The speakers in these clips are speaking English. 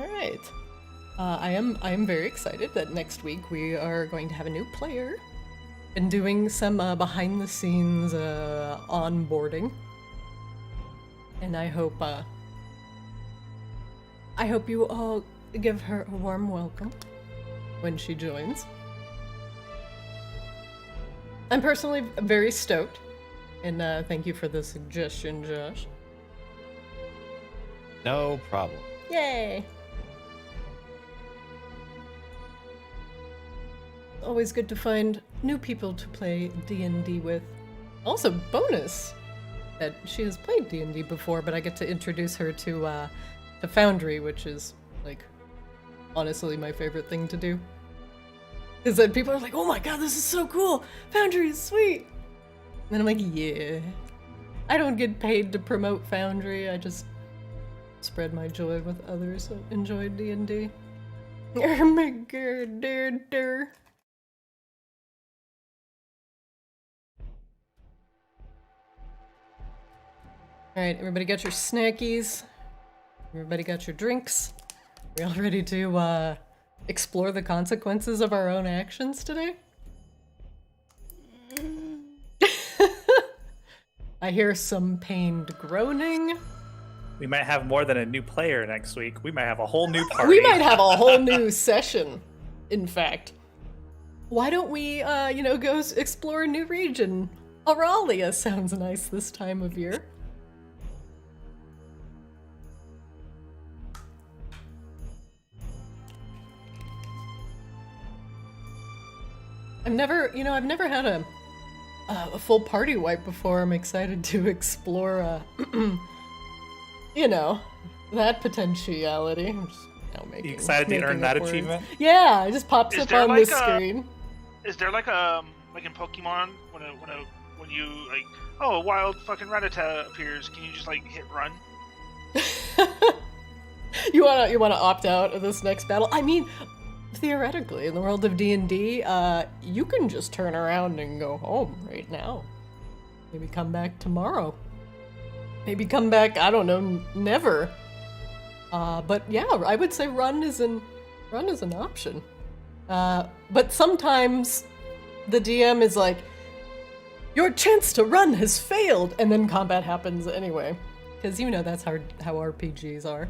All right. I am very excited that next week we are going to have a new player and doing some behind the scenes onboarding. And I hope you all give her a warm welcome when she joins. I'm personally very stoked, and thank you for the suggestion, Josh. No problem. Yay! Always good to find new people to play D&D with. Also, bonus that she has played D&D before, but I get to introduce her to Foundry, which is, like, honestly my favorite thing to do. Is that people are like, oh my god, this is so cool! Foundry is sweet! And then I'm like, yeah. I don't get paid to promote Foundry, I just spread my joy with others that enjoy D&D. Oh my god, dear. Alright, everybody got your snackies? Everybody got your drinks? We all ready to explore the consequences of our own actions today? I hear some pained groaning. We might have more than a new player next week. We might have a whole new party. We might have a whole new session, in fact. Why don't we, go explore a new region? Auralia sounds nice this time of year. I've never had a full party wipe before. I'm excited to explore, that potentiality. I'm just You excited to earn that achievement? Yeah, it just pops up on the screen. Is there like in Pokemon when you like, oh, a wild fucking Rattata appears, can you just like hit run? You wanna opt out of this next battle? I mean, theoretically, in the world of D&D, you can just turn around and go home right now. Maybe come back tomorrow. Maybe come back, I don't know, never. But yeah, I would say run is an option. But sometimes the DM is like, your chance to run has failed, and then combat happens anyway. Because that's how RPGs are.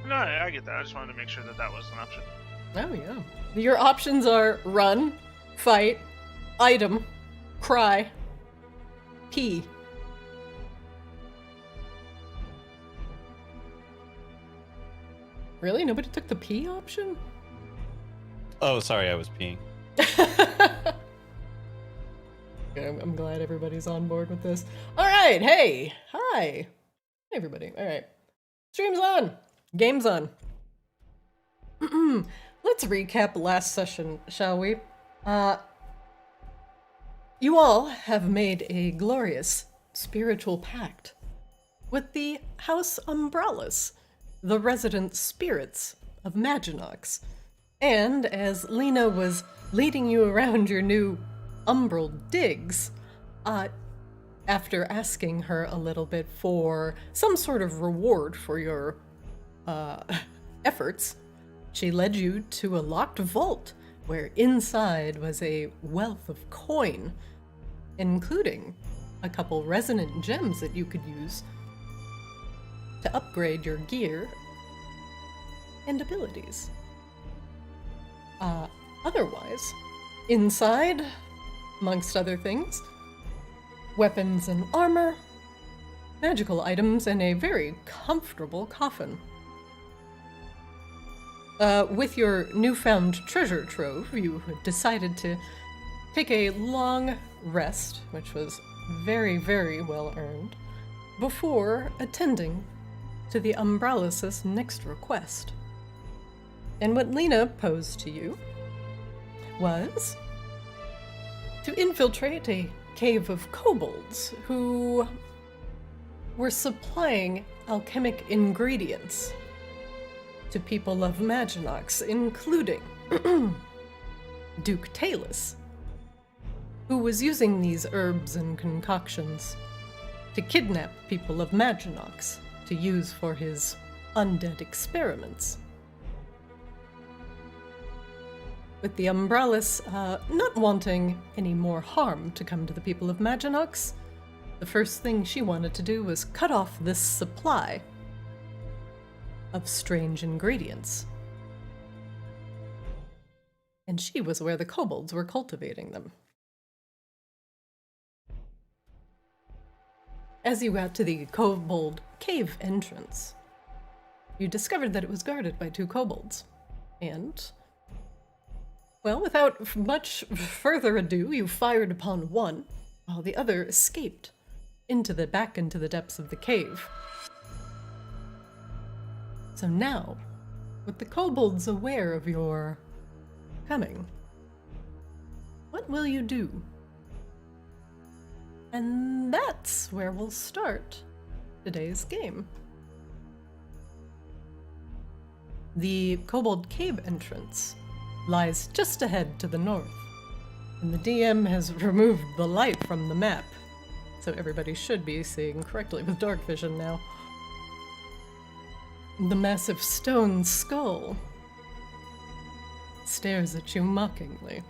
No, I get that. I just wanted to make sure that was an option. Oh yeah. Your options are run, fight, item, cry, pee. Really? Nobody took the pee option? Oh, sorry, I was peeing. I'm glad everybody's on board with this. All right, hey, hi. Hey, everybody. All right. Stream's on. Game's on. Let's recap last session, shall we? You all have made a glorious spiritual pact with the House Umbralis, the resident spirits of Maginox. And as Lina was leading you around your new umbral digs, after asking her a little bit for some sort of reward for your efforts, she led you to a locked vault where inside was a wealth of coin, including a couple resonant gems that you could use to upgrade your gear and abilities. Otherwise, inside, amongst other things, weapons and armor, magical items, and a very comfortable coffin. With your newfound treasure trove, you decided to take a long rest, which was very, very well earned, before attending to the Umbralis' next request. And what Lina posed to you was to infiltrate a cave of kobolds who were supplying alchemic ingredients to people of Maginox, including Duke Talus, who was using these herbs and concoctions to kidnap people of Maginox to use for his undead experiments. With the Umbralis not wanting any more harm to come to the people of Maginox, the first thing she wanted to do was cut off this supply of strange ingredients. And she was where the kobolds were cultivating them. As you got to the kobold cave entrance, you discovered that it was guarded by 2 kobolds. And, well, without much further ado, you fired upon one, while the other escaped back into the depths of the cave. So now, with the kobolds aware of your coming, what will you do? And that's where we'll start today's game. The Kobold Cave entrance lies just ahead to the north, and the DM has removed the light from the map, so everybody should be seeing correctly with dark vision now. The massive stone skull stares at you mockingly.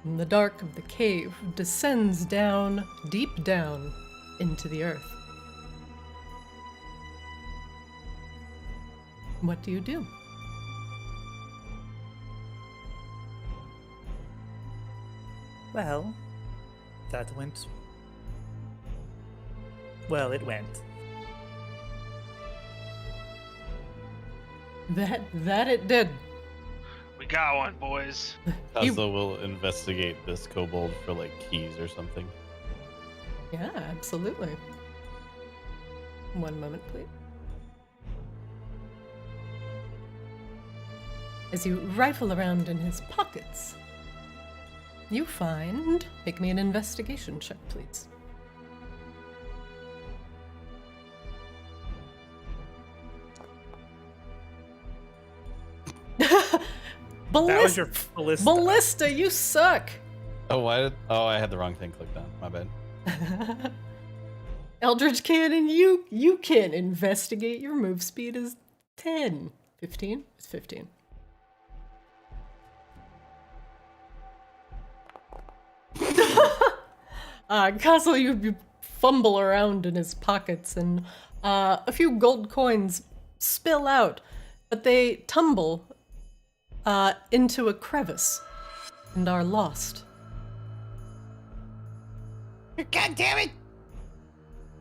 And the dark of the cave descends down, deep down, into the earth. What do you do? Well, that went... Well, it went. That it did. We got one, boys. Kozlo will investigate this kobold for like keys or something. Yeah, absolutely. One moment, please. As you rifle around in his pockets, you find... Make me an investigation check, please. That was your ballista. Ballista, you suck! Oh, I had the wrong thing clicked on. My bad. Eldritch Cannon, you can't investigate. Your move speed is 10. 15? It's 15. Castle, you fumble around in his pockets, and a few gold coins spill out, but they tumble into a crevice and are lost. God damn it!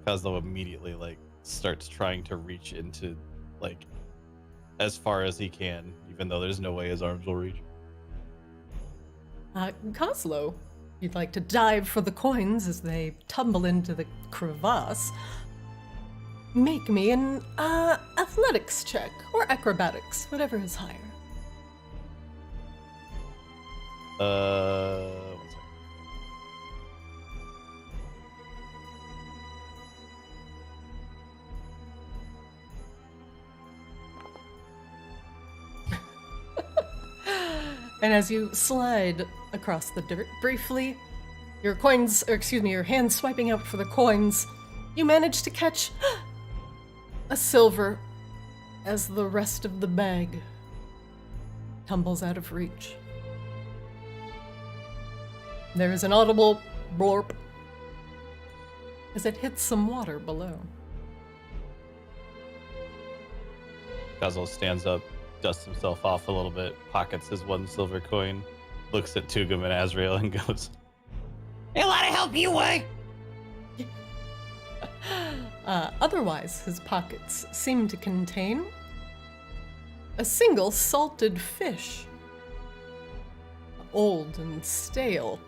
Kozlo immediately like starts trying to reach into like as far as he can, even though there's no way his arms will reach. Kozlo, you'd like to dive for the coins as they tumble into the crevasse. Make me an athletics check or acrobatics, whatever is higher. One second. And as you slide across the dirt briefly, your hand swiping out for the coins, you manage to catch a silver as the rest of the bag tumbles out of reach. There is an audible blorp as it hits some water below. Kozlo stands up, dusts himself off a little bit, pockets his 1 silver coin, looks at Tugum and Azrael and goes, A lot of help you, way. Otherwise, his pockets seem to contain a single salted fish. Old and stale.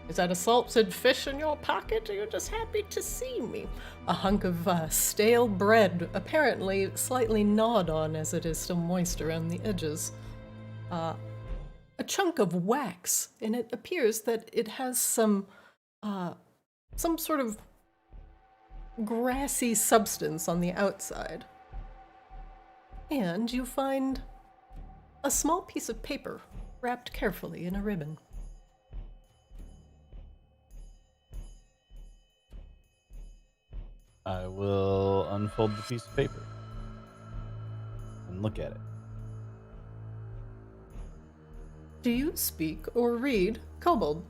Is that a salted fish in your pocket, or you're just happy to see me? A hunk of stale bread, apparently slightly gnawed on as it is still moist around the edges. A chunk of wax, and it appears that it has some sort of grassy substance on the outside. And you find a small piece of paper wrapped carefully in a ribbon. I will unfold the piece of paper. and look at it. Do you speak or read Kobold?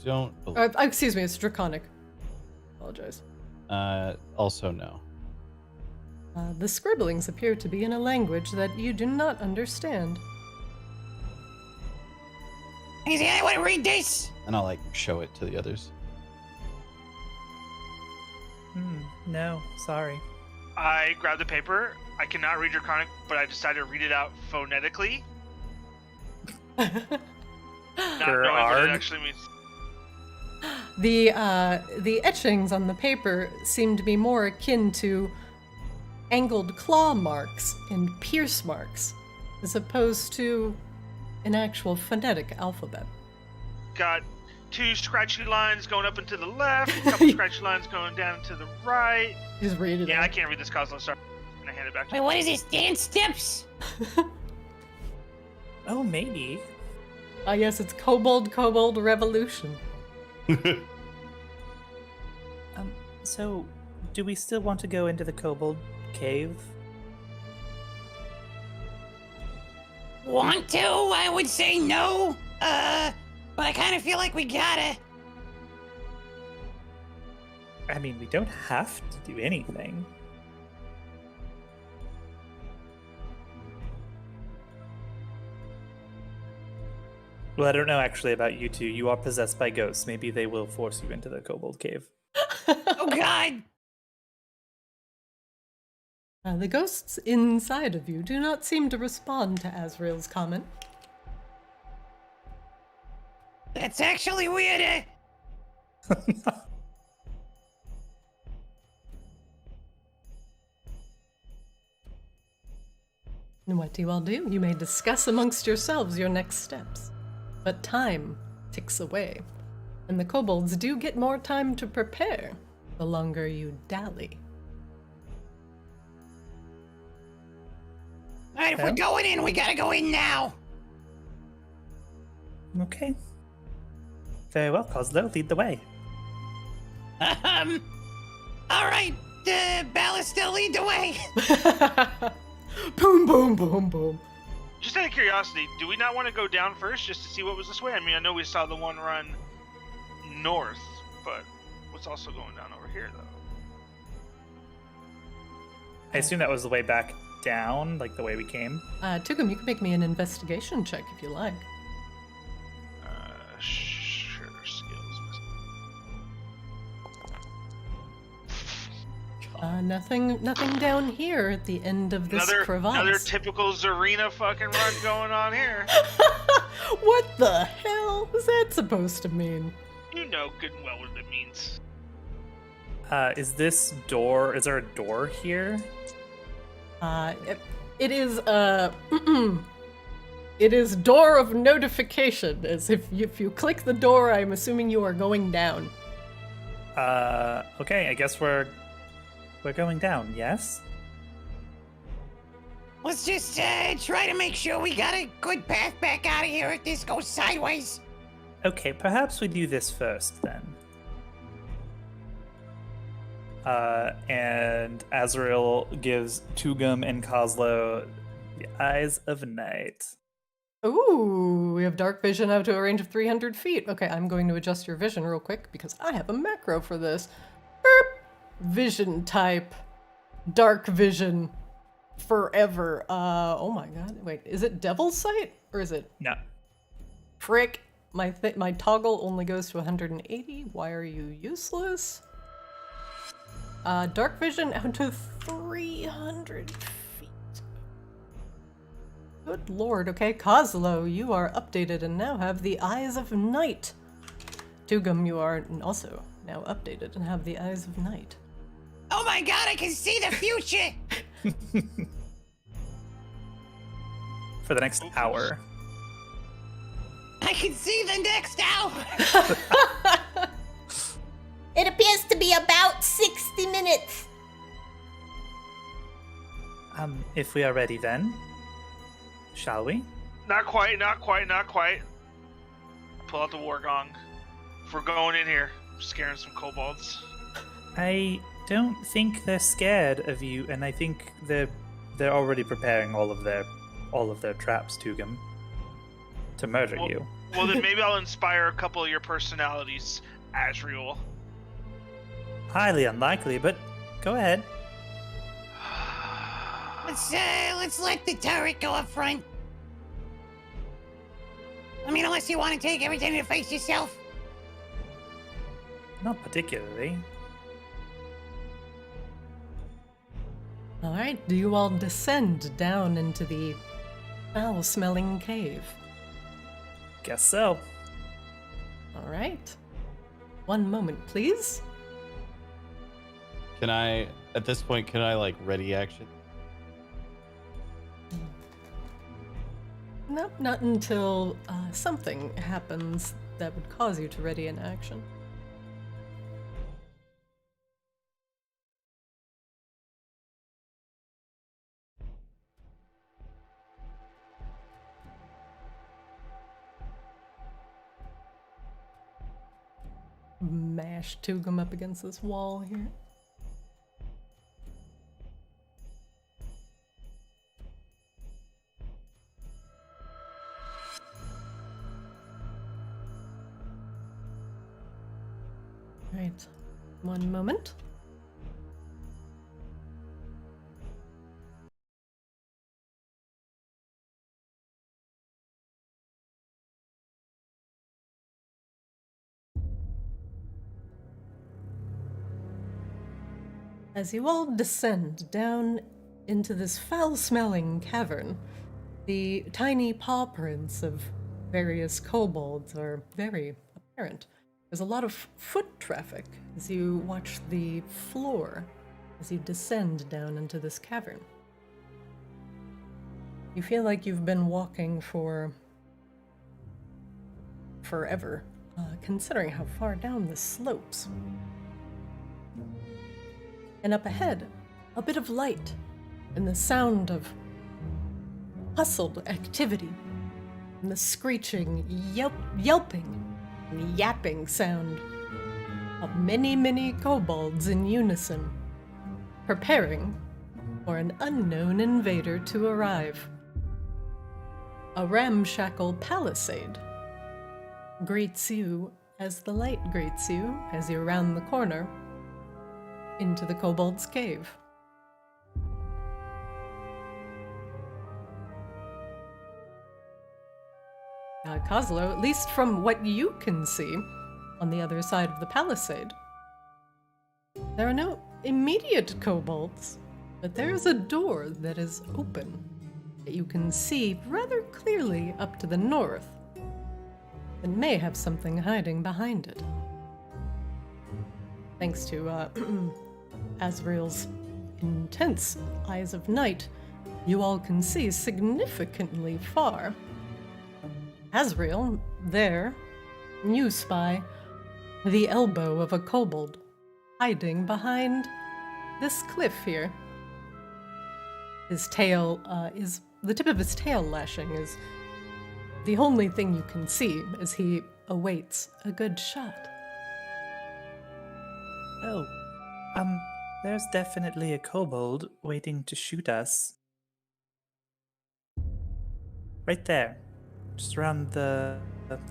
Don't believe. Excuse me, it's Draconic. Apologize. Also no. The scribblings appear to be in a language that you do not understand. Does anyone read this? And I'll like show it to the others. No, sorry. I grabbed the paper. I cannot read Draconic, but I decided to read it out phonetically. Not knowing what it actually means. The etchings on the paper seem to be more akin to angled claw marks and pierce marks, as opposed to an actual phonetic alphabet. Got 2 scratchy lines going up and to the left, a couple scratchy lines going down to the right. Just read it Yeah, out. I can't read this, Cosmo. Sorry. I'm gonna hand it back to Wait, you. what is this? Dance steps? Oh, maybe. Yes, it's Kobold Revolution. So, do we still want to go into the Kobold cave? Want to? I would say no. But I kind of feel like we gotta. I mean, we don't have to do anything. Well, I don't know actually about you two. You are possessed by ghosts. Maybe they will force you into the Kobold cave. Oh God! The ghosts inside of you do not seem to respond to Azrael's comment. That's actually weird. And what do you all do? You may discuss amongst yourselves your next steps. But time ticks away, and the kobolds do get more time to prepare the longer you dally. All right, if we're going in, we gotta go in now. Okay. Very well, Coslow, lead the way. All right, Ballista, lead the way. Boom, boom, boom, boom. Just out of curiosity, do we not want to go down first just to see what was this way? I mean, I know we saw the one run north, but what's also going down over here, though? I assume that was the way back down, like the way we came. Tugum, you can make me an investigation check if you like. Sure, skills. Nothing down here at the end of this crevasse. Another typical Zarina fucking run going on here. What the hell is that supposed to mean? You know good and well what it means. Is there a door here? It is it is door of notification. As if you click the door, I'm assuming you are going down. Okay, I guess we're going down, yes? Let's just try to make sure we got a good path back out of here if this goes sideways. Okay, perhaps we do this first then. And Azrael gives Tugum and Kozlo the Eyes of Night. Ooh, we have dark vision out to a range of 300 feet. Okay, I'm going to adjust your vision real quick because I have a macro for this. Erp. Vision type. Dark vision. Forever. Oh my god. Wait, is it Devil's Sight? Or is it... No. Frick. My toggle only goes to 180. Why are you useless? Dark vision out to 300 feet. Good lord. Okay, Kozlo, you are updated and now have the Eyes of Night. Tugum, you are also now updated and have the Eyes of Night. Oh my God, I can see the future. For the next hour. I can see the next hour. It appears to be about 60 minutes. If we are ready then, shall we? Not quite. Pull out the war gong. If we're going in here, scaring some kobolds. I don't think they're scared of you, and I think they're already preparing all of their traps, Tugum, to murder you. Well, then maybe I'll inspire a couple of your personalities, Asriel. Highly unlikely, but go ahead. Let's let the turret go up front. I mean, unless you want to take everything to face yourself. Not particularly. All right, do you all descend down into the foul-smelling cave? Guess so. All right. One moment, please. At this point, can I, like, ready action? Nope, not until something happens that would cause you to ready an action. Mash Tugum up against this wall here. Right, one moment. As you all descend down into this foul-smelling cavern, the tiny paw prints of various kobolds are very apparent. There's a lot of foot traffic as you watch the floor as you descend down into this cavern. You feel like you've been walking for forever, considering how far down this slopes. And up ahead, a bit of light and the sound of hustled activity and the screeching, yelping, and yapping sound of many kobolds in unison, preparing for an unknown invader to arrive. A ramshackle palisade greets you as the light greets you as you round the corner into the kobold's cave. Kozlo, at least from what you can see on the other side of the palisade, there are no immediate kobolds, but there is a door that is open that you can see rather clearly up to the north and may have something hiding behind it. Thanks to Asriel's intense eyes of night, you all can see significantly far. Asriel, there, you spy the elbow of a kobold hiding behind this cliff here. His tail the tip of his tail lashing is the only thing you can see as he awaits a good shot. Oh, there's definitely a kobold waiting to shoot us. Right there. Just around the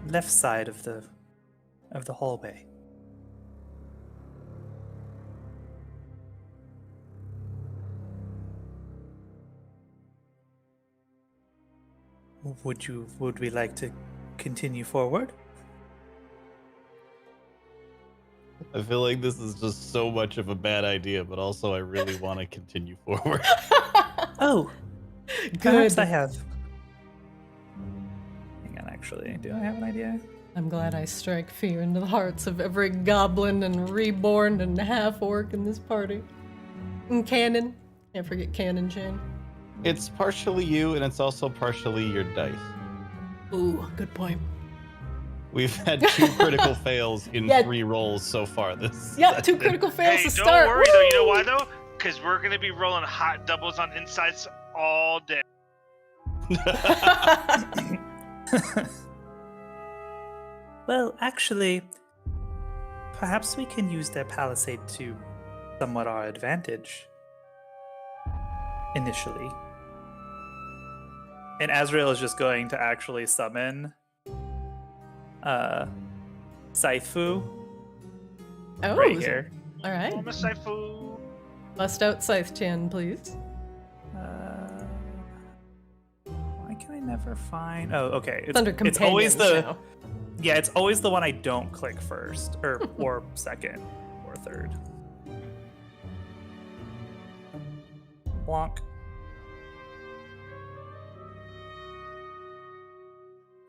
left side of the hallway. Would we like to continue forward? I feel like this is just so much of a bad idea, but also I really want to continue forward. Oh, Good. perhaps I have. Hang on, actually, do I have an idea? I'm glad I strike fear into the hearts of every goblin and reborn and half-orc in this party. And Cannon. Can't forget Cannon, Shane. It's partially you, and it's also partially your dice. Ooh, good point. We've had 2 critical fails in Yeah. 3 rolls so far. Yep, 2 critical fails Hey, to don't start. worry though. You know Woo! why though? Because we're gonna be rolling hot doubles on insights all day. Well, actually, perhaps we can use their palisade to somewhat our advantage initially. And Azrael is just going to actually summon Scythe-Fu Oh, right here. All right. Oh, Miss Saifu. Bust out Scythe-chan, please. Why can I never find? Oh, okay. It's under it's always companions the now. yeah. It's always the one I don't click first, or second, or third. Blanc.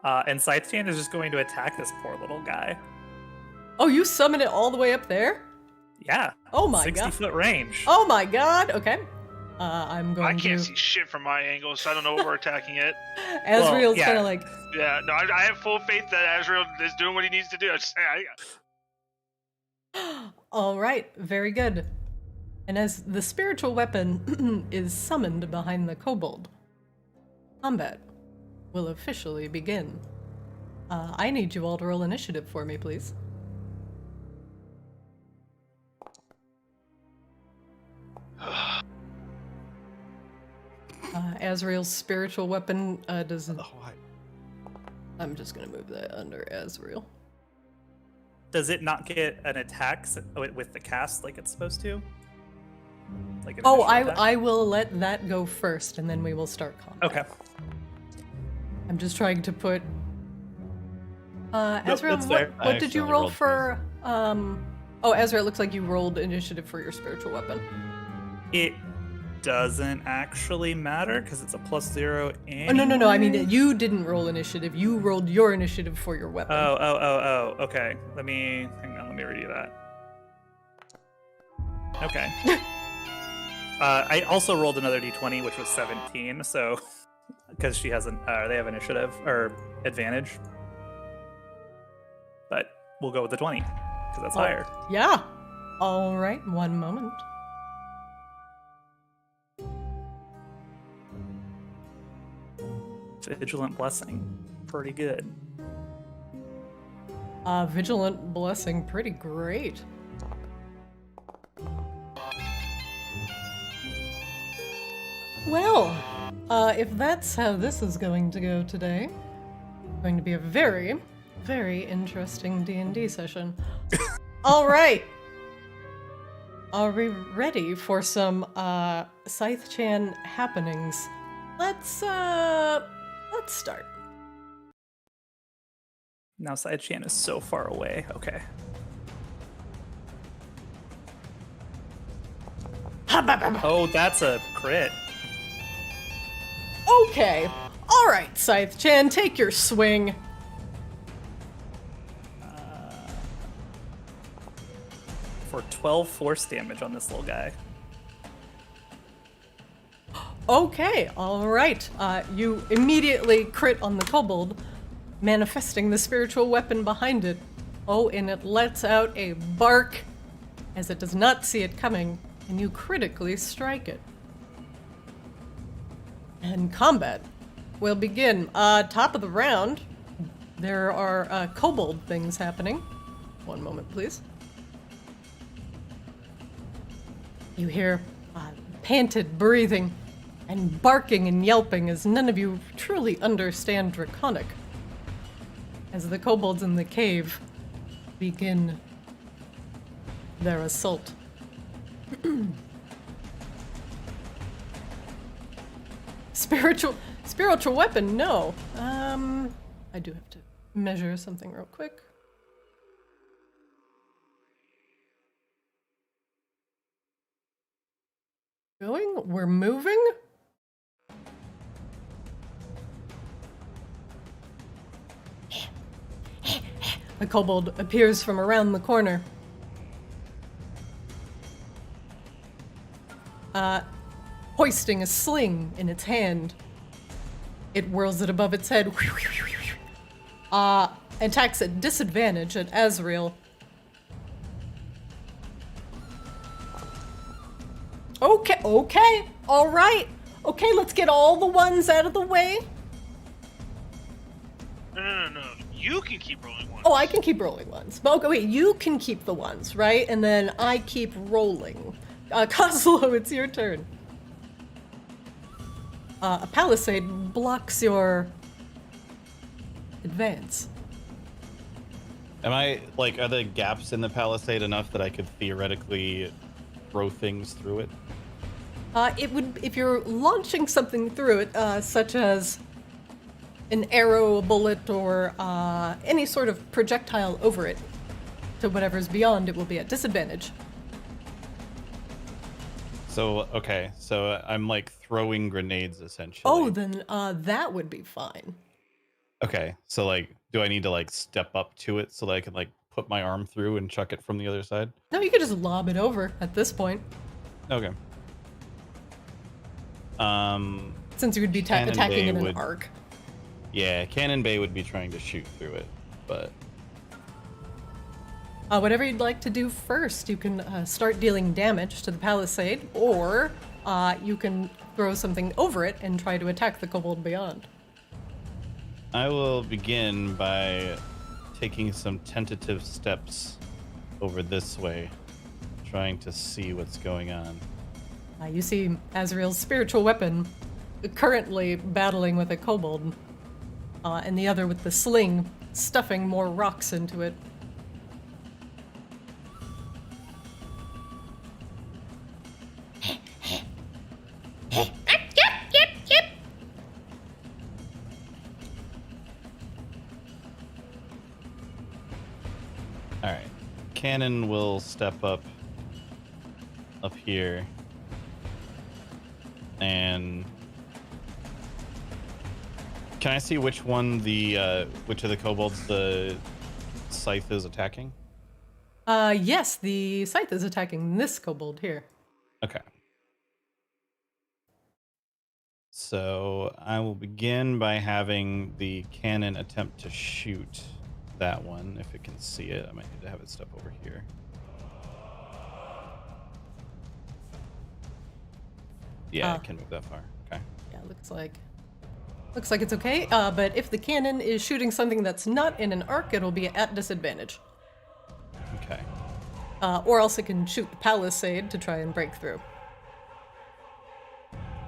And Scythe-chan is just going to attack this poor little guy. Oh, you summon it all the way up there? Yeah. Oh my god. 60-foot range. Oh my god. Okay. I'm going I can't to... see shit from my angle, so I don't know what we're attacking it. Azrael's yeah. kind of like... Yeah, no, I have full faith that Azrael is doing what he needs to do. All right. Very good. And as the spiritual weapon is summoned behind the kobold, combat will officially begin. I need you all to roll initiative for me, please. Azrael's spiritual weapon doesn't... I'm just going to move that under Azrael. Does it not get an attack with the cast like it's supposed to? Like an Oh, initial attack? I will let that go first, and then we will start combat. Okay. I'm just trying to put... Azrael, that's fair. what did you accidentally roll rolled for... Oh, Azrael, it looks like you rolled initiative for your spiritual weapon. It doesn't actually matter because it's a +0 Oh, no, I mean, you didn't roll initiative. You rolled your initiative for your weapon. Oh, okay. Let me redo that. Okay. I also rolled another d20, which was 17, so because she hasn't, they have initiative or advantage. But we'll go with the 20 because that's higher. Yeah. All right, one moment. Vigilant blessing, pretty good. Vigilant blessing, pretty great. Well, if that's how this is going to go today, going to be a very, very interesting D&D session. All right. Are we ready for some Scythe-chan happenings? Let's start. Now Side-chan is so far away. Okay. Oh, that's a crit. Okay. All right, Scythe-chan, take your swing. For 12 force damage on this little guy. Okay, all right. You immediately crit on the kobold, manifesting the spiritual weapon behind it. Oh, and it lets out a bark as it does not see it coming, and you critically strike it. And combat will begin. Top of the round, there are kobold things happening. One moment, please. You hear panted breathing and barking and yelping as none of you truly understand Draconic. As the kobolds in the cave begin their assault. Spiritual weapon, no. I do have to measure something real quick. We're moving? A kobold appears from around the corner. Hoisting a sling in its hand. It whirls it above its head. Attacks at disadvantage at Azrael. Okay, all right. Okay, let's get all the ones out of the way. No. You can keep rolling ones. Oh, I can keep rolling ones. But okay, wait, you can keep the ones, right? And then I keep rolling. Kozlo, it's your turn. A palisade blocks your advance. Am I, like, are the gaps in the palisade enough that I could theoretically throw things through it? It would, if you're launching something through it, such as an arrow, a bullet, or any sort of projectile over it, to whatever's beyond, it will be at disadvantage. So, okay, so I'm like throwing grenades essentially. Oh, then that would be fine. Okay, so like, do I need to like step up to it so that I can like put my arm through and chuck it from the other side? No, you could just lob it over at this point. Okay. Since you would be Cannon attacking Bay in an would- arc. Yeah, Cannon Bay would be trying to shoot through it, but Whatever you'd like to do first, you can start dealing damage to the palisade, or you can throw something over it and try to attack the kobold beyond. I will begin by taking some tentative steps over this way, trying to see what's going on. You see Azrael's spiritual weapon currently battling with a kobold, and the other with the sling stuffing more rocks into it. Alright. Cannon will step up here. And can I see which one which of the kobolds the scythe is attacking? Yes, the scythe is attacking this kobold here. Okay. So I will begin by having the cannon attempt to shoot that one, if it can see it. I might need to have it step over here. Yeah, it can move that far. Okay. Yeah, looks like it's okay. But if the cannon is shooting something that's not in an arc, it'll be at disadvantage. Okay. Or else it can shoot the palisade to try and break through.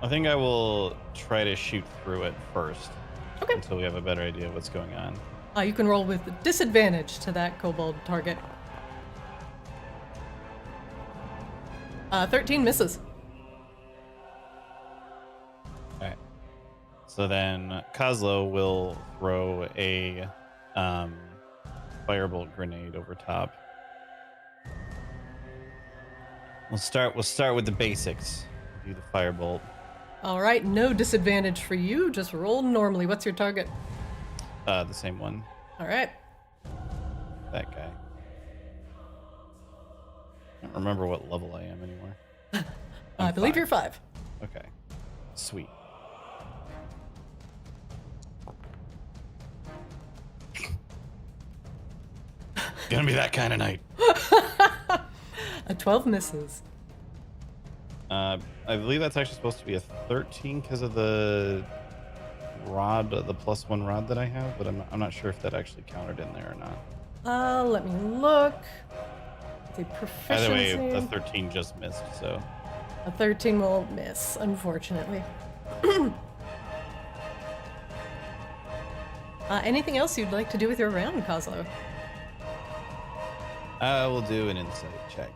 I think I will try to shoot through it first. Okay. Until we have a better idea of what's going on. You can roll with disadvantage to that kobold target. 13 misses. Alright. So then Kozlo will throw a firebolt grenade over top. We'll start with the basics. Do the firebolt. All right, no disadvantage for you. Just roll normally. What's your target? The same one. All right. That guy. I don't remember what level I am anymore. I believe 5. you're 5. Okay. Sweet. Gonna be that kind of night. A 12 misses. I believe that's actually supposed to be a 13 because of the rod, the +1 rod that I have, but I'm not sure if that actually counted in there or not. Let me look. The proficiency. Either way, the 13 just missed, so. A 13 will miss, unfortunately. Anything else you'd like to do with your round, Kozlo? I will do an insight check.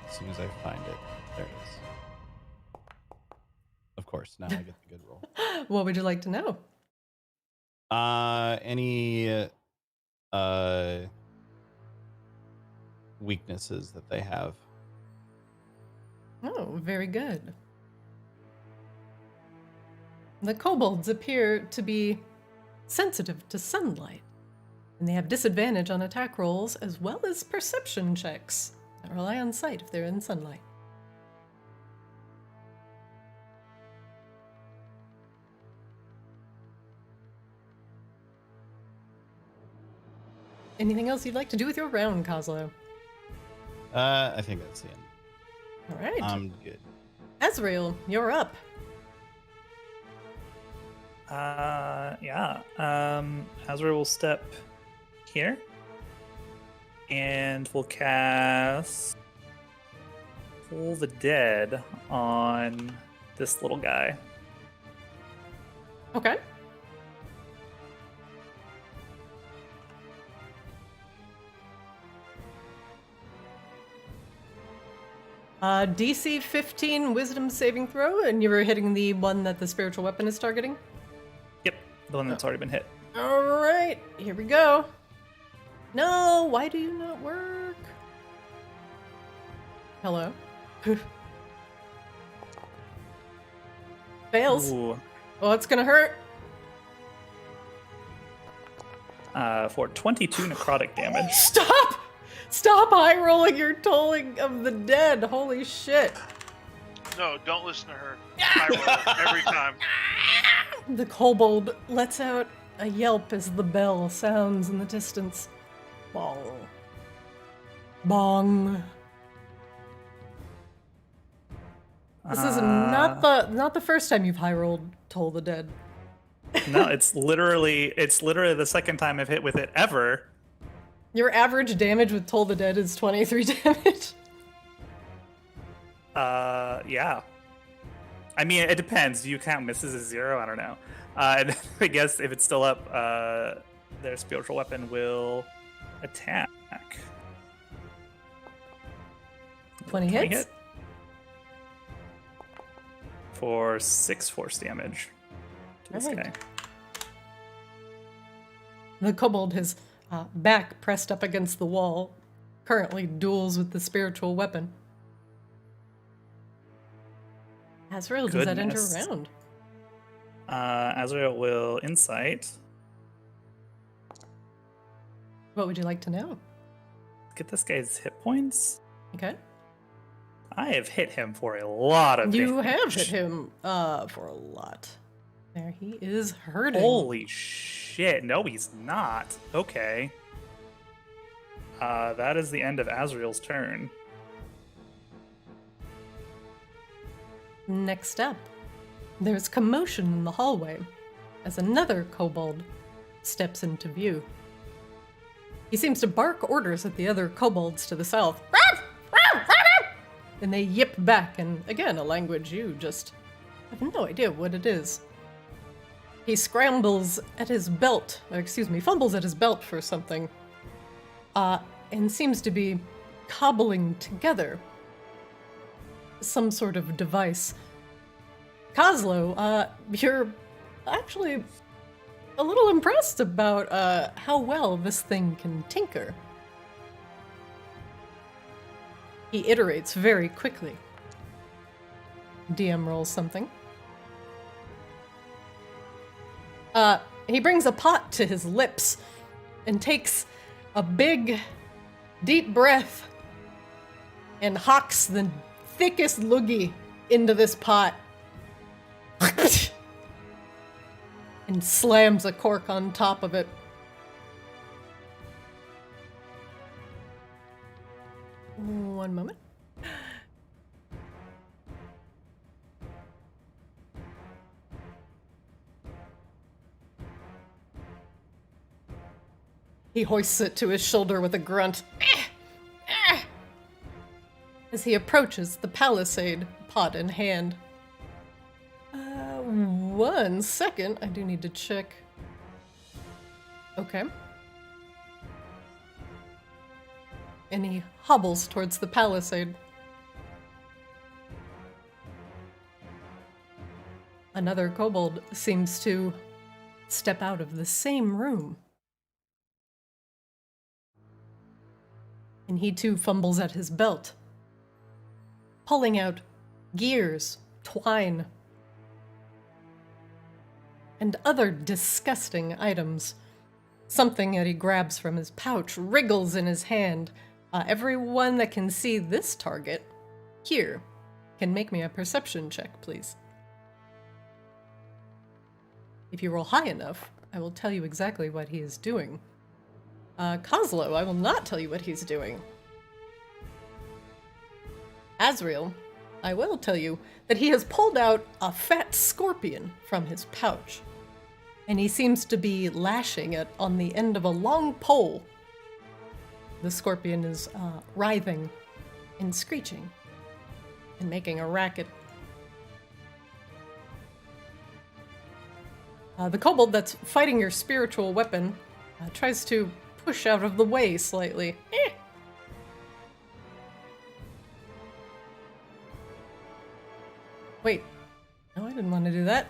As soon as I find it. There it is. Of course, now I get the good roll. What would you like to know? Any weaknesses that they have. Oh, very good. The kobolds appear to be sensitive to sunlight, and they have disadvantage on attack rolls as well as perception checks that rely on sight if they're in sunlight. Anything else you'd like to do with your round, Kozlo? I think that's the end. All right. I'm good. Azrael, you're up. Yeah. Azrael will step here. And we'll cast Pull the Dead on this little guy. Okay. DC 15 wisdom saving throw, and you were hitting the one that the spiritual weapon is targeting? Yep, the one that's already been hit. Alright, here we go. No, why do you not work? Hello? Fails. Ooh. Oh, it's gonna hurt. For 22 necrotic damage. Stop! Stop high rolling your tolling of the dead. Holy shit. No, don't listen to her. I roll every time. The kobold lets out a yelp as the bell sounds in the distance. Bong. Bong. This is not the first time you've high rolled Toll the Dead. No, it's literally the second time I've hit with it ever. Your average damage with Toll the Dead is 23 damage. Yeah. I mean, it depends. Do you count misses as 0? I don't know. And I guess if it's still up, their spiritual weapon will attack. 20 hits? Hit for 6 force damage to this Alright. guy. The kobold, his back pressed up against the wall, currently duels with the spiritual weapon. Azrael, does that end your Goodness. round? Azrael will insight. What would you like to know? Get this guy's hit points. Okay. I have hit him for a lot of You damage. have hit him for a lot. There, he is hurting. Holy shit. No, he's not. Okay. That is the end of Azrael's turn. Next up, there's commotion in the hallway as another kobold steps into view. He seems to bark orders at the other kobolds to the south. And they yip back in, again, a language you just have no idea what it is. He scrambles at his belt, fumbles at his belt for something, and seems to be cobbling together some sort of device. Kozlo, you're actually a little impressed about how well this thing can tinker. He iterates very quickly. DM rolls something. He brings a pot to his lips and takes a big, deep breath and hocks the thickest loogie into this pot. And slams a cork on top of it. One moment. He hoists it to his shoulder with a grunt. As he approaches the palisade, pot in hand. 1 second. I do need to check. Okay. And he hobbles towards the palisade. Another kobold seems to step out of the same room. And he too fumbles at his belt, pulling out gears, twine, and other disgusting items. Something that he grabs from his pouch wriggles in his hand. Everyone that can see this target here can make me a perception check, please. If you roll high enough, I will tell you exactly what he is doing. Kozlo, I will not tell you what he's doing. Azrael, I will tell you that he has pulled out a fat scorpion from his pouch. And he seems to be lashing it on the end of a long pole. The scorpion is writhing and screeching and making a racket. The kobold that's fighting your spiritual weapon tries to push out of the way slightly. Wait. No, I didn't want to do that.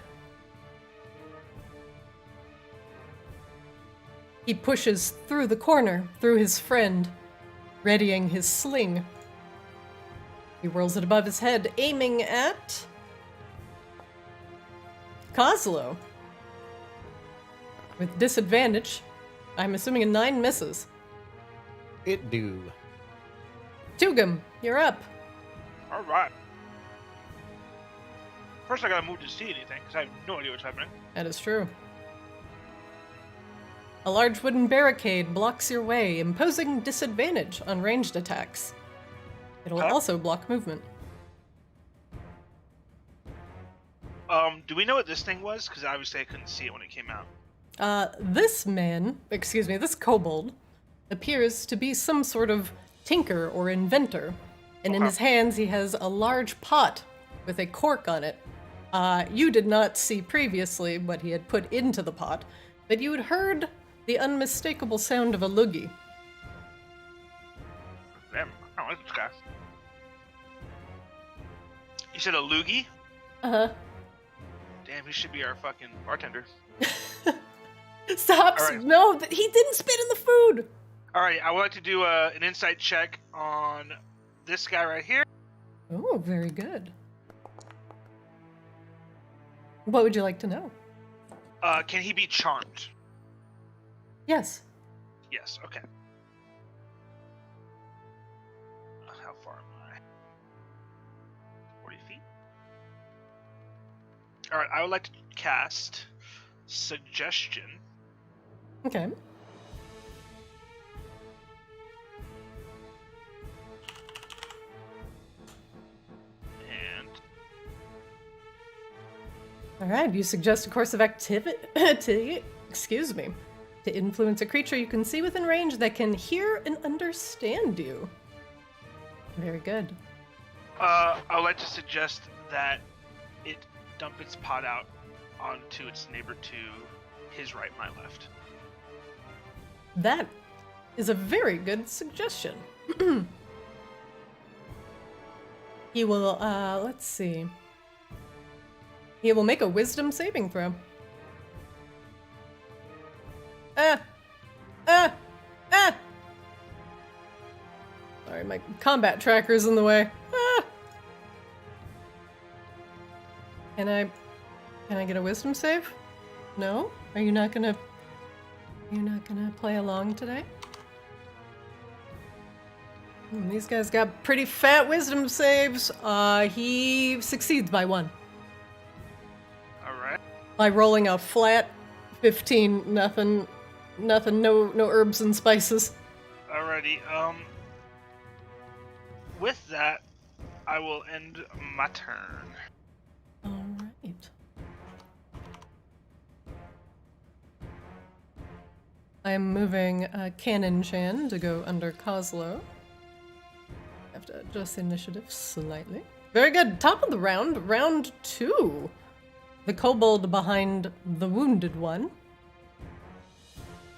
He pushes through the corner, through his friend, readying his sling. He whirls it above his head, aiming at Kozlo. With disadvantage, I'm assuming a 9 misses. It do. Tugum, you're up. All right. First, I gotta move to see anything because I have no idea what's happening. That is true. A large wooden barricade blocks your way, imposing disadvantage on ranged attacks. It'll also block movement. Do we know what this thing was? Because obviously I couldn't see it when it came out. This kobold, appears to be some sort of tinker or inventor. And in his hands he has a large pot with a cork on it. You did not see previously what he had put into the pot, but you had heard the unmistakable sound of a loogie. Damn, I don't like this guy. You said a loogie? Uh-huh. Damn, he should be our fucking bartender. Stop! Right. No, he didn't spit in the food! Alright, I would like to do an insight check on this guy right here. Oh, very good. What would you like to know? Can he be charmed? Yes. Yes, okay. How far am I? 40 feet? Alright, I would like to cast Suggestion. Okay. And Alright, you suggest a course of activity, excuse me, to influence a creature you can see within range that can hear and understand you. Very good. I would like to suggest that it dump its pot out onto its neighbor to his right, my left. That is a very good suggestion. He will, let's see. He will make a wisdom saving throw. Sorry, my combat tracker's in the way. Can I get a wisdom save? No? Are you not gonna play along today? These guys got pretty fat wisdom saves. He succeeds by 1. Alright. By rolling a flat 15, nothing, no herbs and spices. Alrighty, with that, I will end my turn. Alright. I am moving Cannon Chan to go under Kozlo. Have to adjust the initiative slightly. Very good. Top of the round, round 2. The kobold behind the wounded one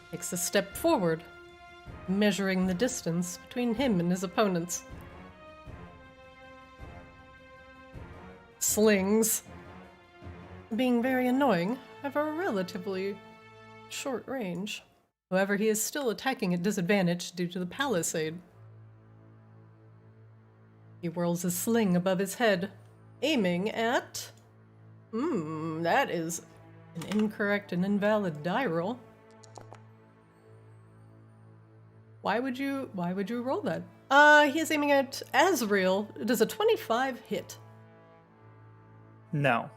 takes a step forward, measuring the distance between him and his opponents. Slings, being very annoying, have a relatively short range. However, he is still attacking at disadvantage due to the palisade. He whirls his sling above his head, aiming at... that is an incorrect and invalid die roll. Why would you roll that? He is aiming at Azrael. Does a 25 hit? No.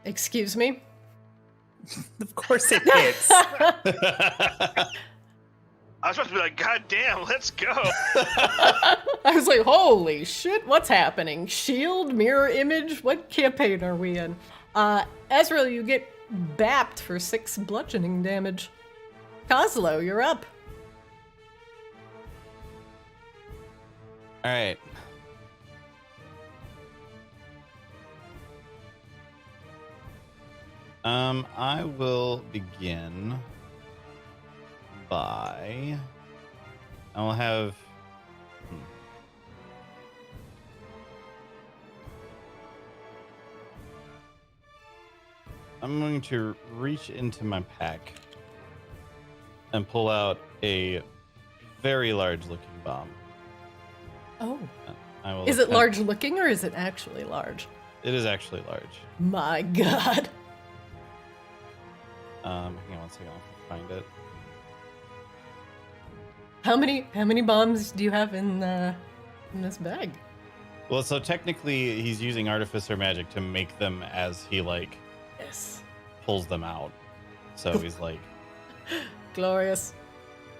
Excuse me? Of course it hits. I was supposed to be like, God damn, let's go. I was like, holy shit, what's happening? Shield, mirror image, what campaign are we in? Azrael, you get bapped for 6 bludgeoning damage. Kozlo, you're up. All right. I will begin by... I'll have... I'm going to reach into my pack and pull out a very large-looking bomb. Oh. I will Is it large looking or is it actually large? It is actually large. My god. Hang on one second, I'll find it. How many bombs do you have in this bag? Well, so technically he's using artificer magic to make them as he Yes. pulls them out. So he's like, glorious.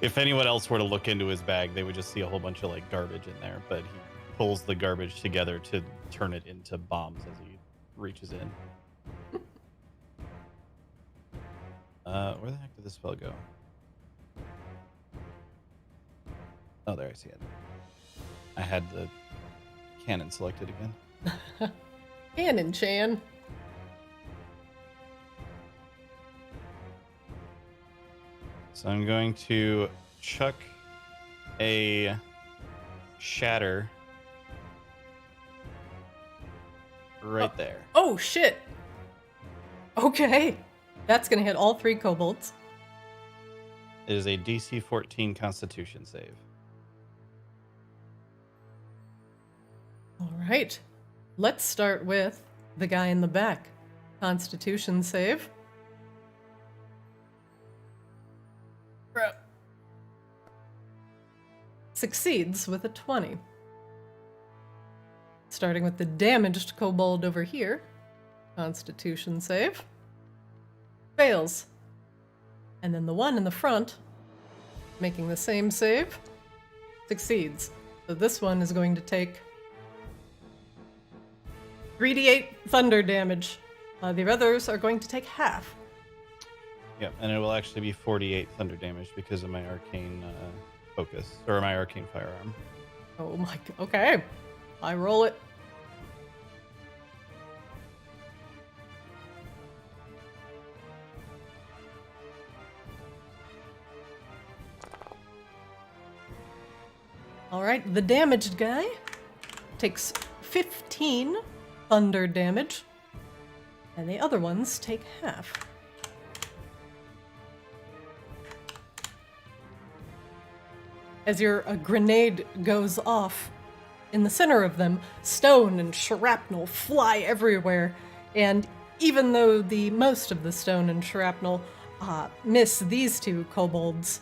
if anyone else were to look into his bag, they would just see a whole bunch of garbage in there, but he pulls the garbage together to turn it into bombs as he reaches in. Where the heck did this spell go? Oh, there, I see it. I had the cannon selected again. Cannon Chan. So I'm going to chuck a shatter right there. Oh shit. Okay. That's gonna hit all 3 kobolds. It is a DC 14 Constitution save. All right. Let's start with the guy in the back. Constitution save. Succeeds with a 20. Starting with the damaged kobold over here. Constitution save. Fails. And then the one in the front, making the same save, succeeds. So this one is going to take 3d8 thunder damage. The others are going to take half. Yep, and it will actually be 48 thunder damage because of my arcane focus, or my arcane firearm. Oh my god. Okay. I roll it. Alright, the damaged guy takes 15 thunder damage, and the other ones take half. As your grenade goes off, in the center of them, stone and shrapnel fly everywhere, and even though the most of the stone and shrapnel miss these 2 kobolds,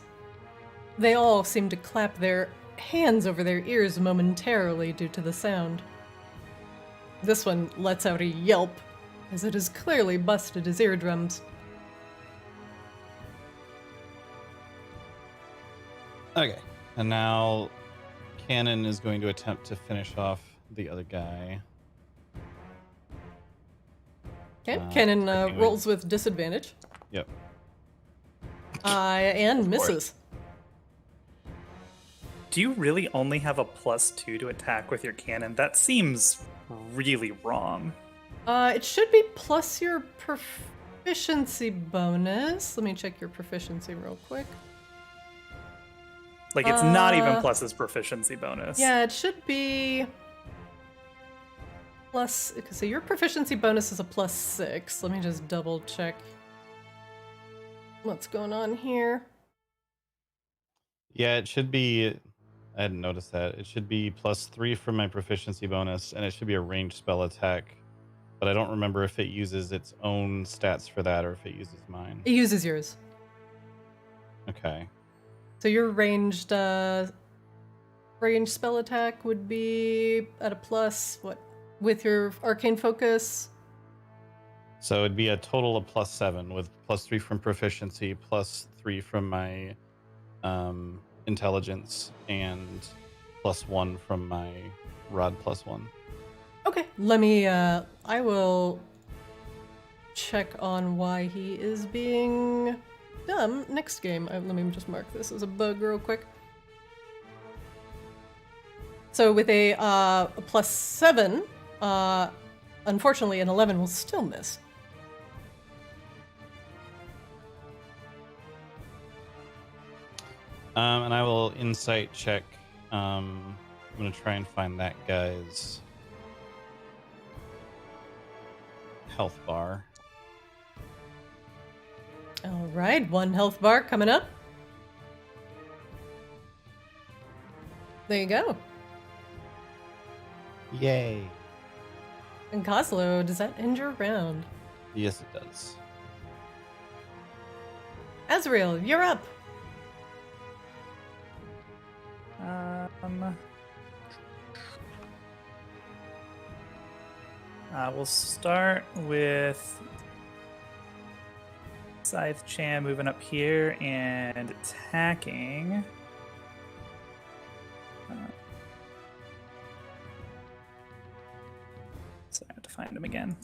they all seem to clap their hands over their ears momentarily due to the sound. This one lets out a yelp, as it has clearly busted his eardrums. Okay, and now Cannon is going to attempt to finish off the other guy. Okay, Cannon rolls with disadvantage. Yep. And misses. Do you really only have a +2 to attack with your cannon? That seems really wrong. It should be plus your proficiency bonus. Let me check your proficiency real quick. Like, it's not even plus his proficiency bonus. Yeah, it should be plus. So your proficiency bonus is a +6. Let me just double check what's going on here. Yeah, it should be. I hadn't noticed that. It should be +3 from my proficiency bonus, and it should be a ranged spell attack. But I don't remember if it uses its own stats for that or if it uses mine. It uses yours. Okay. So your ranged spell attack would be at a plus, what, with your arcane focus? So it'd be a total of +7 with +3 from proficiency, +3 from my intelligence, and +1 from my rod +1. Okay, let me, I will check on why he is being dumb next game. Let me just mark this as a bug real quick. So with a +7, unfortunately an 11 will still miss. And I will insight check. I'm going to try and find that guy's health bar. All right, 1 health bar coming up. There you go. Yay. And Kozlo, does that end your round? Yes, it does. Azrael, you're up. We'll start with Scythe Chan moving up here and attacking. So I have to find him again.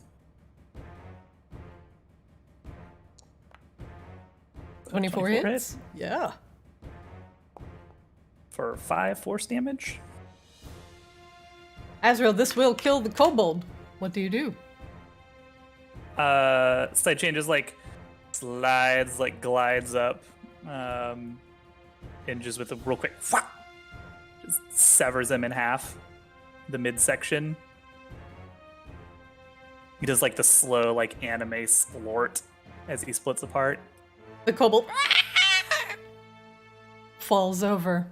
24 hits? Yeah. For 5 force damage. Azrael, this will kill the kobold. What do you do? Side chain just like slides, like glides up, and just with a real quick, just severs him in half, the midsection. He does like the slow, like anime splort as he splits apart. The kobold falls over.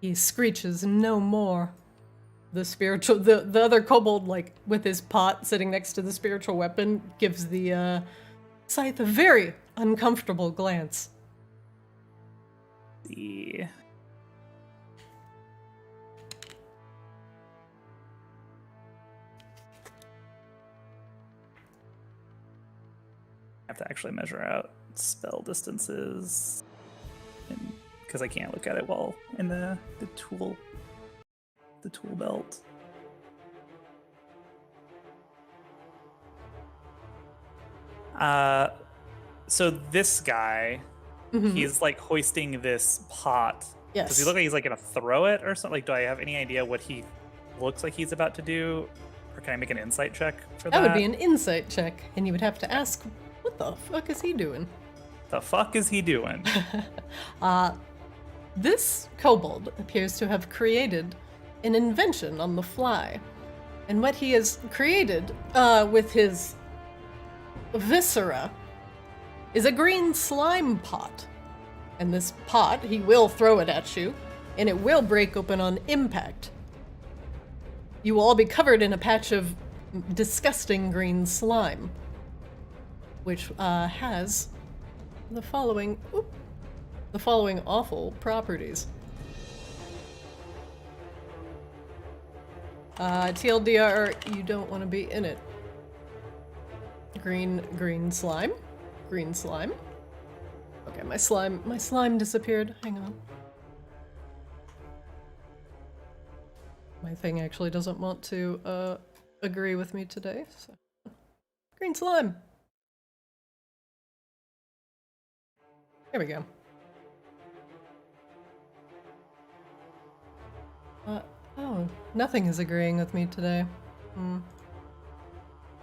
He screeches no more. The other kobold, like with his pot sitting next to the spiritual weapon, gives the scythe a very uncomfortable glance. The I have to actually measure out spell distances, because I can't look at it while in the tool belt. So this guy, he's like hoisting this pot. Yes. Does he look like he's like gonna throw it or something? Like, do I have any idea what he looks like he's about to do? Or can I make an insight check for that? That would be an insight check, and you would have to ask, what the fuck is he doing? The fuck is he doing? This kobold appears to have created an invention on the fly. And what he has created with his viscera is a green slime pot. And this pot, he will throw it at you, and it will break open on impact. You will all be covered in a patch of disgusting green slime, which has the following awful properties. TLDR, you don't want to be in it. Green slime. Green slime. Okay, my slime disappeared. Hang on. My thing actually doesn't want to agree with me today, so. Green slime. Here we go. Oh, nothing is agreeing with me today.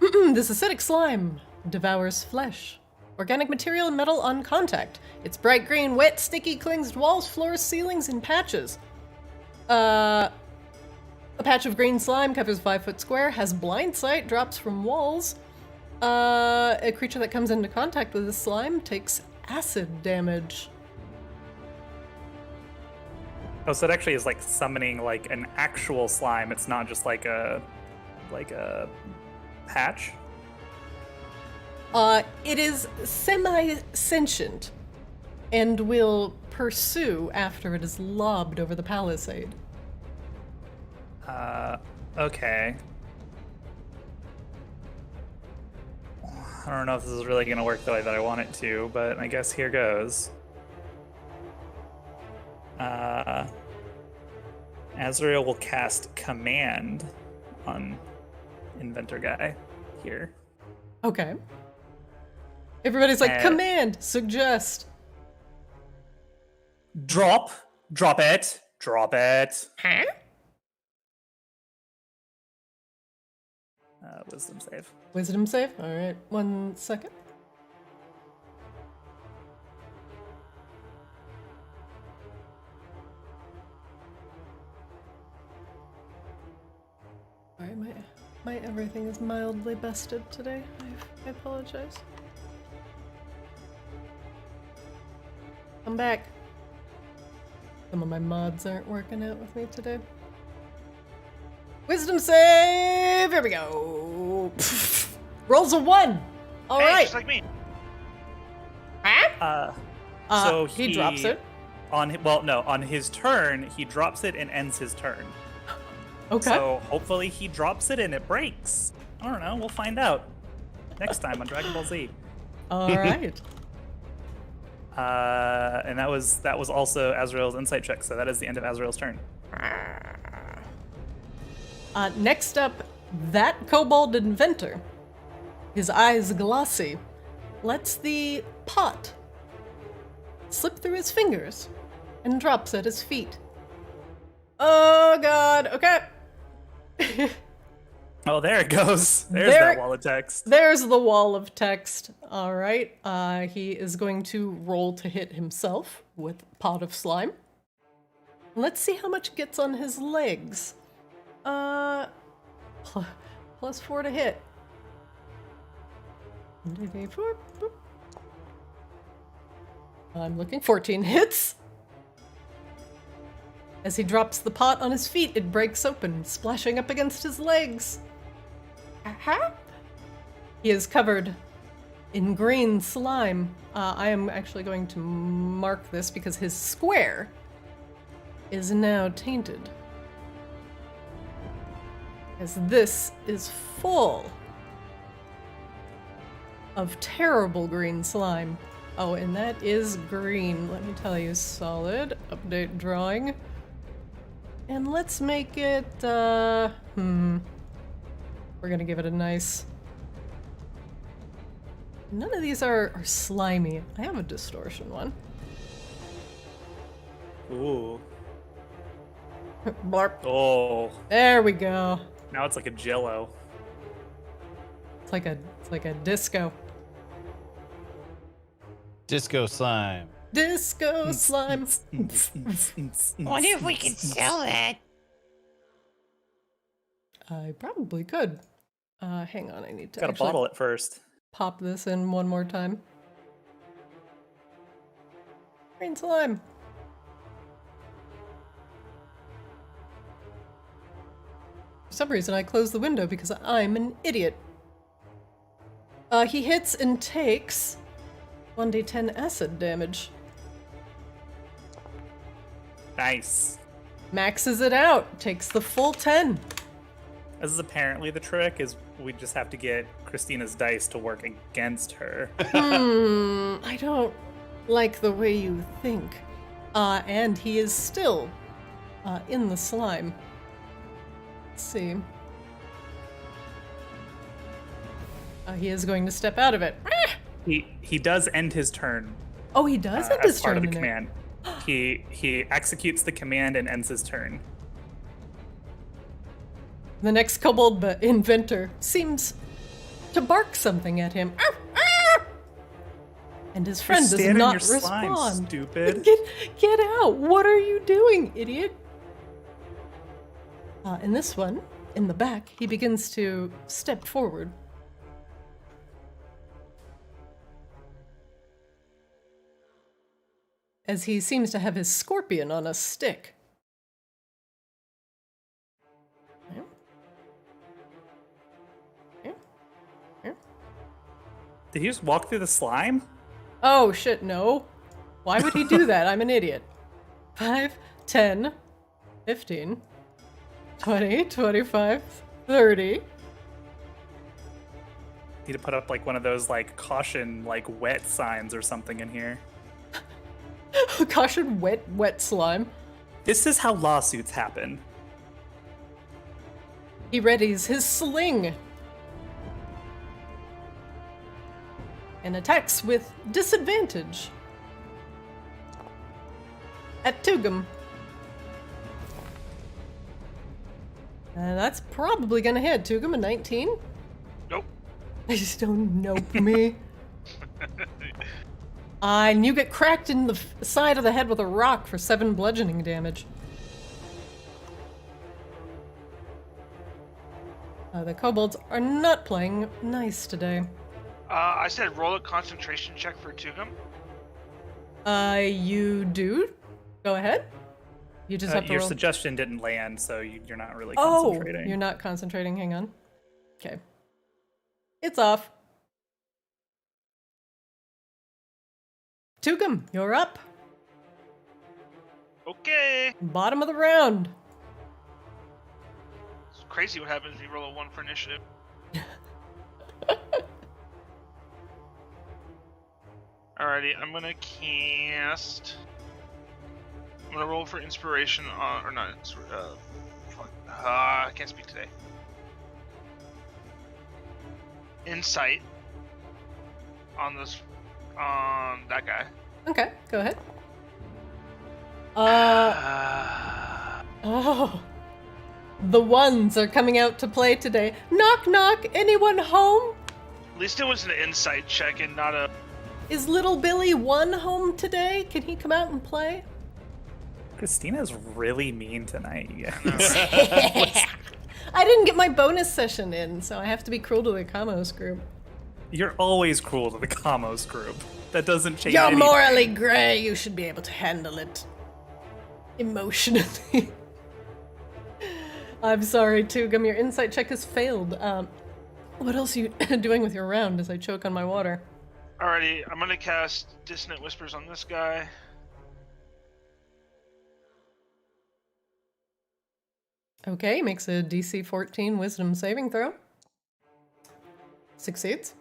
This acidic slime devours flesh. Organic material and metal on contact. It's bright green, wet, sticky, clings to walls, floors, ceilings, and patches. A patch of green slime covers 5 foot square, has blind sight, drops from walls. A creature that comes into contact with this slime takes acid damage. Oh, so it actually is like summoning like an actual slime. It's not just like a patch. It is semi-sentient and will pursue after it is lobbed over the palisade. Okay. I don't know if this is really gonna work the way that I want it to, but I guess here goes. Azrael will cast Command on Inventor Guy here. Okay. Everybody's like, command, suggest. Drop it. Huh? Wisdom save. Wisdom save? Alright, 1 second. Alright, my everything is mildly busted today. I apologize. I'm back. Some of my mods aren't working out with me today. Wisdom save! Here we go. Rolls a 1. All hey, right. just like me. Huh? So he drops it. On his turn, he drops it and ends his turn. Okay. So hopefully he drops it and it breaks. I don't know. We'll find out next time on Dragon Ball Z. All right. And that was also Azrael's insight check. So that is the end of Azrael's turn. Next up, that kobold inventor. His eyes glossy. Lets the pot slip through his fingers and drops at his feet. Oh god, okay. Oh, there it goes. There's that wall of text. There's the wall of text. All right. He is going to roll to hit himself with pot of slime. Let's see how much gets on his legs. +4 to hit. 1d4. Boop. I'm looking. 14 hits. As he drops the pot on his feet, it breaks open, splashing up against his legs. Uh-huh. He is covered in green slime. I am actually going to mark this because his square is now tainted. As this is full of terrible green slime. Oh, and that is green. Let me tell you, solid. Update drawing. And let's make it, we're gonna give it a nice... None of these are slimy. I have a distortion one. Ooh. Blarp. Oh. There we go. Now it's like a jello. It's like a disco. Disco slime. Disco slime. Wonder if we can sell that. I probably could. Hang on, I need to Gotta actually bottle it first. pop this in one more time. Green slime. For some reason, I closed the window because I'm an idiot. He hits and takes 1d10 acid damage. Nice. Maxes it out. Takes the full 10. This is apparently the trick, is we just have to get Christina's dice to work against her. I don't like the way you think. And he is still in the slime. Let's see. He is going to step out of it. He does end his turn. Oh, he does end his as part turn of the in it. command. He executes the command and ends his turn. The next kobold inventor seems to bark something at him. And his friend does stand in not your slime, respond. stupid. Get out! What are you doing, idiot? In this one, in the back, he begins to step forward. As he seems to have his scorpion on a stick. Did he just walk through the slime? Oh shit, no. Why would he do that? I'm an idiot. 5, 10, 15, 20, 25, 30. Need to put up like one of those like caution like wet signs or something in here. Caution, wet slime. This is how lawsuits happen. He readies his sling. and attacks with disadvantage at Tugum. And that's probably gonna hit. Tugum, a 19? Nope. Please don't nope me. And you get cracked in the side of the head with a rock for 7 bludgeoning damage. The kobolds are not playing nice today. I said roll a concentration check for Tugum. You do? Go ahead. You just have to Your roll. suggestion didn't land, so you're not really concentrating. Oh, you're not concentrating. Hang on. Okay. It's off. Tugum, you're up. Okay. Bottom of the round. It's crazy what happens if you roll a 1 for initiative. Alrighty, I'm gonna cast. I'm gonna roll for inspiration on, or not. I can't speak today. Insight on this, on that guy. Okay, go ahead. Oh. The ones are coming out to play today. Knock knock, anyone home? At least it was an insight check and not a. Is little Billy 1 home today? Can he come out and play? Christina's really mean tonight, you guys. I didn't get my bonus session in, so I have to be cruel to the Kaamos group. You're always cruel to the Kaamos group. That doesn't change You're anything. morally gray. You should be able to handle it emotionally. I'm sorry, Tugum. Your insight check has failed. What else are you doing with your round as I choke on my water? Alrighty, I'm gonna cast Dissonant Whispers on this guy. Okay, makes a DC 14 Wisdom saving throw. Succeeds.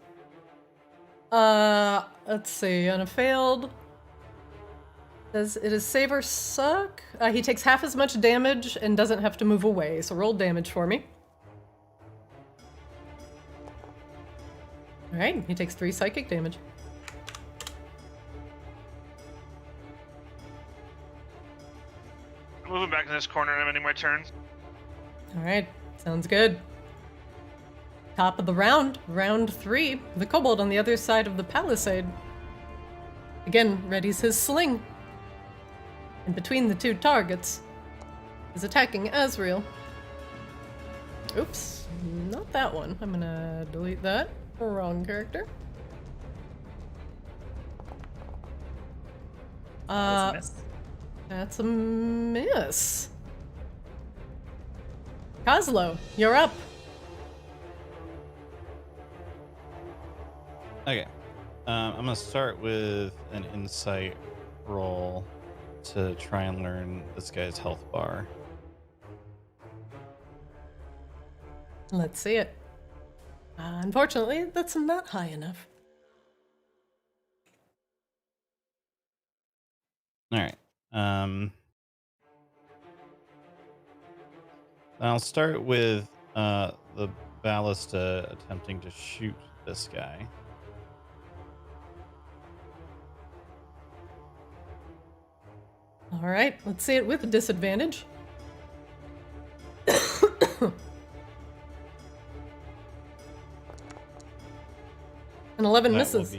Let's see. On a failed, does it a save or suck? He takes half as much damage and doesn't have to move away. So roll damage for me. All right, he takes 3 psychic damage. I'm moving back in this corner and I'm ending my turn. All right, sounds good. Top of the round, round 3. The kobold on the other side of the palisade. Again, readies his sling. And between the 2 targets is attacking Azrael. Oops, not that one. I'm gonna delete that. Wrong character. That's a miss. That's a miss. Kozlo, you're up. Okay. I'm going to start with an insight roll to try and learn this guy's health bar. Let's see it. Unfortunately, that's not high enough. All right. I'll start with the ballista attempting to shoot this guy. All right, let's see it with a disadvantage. An 11 misses.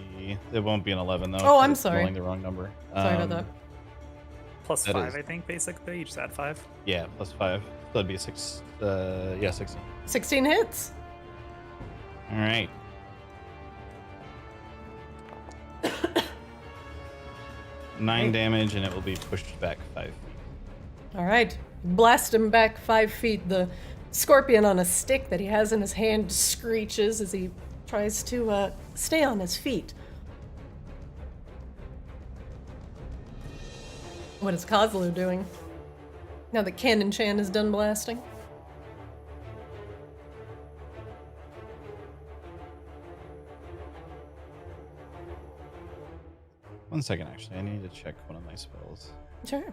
It won't be an 11 though. Oh, I'm it's sorry. rolling the wrong number. Sorry about that. Plus that 5, is- I think, basically. You just add 5. Yeah, plus 5. So that'd be 6. 16. 16 hits. All right. Nine damage, and it will be pushed back 5 feet. All right, blast him back 5 feet. The scorpion on a stick that he has in his hand screeches as he tries to stay on his feet. What is Kozlo doing now that Cannon Chan is done blasting? One second, actually. I need to check one of my spells. Sure.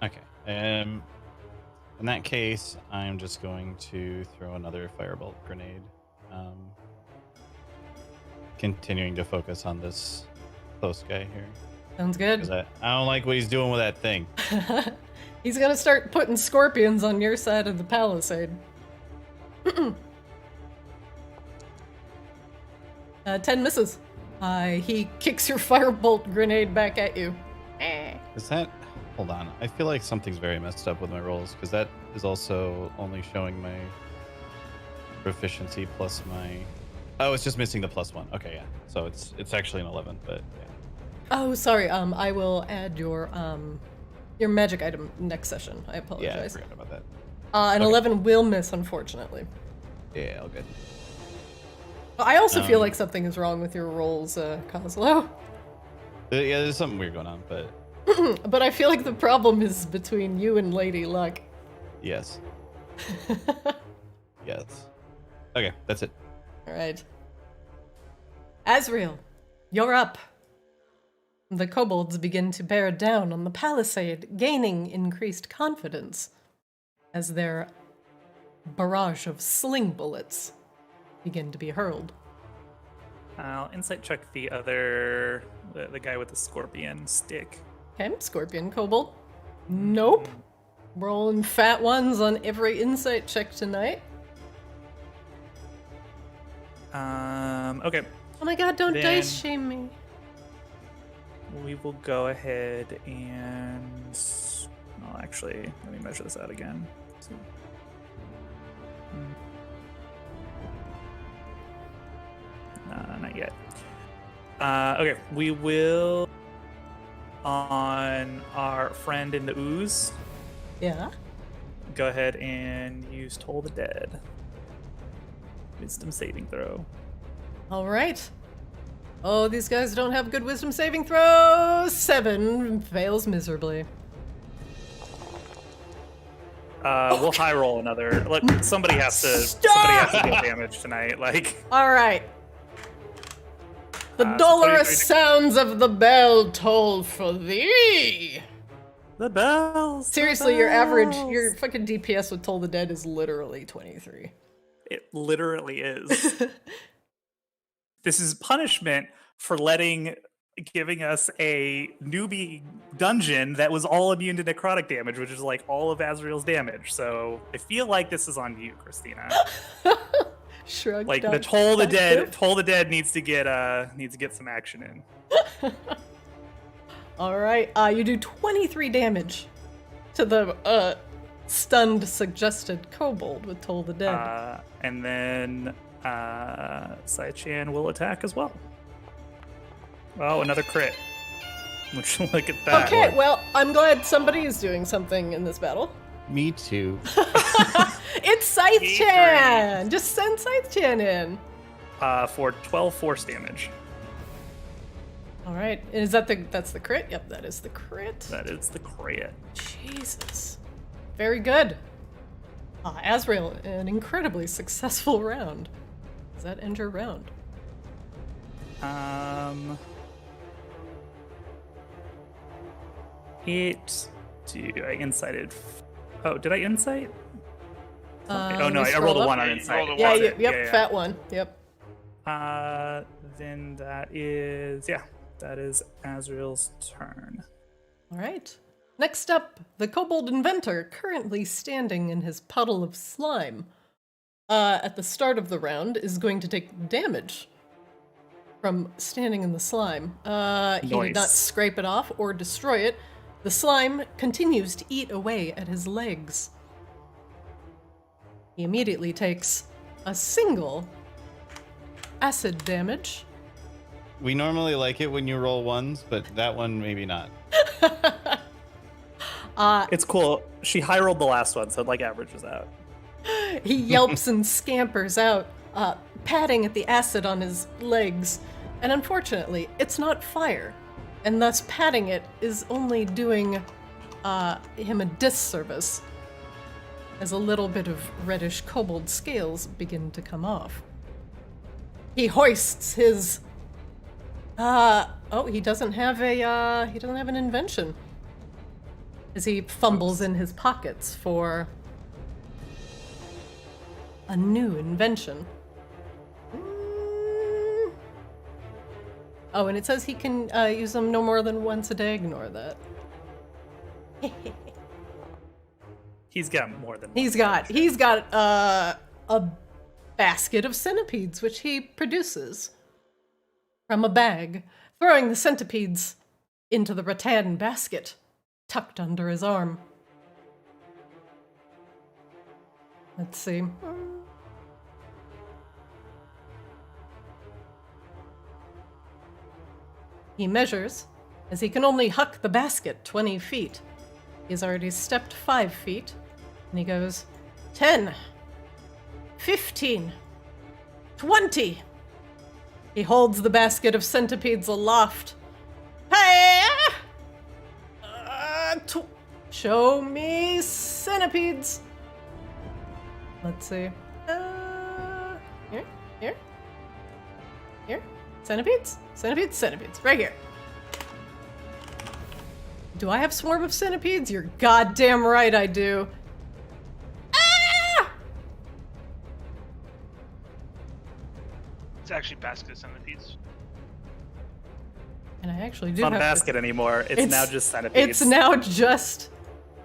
Okay. In that case, I'm just going to throw another firebolt grenade. Continuing to focus on this close guy here. Sounds good. I don't like what he's doing with that thing. He's gonna start putting scorpions on your side of the palisade. 10 misses. He kicks your firebolt grenade back at you. Is that... Hold on. I feel like something's very messed up with my rolls, because that is also only showing my proficiency plus my... Oh, it's just missing the +1. Okay, yeah. So it's actually an 11, but yeah. Oh, sorry. I will add your magic item next session. I apologize. Yeah, I forgot about that. An 11 will miss, unfortunately. Yeah, all good. I also feel like something is wrong with your rolls, Kozlo. Yeah, there's something weird going on, but... But I feel like the problem is between you and Lady Luck. Yes. Yes. Okay, that's it. Alright. Azrael, you're up. The kobolds begin to bear down on the palisade, gaining increased confidence as their barrage of sling bullets begin to be hurled. I'll insight check the other, the guy with the scorpion stick. Okay, scorpion kobold. Nope. Rolling fat ones on every insight check tonight. Okay. Oh my god, don't Then dice shame me. we will go ahead and... Oh, actually, let me measure this out again. So... not yet. Okay, we will... On our friend in the ooze, Yeah. go ahead and use Toll the Dead. Wisdom saving throw. Alright. Oh, these guys don't have good wisdom saving throws. 7 fails miserably. We'll high roll another. Like somebody has to deal damage tonight. Like, Alright. The so dolorous 23 sounds of the bell toll for thee. the bells. Seriously, the your average, bells. your fucking DPS with Toll the Dead is literally 23. It literally is. This is punishment for giving us a newbie dungeon that was all immune to necrotic damage, which is like all of Azrael's damage. So I feel like this is on you, Christina. Shrugged Like up the Toll the Dead, perspective. Toll the Dead needs to get some action in. Alright, you do 23 damage to the stunned suggested kobold with Toll the Dead. And then Sai-chan will attack as well. Oh, another crit. Would you look at that? Okay, well, I'm glad somebody is doing something in this battle. Me too. It's Scythe-chan! Just send Scythe-chan in. For 12 force damage. Alright, is that that's the crit? Yep, that is the crit. That is the crit. Jesus. Very good. Azrael, an incredibly successful round. Does that end your round? I incited. Oh, did I insight? Oh no, I rolled a 1 on insight. rolled a Yeah, one. yep, fat one. Yep. Then that is Azrael's turn. All right. Next up, the kobold inventor, currently standing in his puddle of slime, at the start of the round, is going to take damage from standing in the slime. He did not scrape it off or destroy it. The slime continues to eat away at his legs. He immediately takes a single acid damage. We normally like it when you roll ones, but that one maybe not. It's cool. She high rolled the last one, so it like averages out. He yelps and scampers out, patting at the acid on his legs. And unfortunately, it's not fire. And thus patting it is only doing him a disservice, as a little bit of reddish kobold scales begin to come off. He hoists his... he doesn't have an invention. as he fumbles in his pockets for a new invention. Oh, and it says he can use them no more than once a day. Ignore that. He's got more than He's got a basket of centipedes, which he produces from a bag, throwing the centipedes into the rattan basket tucked under his arm. Let's see. He measures, as he can only huck the basket 20 feet. He's already stepped 5 feet, and he goes, 10, 15, 20. He holds the basket of centipedes aloft. Hey! Show me centipedes. Let's see. Here. Centipedes? Centipedes. Right here. Do I have swarm of centipedes? You're goddamn right I do. Ah! It's actually basket of centipedes. And I actually do not have a basket anymore. It's now just centipedes. It's now just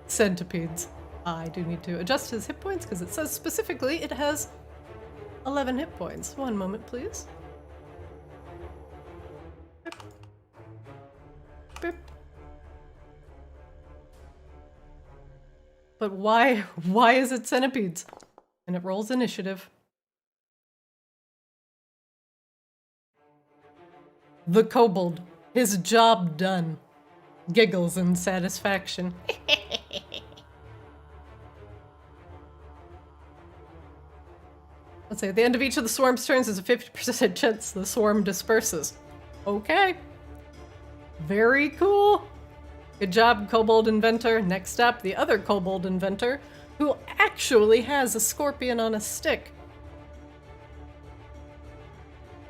centipedes. I do need to adjust his hit points because it says specifically it has 11 hit points. One moment, please. Beep. But why is it centipedes? And it rolls initiative. The kobold, his job done, giggles in satisfaction. Let's say at the end of each of the swarm's turns, there's a 50% chance the swarm disperses. Okay. Very cool. Good job, kobold inventor. Next up, the other kobold inventor, who actually has a scorpion on a stick.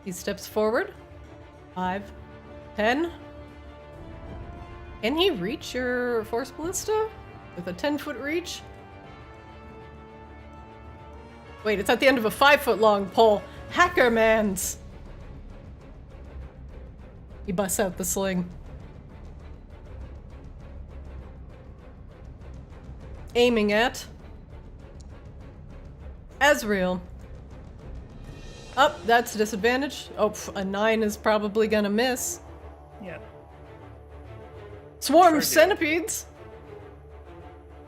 He steps forward. 5, 10. Can he reach your force ballista with a 10-foot reach? Wait, it's at the end of a 5-foot-long pole. Hackermans! He busts out the sling. Aiming at Azrael. Oh, that's a disadvantage. Oh, a 9 is probably gonna miss. Yeah. Swarm Sure of do. centipedes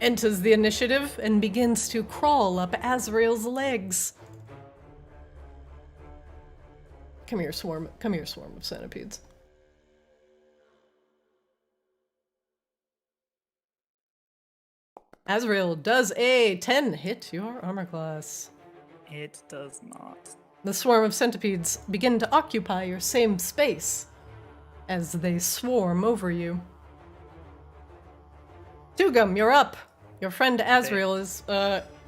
enters the initiative and begins to crawl up Azrael's legs. Come here, swarm of centipedes. Azrael does a 10 hit your armor class. It does not. The swarm of centipedes begin to occupy your same space as they swarm over you. Tugum, you're up. Your friend Azrael is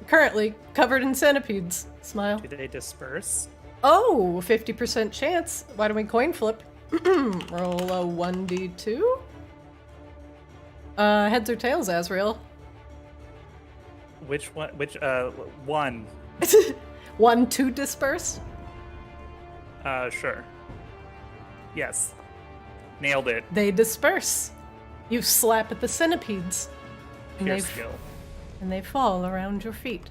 currently covered in centipedes. Smile. Do they disperse? Oh, 50% chance. Why don't we coin flip? Roll a 1d2. Heads or tails, Azrael? Which one? One. 1 to disperse? Sure. Yes. Nailed it. They disperse. You slap at the centipedes. And Pure they skill. and they fall around your feet.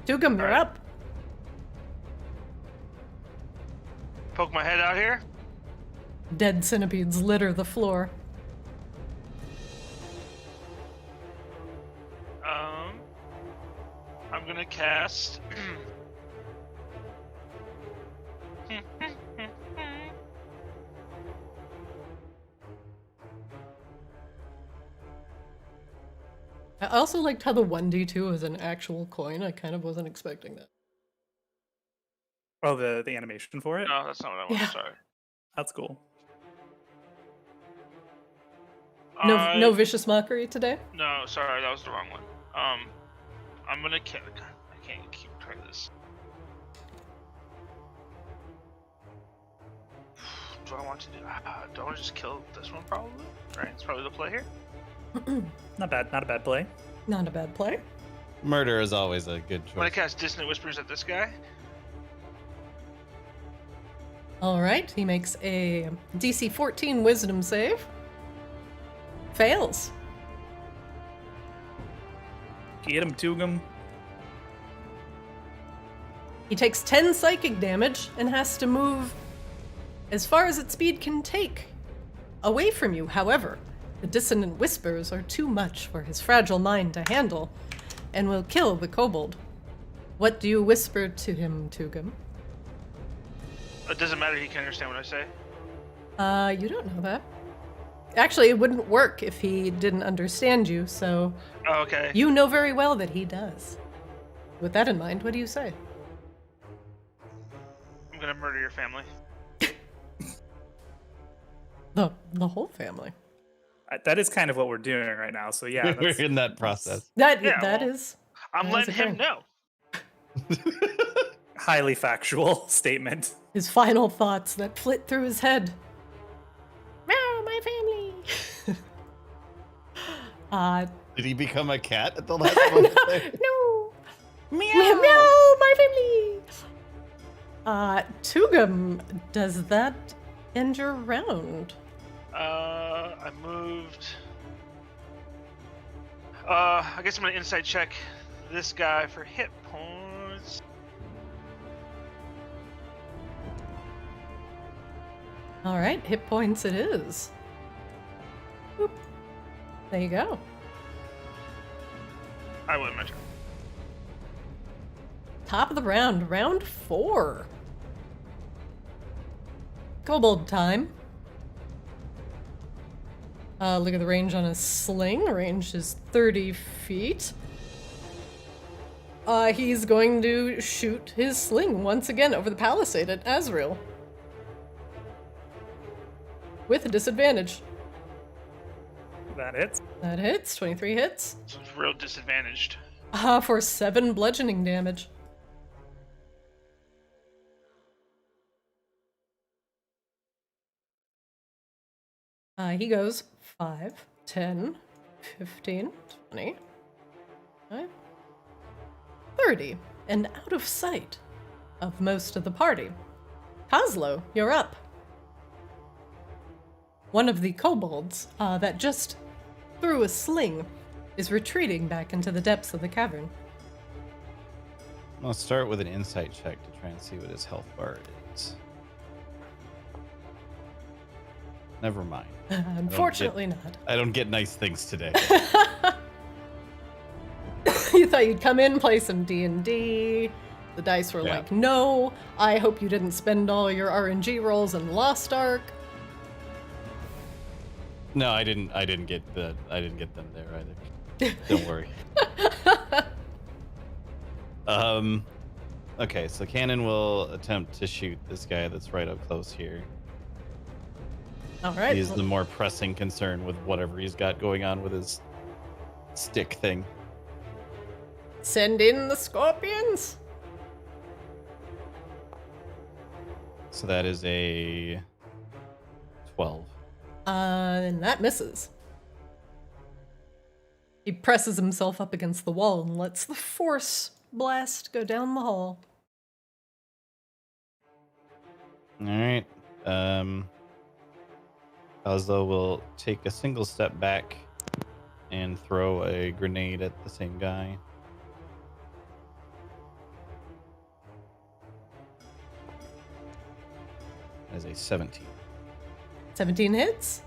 Tugum, you're Alright. up. Poke my head out here. Dead centipedes litter the floor. I'm gonna cast. I also liked how the 1d2 was an actual coin. I kind of wasn't expecting that. Oh, the animation for it? No, that's not what I want. Yeah. Sorry. That's cool. No vicious mockery today? No, sorry, that was the wrong one. I'm gonna God, I can't keep track of this. do I want to do? Do I want to just kill this one? Probably. Right. It's probably the play here. Not bad. Not a bad play. Not a bad play. Murder is always a good I'm gonna choice. cast Dissonant Whispers at this guy. All right, he makes a DC 14 Wisdom save. Fails. Get him, Tugum. He takes 10 psychic damage and has to move as far as its speed can take away from you. However, the dissonant whispers are too much for his fragile mind to handle and will kill the kobold. What do you whisper to him, Tugum? It doesn't matter. He can understand what I say. You don't know that. Actually, it wouldn't work if he didn't understand you, so Oh, okay. you know very well that he does. With that in mind, what do you say? I'm gonna murder your family. The whole family. That is kind of what we're doing right now. So yeah, We're that's, in that process. That Yeah, that well, is I'm That is letting him occurring. know. highly factual statement. his final thoughts that flit through his head. Meow, my family. Did he become a cat at the last one? No. Meow, meow, my family. Tugum, does that end your round? I moved. I guess I'm gonna insight check this guy for hit points. All right, hit points it is. Boop. There you go. I win my turn. Top of the round, round 4. Kobold time. Look at the range on his sling. Range is 30 feet. He's going to shoot his sling once again over the palisade at Azrael. With a disadvantage. That hits. That hits. 23 hits. So it's real disadvantaged. For 7 bludgeoning damage. He goes 5, 10, 15, 20, 30, and out of sight of most of the party. Kozlo, you're up. One of the kobolds that just threw a sling is retreating back into the depths of the cavern. I'll start with an insight check to try and see what his health bar is. Never mind. Unfortunately not. I don't get nice things today. You thought you'd come in, play some D&D. The dice were Yeah. like, no. I hope you didn't spend all your RNG rolls in Lost Ark. No, I didn't get them there either. Don't worry. Okay, so Cannon will attempt to shoot this guy that's right up close here. All right. He's the more pressing concern with whatever he's got going on with his stick thing. Send in the scorpions. So that is a 12. And that misses. He presses himself up against the wall and lets the force blast go down the hall. All right. Kozlo will take a single step back and throw a grenade at the same guy. As a 17. 17 hits.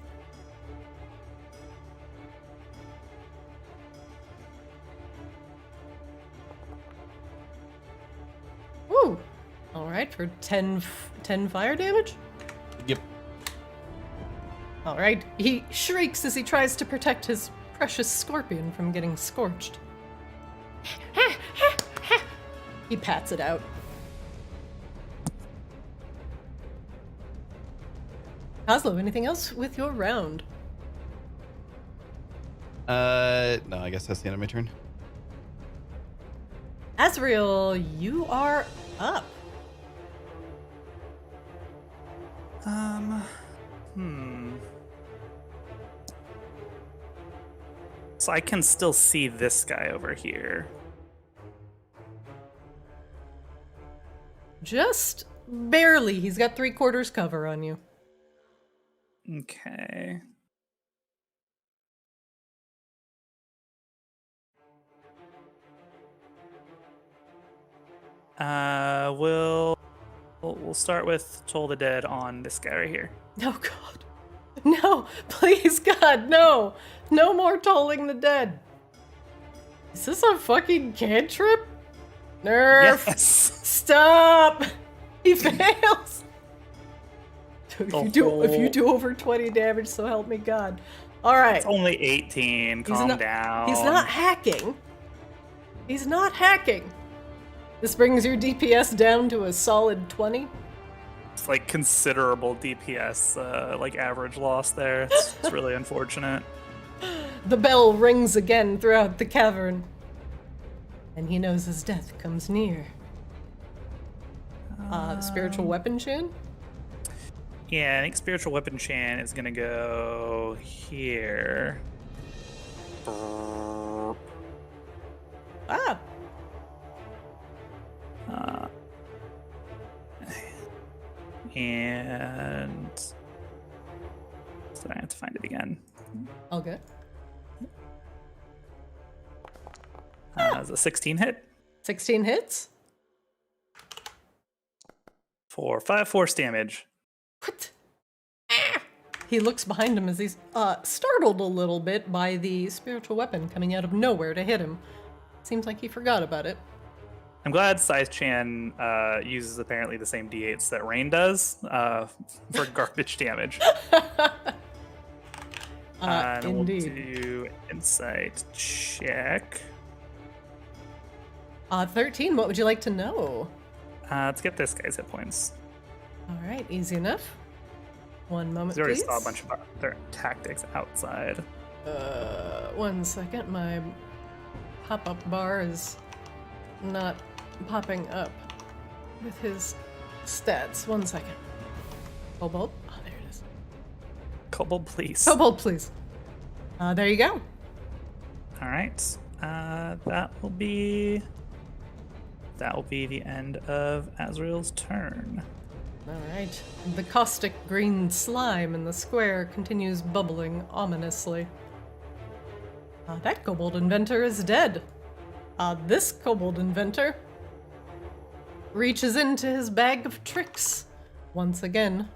Woo! All right, for 10 fire damage. Yep. All right, he shrieks as he tries to protect his precious scorpion from getting scorched. He pats it out. Kozlo, anything else with your round? No, I guess that's the end of my turn. Azrael, you are up. So I can still see this guy over here. Just barely. He's got 3/4 cover on you. Okay. We'll start with Toll the Dead on this guy right here. Oh, God. No, please, God, no. No more tolling the dead. Is this a fucking cantrip? Nerf. Yes. Stop. He fails. If you do over 20 damage, so help me God. All right. It's only 18. Calm down. He's not hacking. He's not hacking. This brings your DPS down to a solid 20. It's like considerable DPS, like average loss there. It's really unfortunate. The bell rings again throughout the cavern, and he knows his death comes near. Spiritual weapon chin? Yeah, I think Spiritual Weapon Chan is gonna go here. Ah! And so I have to find it again. Okay. It's a 16 hit 16 hits? for 5 force damage. What? Ah! He looks behind him as he's startled a little bit by the spiritual weapon coming out of nowhere to hit him. Seems like he forgot about it. I'm glad Scythe Chan uses apparently the same D8s that Rain does for garbage damage. And indeed. we'll do insight check. 13, what would you like to know? Let's get this guy's hit points. All right, easy enough. One moment, We already please. saw a bunch of their tactics outside. 1 second, my pop-up bar is not popping up with his stats. 1 second. Kobold? Oh, there it is. Kobold, please. Kobold, please. There you go. All right. That will be the end of Azrael's turn. All right. The caustic green slime in the square continues bubbling ominously. That kobold inventor is dead. This kobold inventor reaches into his bag of tricks once again,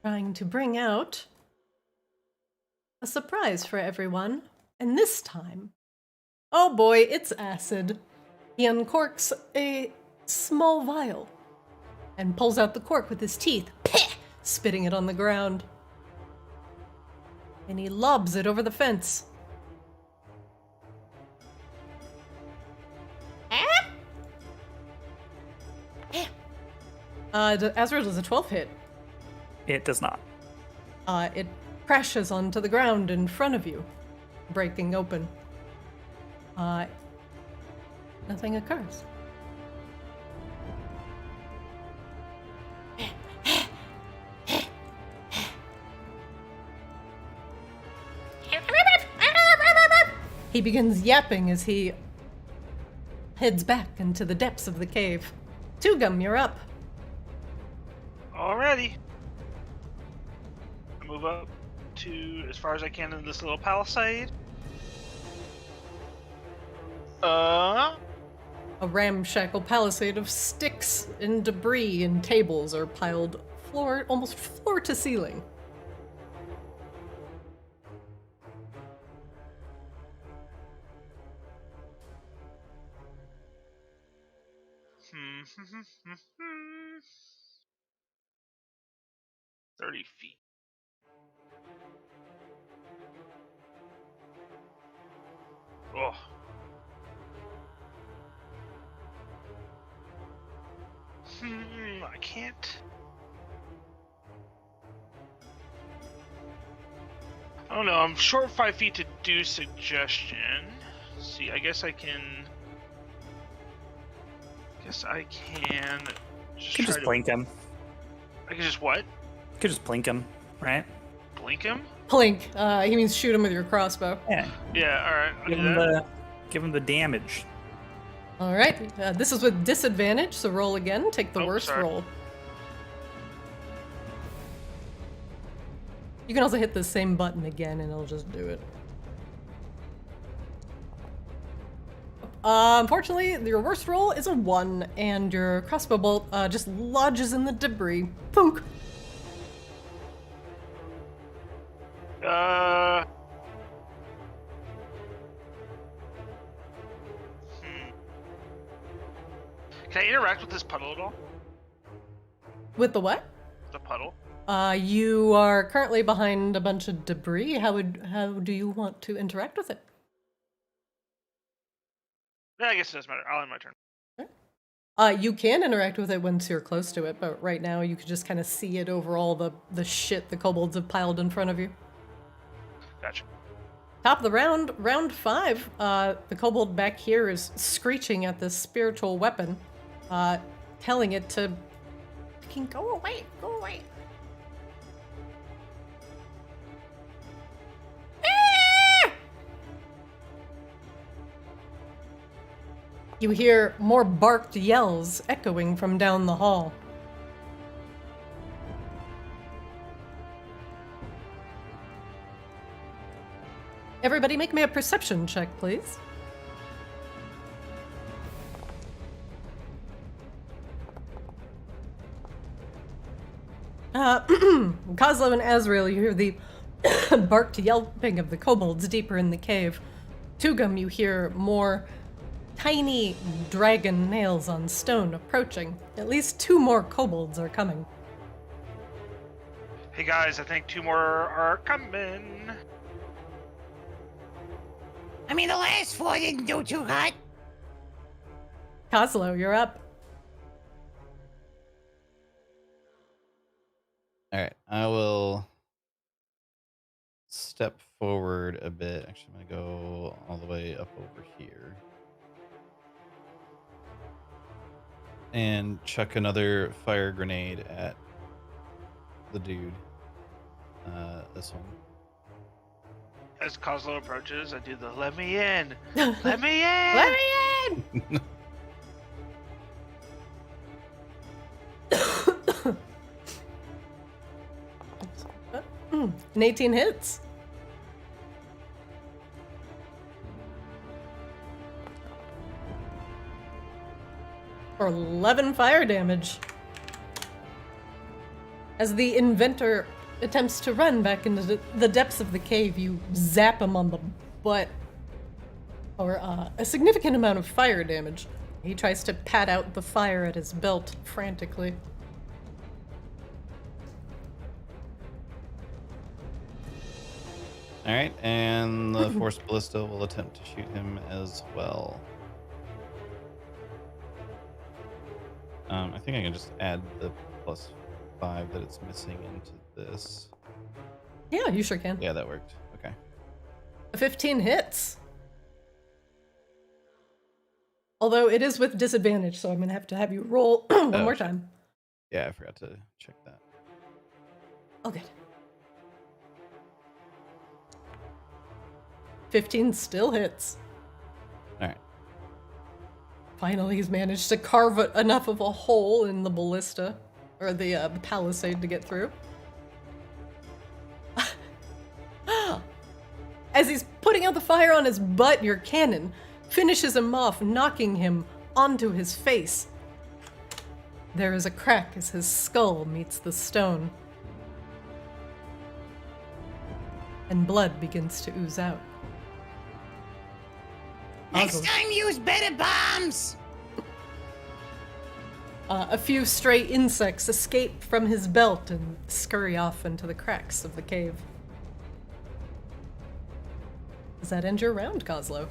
trying to bring out a surprise for everyone. And this time, oh boy, it's acid. He uncorks a small vial and pulls out the cork with his teeth, spitting it on the ground. And he lobs it over the fence. Azrael does a 12 hit. It does not. It crashes onto the ground in front of you, breaking open. Nothing occurs. He begins yapping as he heads back into the depths of the cave. Tugum, you're up. Alrighty. I move up to as far as I can in this little palisade. A ramshackle palisade of sticks and debris and tables are piled almost floor to ceiling. Hmm. 30 feet. Oh. I can't. I don't know. I'm short 5 feet to do suggestion. Let's see, I guess I can Could just blink him. I can just what? Could just blink him, right? Blink him? Plink. He means shoot him with your crossbow. Yeah. Yeah, alright. I'll do that. Give him the damage. All right. This is with disadvantage, so roll again. Take the worst sorry. roll. You can also hit the same button again, and it'll just do it. Unfortunately, your worst roll is a 1, and your crossbow bolt just lodges in the debris. Punk. Can I interact with this puddle at all? With the what? The puddle? You are currently behind a bunch of debris. How do you want to interact with it? Yeah, I guess it doesn't matter. I'll end my turn. You can interact with it once you're close to it, but right now you can just kind of see it over all the shit the kobolds have piled in front of you. Gotcha. Top of the round, round 5, the kobold back here is screeching at this spiritual weapon, telling it to fucking go away, go away. You hear more barked yells echoing from down the hall. Everybody make me a perception check, please. Kozlo and Azrael, you hear the barked yelping of the kobolds deeper in the cave. Tugum, you hear more tiny dragon nails on stone approaching. At least 2 more kobolds are coming. Hey guys, I think 2 more are coming. I mean, the last 4 didn't do too hot. Kozlo, you're up. Alright, I will step forward a bit. Actually, I'm going to go all the way up over here. And chuck another fire grenade at the dude. This one. As Kozlo approaches, I do the "Let me in, let me in, Let me in! An 18 hits. For 11 fire damage. As the inventor attempts to run back into the depths of the cave, you zap him on the butt. Or a significant amount of fire damage. He tries to pat out the fire at his belt frantically. Alright, and the Force Ballista will attempt to shoot him as well. I think I can just add the +5 that it's missing into this. Yeah, you sure can. Yeah, that worked. Okay. 15 hits. Although it is with disadvantage, so I'm going to have you roll one more time. Yeah, I forgot to check that. Oh, good. 15 still hits. Alright. Finally, he's managed to carve enough of a hole in the ballista, or the palisade to get through. As he's putting out the fire on his butt, your cannon finishes him off, knocking him onto his face. There is a crack as his skull meets the stone. And blood begins to ooze out. Next time, use better bombs. A few stray insects escape from his belt and scurry off into the cracks of the cave. Does that end your round, Kozlo?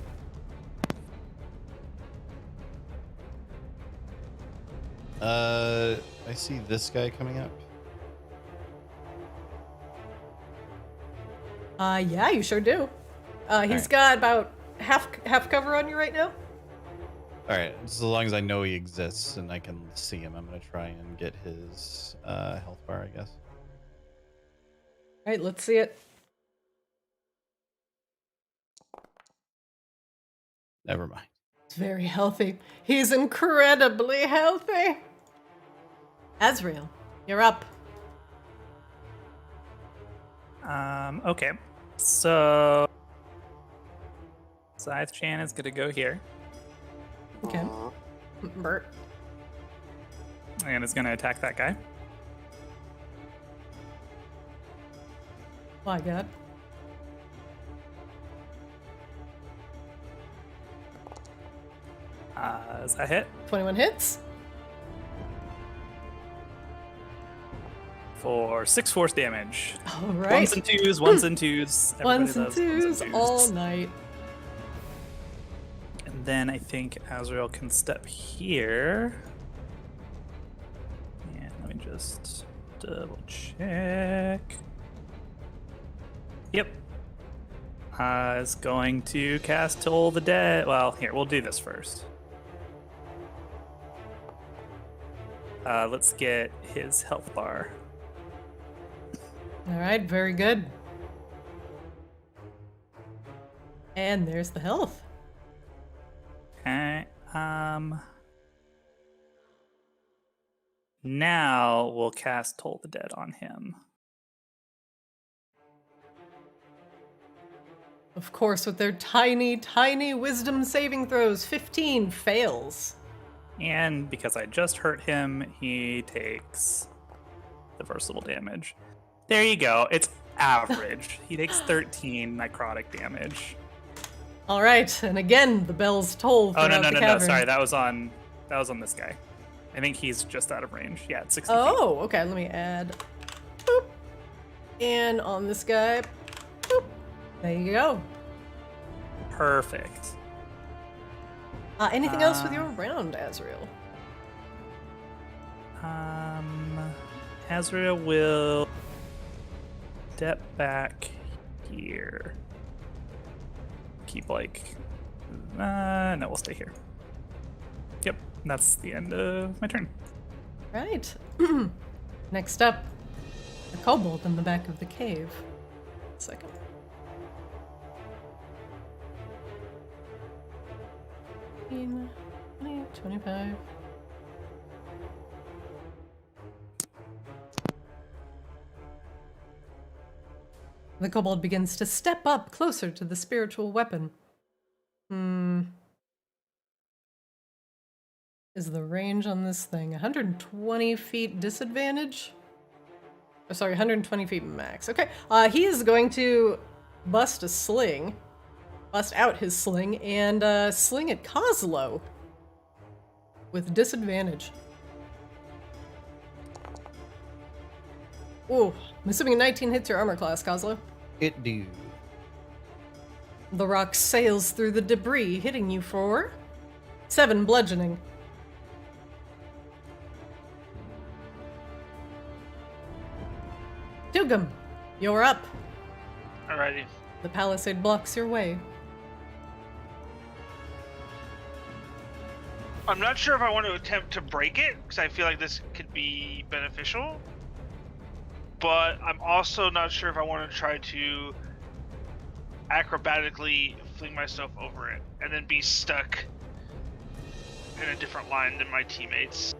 I see this guy coming up. Yeah, you sure do. He's got about half cover on you right now. All right, as long as I know he exists and I can see him, I'm gonna try and get his health bar, I guess. All right, let's see it. Never mind. He's very healthy. He's incredibly healthy. Azrael, you're up. Okay. So Scythe Chan is gonna go here. Okay. Bert. And is gonna attack that guy. My God. Is that hit? 21 hits. For 6 force damage. All right. Ones and twos, ones and twos. Everybody Ones and loves twos all night. And then I think Azrael can step here. And let me just double check. Yep. Is going to cast Toll the Dead. Well, here, we'll do this first. Let's get his health bar. All right, very good. And there's the health. Okay. Now we'll cast Toll the Dead on him. Of course, with their tiny, tiny wisdom saving throws, 15 fails. And because I just hurt him, he takes the versatile damage. There you go. It's average. He takes 13 necrotic damage. All right, and again, the bells toll Oh throughout no! the cavern. Sorry, that was on this guy. I think he's just out of range. Yeah, it's 60 feet. Oh, okay. Let me add. Boop. And on this guy. Boop. There you go. Perfect. Anything else with your round, Azrael? Azrael will step back here. Keep no, we'll stay here. Yep, that's the end of my turn. Right. Next up, the kobold in the back of the cave. Second. 15, 20, 25. The kobold begins to step up closer to the spiritual weapon. Is the range on this thing 120 feet disadvantage? Oh, sorry, 120 feet max. Okay, he is going to bust out his sling, and sling at Kozlo with disadvantage. Ooh, I'm assuming a 19 hits your armor class, Kozlo. It do. The rock sails through the debris, hitting you for 7 bludgeoning. Dugam, you're up. Alrighty. The palisade blocks your way. I'm not sure if I want to attempt to break it, because I feel like this could be beneficial. But I'm also not sure if I want to try to acrobatically fling myself over it and then be stuck in a different line than my teammates.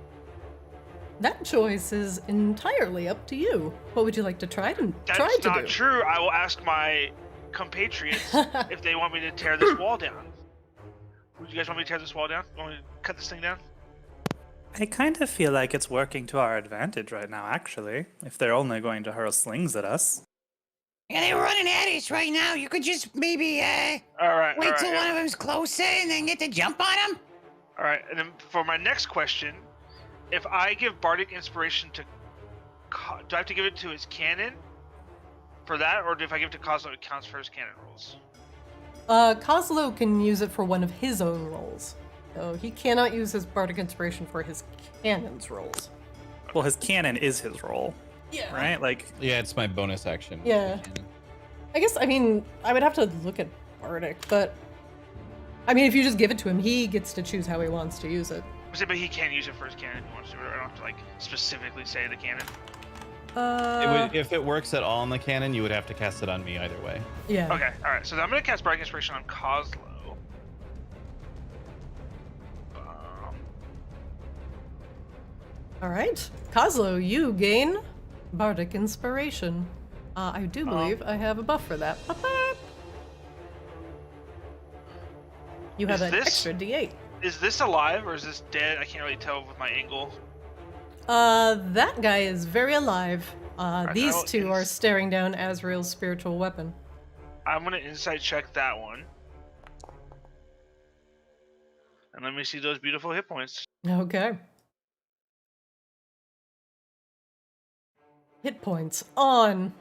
That choice is entirely up to you. What would you like to try to That's do? not true. I will ask my compatriots if they want me to tear this wall down. Would you guys want me to tear this wall down? Want me to cut this thing down? I kind of feel like it's working to our advantage right now, actually. If they're only going to hurl slings at us. Yeah, they're running at us right now. You could just maybe wait till one of them's closer and then get the jump on them. All right, and then for my next question, if I give Bardic Inspiration to... do I have to give it to his cannon for that, or if I give it to Kozlo, it counts for his cannon rolls? Kozlo can use it for one of his own rolls. So he cannot use his Bardic Inspiration for his cannon's rolls. Well, his cannon is his roll. Yeah. Right? Like, Yeah, it's my bonus action. Yeah. I guess, I would have to look at Bardic, but I mean, if you just give it to him, he gets to choose how he wants to use it. But he can use it for his cannon if he wants to. I don't have to like specifically say the cannon. If it works at all in the cannon, you would have to cast it on me either way. Yeah. Okay, all right. So I'm gonna cast Bardic Inspiration on Kozlo. All right, Kozlo, you gain Bardic Inspiration. I do believe I have a buff for that. You have an extra D8. Is this alive or is this dead? I can't really tell with my angle. That guy is very alive. These I'll two are staring down Azrael's spiritual weapon. I'm gonna insight check that one. And let me see those beautiful hit points. Okay. Hit points on.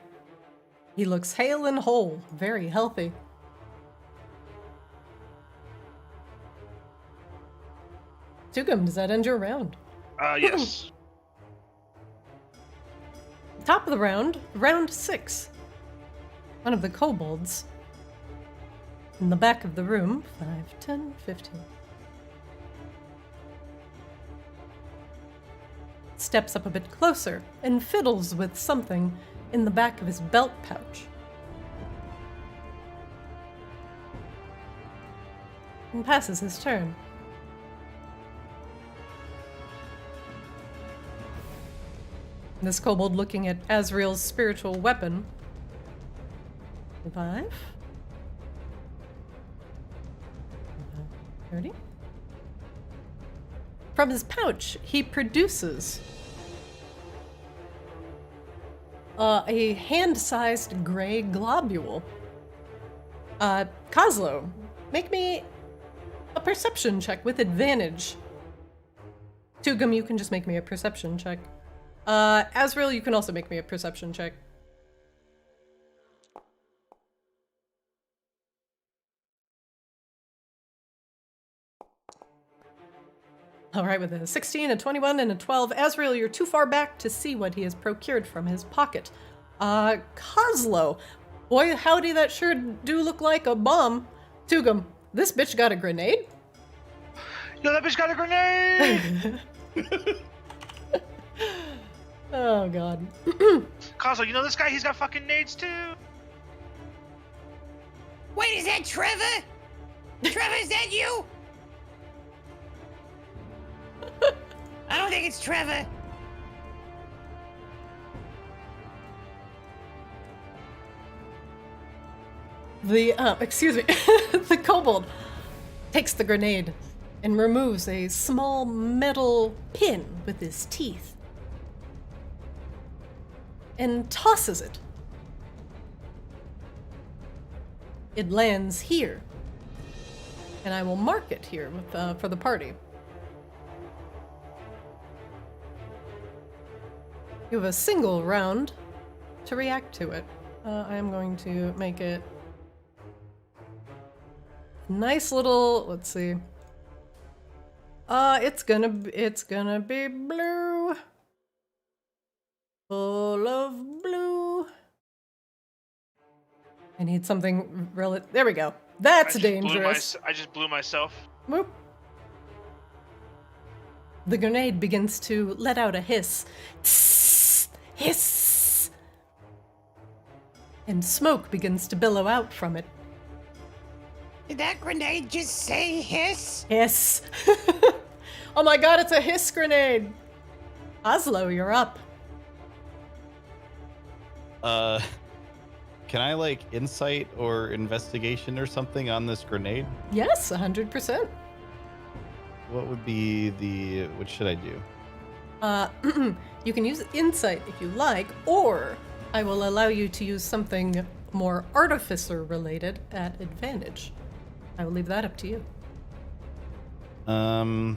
He looks hale and whole, very healthy. Tugum, does that end your round? Yes. Top of the round, round 6. One of the kobolds in the back of the room, 5, 10, 15. Steps up a bit closer and fiddles with something in the back of his belt pouch. And passes his turn. This kobold looking at Azrael's spiritual weapon. 5. 30. From his pouch, he produces a hand-sized gray globule. Kozlo, make me a perception check with advantage. Tugum, you can just make me a perception check. Azrael, you can also make me a perception check. All right, with a 16, a 21, and a 12, Azrael, you're too far back to see what he has procured from his pocket. Kozlo, boy, howdy, that sure do look like a bomb. Tugum, this bitch got a grenade? Yo, that bitch got a grenade! Oh, God. Kozlo, you know this guy? He's got fucking nades too. Wait, is that Trevor? Trevor, is that you? I don't think it's Trevor. Excuse me, the kobold takes the grenade and removes a small metal pin with his teeth and tosses it. It lands here, and I will mark it here with, for the party. You have a single round to react to it. I am going to make it nice little, let's see. It's gonna be blue. Full of blue. I need something there we go. That's dangerous. I just blew myself. Whoop. The grenade begins to let out a hiss. Tss, hiss. And smoke begins to billow out from it. Did that grenade just say hiss? Hiss. Oh my god, it's a hiss grenade. Oslo, you're up. Can I like insight or investigation or something on this grenade? Yes, 100%. What would be what should I do? You can use insight if you like, or I will allow you to use something more artificer related at advantage. I will leave that up to you. I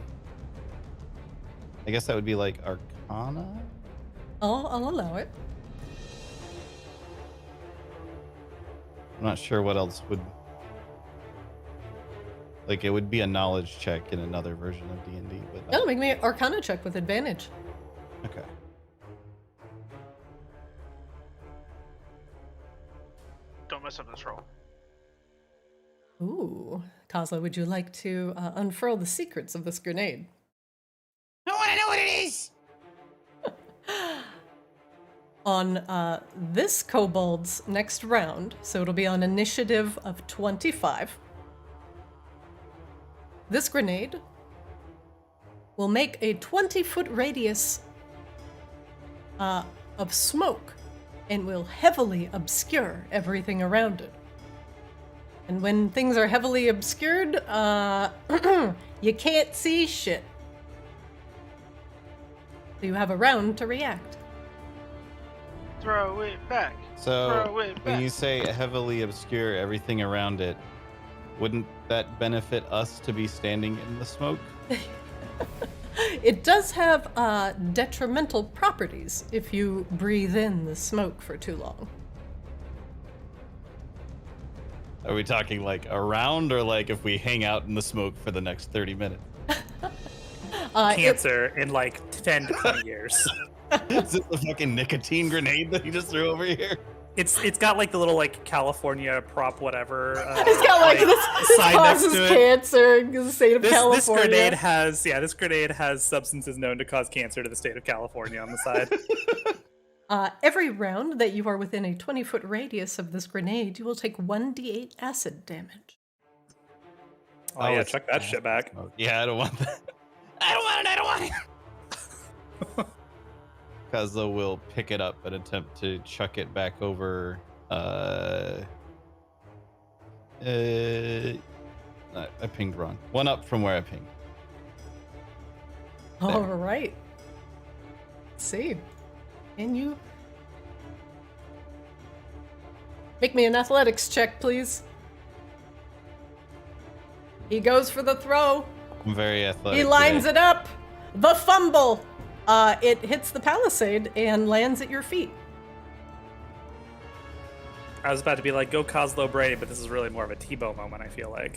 guess that would be like Arcana? I'll allow it. I'm not sure what else would... Like, it would be a knowledge check in another version of D&D, but... No, make me an Arcana check with advantage. Okay. Don't mess up this roll. Ooh. Kozlo, would you like to unfurl the secrets of this grenade? I want to know what it is. On this kobold's next round, so it'll be on initiative of 25, this grenade will make a 20-foot radius of smoke and will heavily obscure everything around it. And when things are heavily obscured, you can't see shit. So you have a round to react. Throw it back. So Throw it when back. you say heavily obscure everything around it, wouldn't that benefit us to be standing in the smoke? It does have detrimental properties if you breathe in the smoke for too long. Are we talking like around, or like if we hang out in the smoke for the next 30 minutes? Cancer in like 10 to 20 years. Is this a fucking nicotine grenade that you just threw over here? It's got like the little like California prop whatever. It's got like this sign next causes to it. cancer in the state of This California. this grenade has substances known to cause cancer to the state of California on the side. Every round that you are within a 20-foot radius of this grenade, you will take 1d8 acid damage. Oh yeah, it's chuck that shit back. smoke. Yeah, I don't want that. I don't want it. I don't want it. Kozlo will pick it up and attempt to chuck it back over. I pinged wrong. One up from where I pinged. All right. Let's see. Can you make me an athletics check, please? He goes for the throw. I'm very athletic. He lines today. it up. The fumble. It hits the palisade and lands at your feet. I was about to be like, go Kozlo Brady, but this is really more of a Tebow moment, I feel like.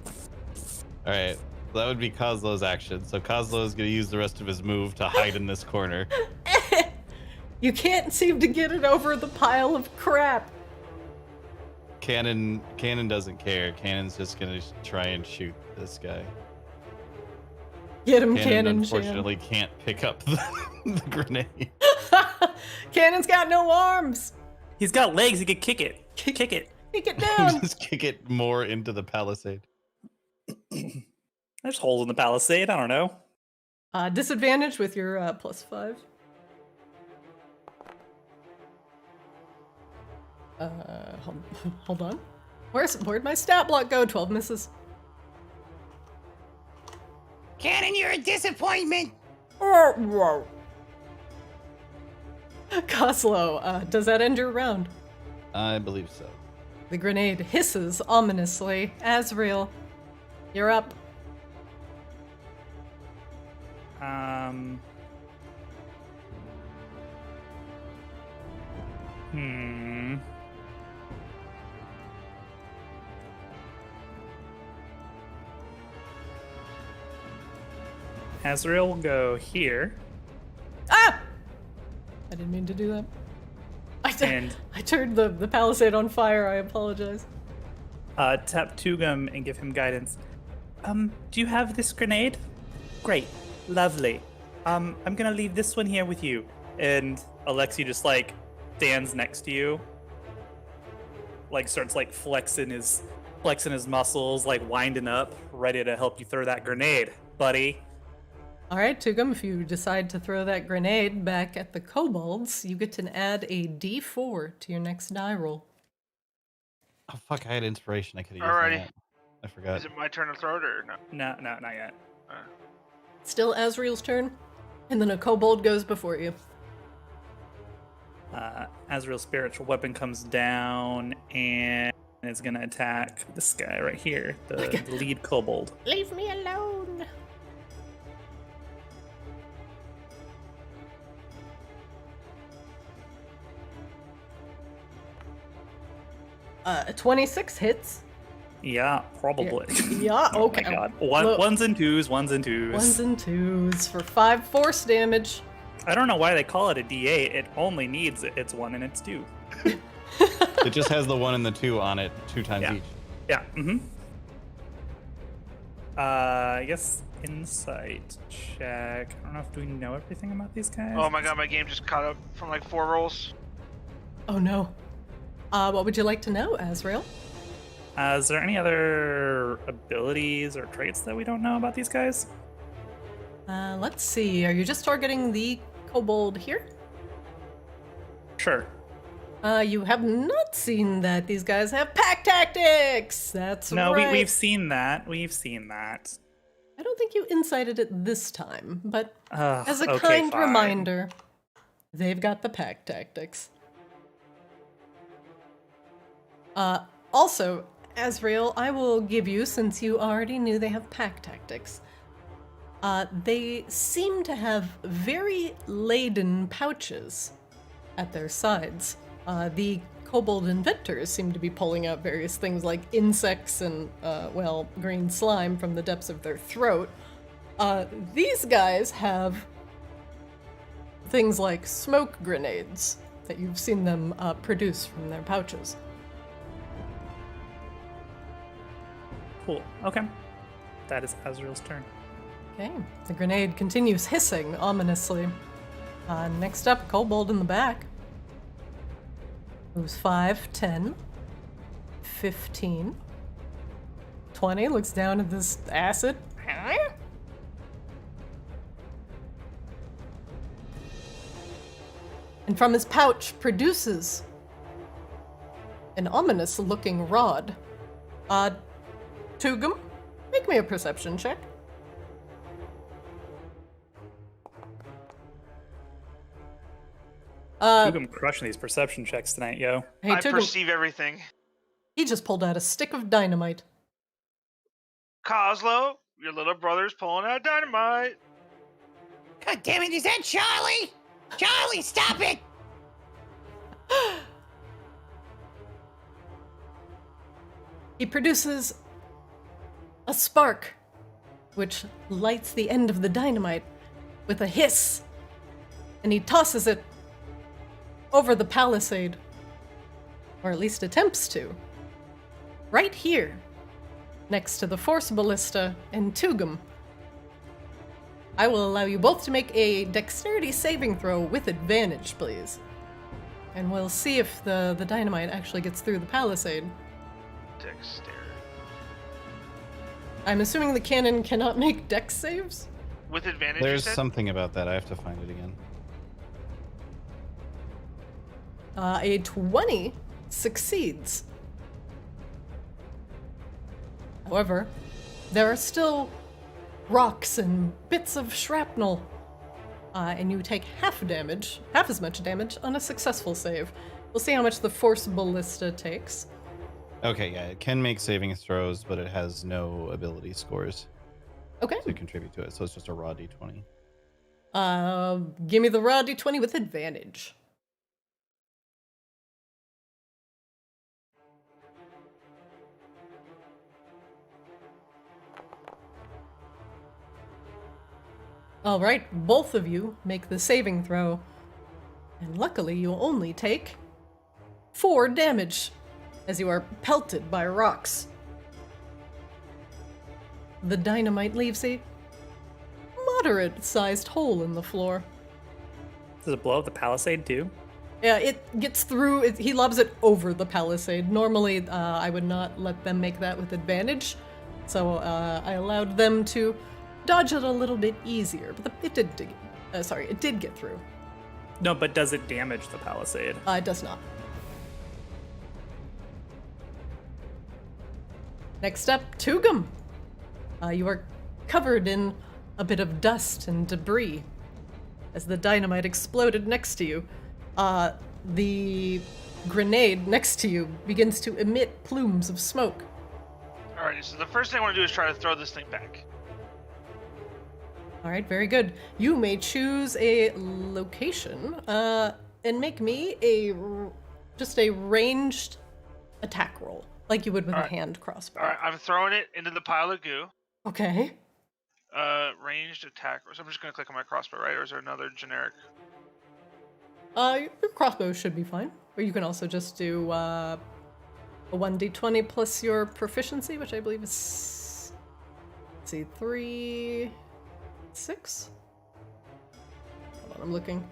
All right. That would be Kozlo's action. So Kozlo is going to use the rest of his move to hide in this corner. You can't seem to get it over the pile of crap. Cannon doesn't care. Cannon's just going to try and shoot this guy. Get him, Cannon Cannon. unfortunately can't pick up the grenade. Cannon's got no arms. He's got legs, he could kick it. Kick it. Kick it down. Just kick it more into the palisade. There's holes in the palisade, I don't know. Disadvantage with your +5. Hold on. Where'd my stat block go? 12 misses. Cannon, you're a disappointment. Kozlo, does that end your round? I believe so. The grenade hisses ominously. Azrael, you're up. Azrael will go here. Ah! I didn't mean to do that. And- I turned the palisade on fire. I apologize. Tap Tugum and give him guidance. Do you have this grenade? Great. Lovely. I'm gonna leave this one here with you. And Alexi just like stands next to you. Like starts like flexing his muscles, like winding up, ready to help you throw that grenade, buddy. All right, Tugum, if you decide to throw that grenade back at the kobolds, you get to add a d4 to your next die roll. Oh fuck! I had inspiration. I could have used Alrighty. that. I forgot. Is it my turn to throw it or no? No, not yet. Still Azrael's turn, and then a kobold goes before you. Azrael's spiritual weapon comes down and is gonna attack this guy right here, the lead kobold. Leave me alone. A 26 hits. Yeah, probably. Yeah, Oh okay. my god. Look. Ones and twos, ones and twos. Ones and twos for 5 force damage. I don't know why they call it a D8. It only needs its 1 and its 2. It just has the 1 and the 2 on it 2 times each. Yeah. Mm-hmm. I guess insight check. I don't know if do we know everything about these guys. Oh my god, my game just caught up from like 4 rolls. Oh no. What would you like to know, Azrael? Is there any other abilities or traits that we don't know about these guys? Let's see. Are you just targeting the kobold here? Sure. You have not seen that these guys have pack tactics. That's No, right. we've seen that. We've seen that. I don't think you incited it this time, but Ugh, as a okay, kind fine. reminder, they've got the pack tactics. Also, Azrael, I will give you, since you already knew they have pack tactics, they seem to have very laden pouches at their sides. The kobold inventors seem to be pulling out various things like insects and, green slime from the depths of their throat. These guys have things like smoke grenades that you've seen them produce from their pouches. Cool. Okay. That is Azrael's turn. Okay, the grenade continues hissing ominously. Next up, Kobold in the back. Moves 5, 10, 15, 20, looks down at this acid. And from his pouch produces an ominous-looking rod. Tugum, make me a perception check. I'm crushing these perception checks tonight, yo. Hey, I Tugum, perceive everything. he just pulled out a stick of dynamite. Coslow, your little brother's pulling out dynamite. God damn it, is that Charlie? Charlie, stop it! He produces a spark, which lights the end of the dynamite with a hiss, and he tosses it over the palisade, or at least attempts to. Right here, next to the Force Ballista and Tugum. I will allow you both to make a dexterity saving throw with advantage, please. And we'll see if the dynamite actually gets through the palisade. Dexterity. I'm assuming the cannon cannot make dex saves? With advantage, you There's said? something about that. I have to find it again. A 20 succeeds. However, there are still rocks and bits of shrapnel, and you take half as much damage on a successful save. We'll see how much the Force Ballista takes. Okay, yeah, it can make saving throws, but it has no ability scores Okay. to contribute to it, so it's just a raw d20. Give me the raw d20 with advantage. All right, both of you make the saving throw, and luckily you only take 4 damage as you are pelted by rocks. The dynamite leaves a moderate-sized hole in the floor. Does it blow up the palisade too? Yeah, it gets through. He lobs it over the palisade. Normally, I would not let them make that with advantage, so I allowed them to dodge it a little bit easier. But it did get through. No, but does it damage the palisade? It does not. Next up, Tugum. You are covered in a bit of dust and debris as the dynamite exploded next to you. The grenade next to you begins to emit plumes of smoke. Alright, so the first thing I want to do is try to throw this thing back. All right, very good. You may choose a location and make me just a ranged attack roll, like you would with a hand crossbow. Alright, I'm throwing it into the pile of goo. Okay. Ranged attack. So I'm just going to click on my crossbow, right? Or is there another generic? Your crossbow should be fine. Or you can also just do a 1d20 plus your proficiency, which I believe is, let's see, 3, 6? Hold on, I'm looking.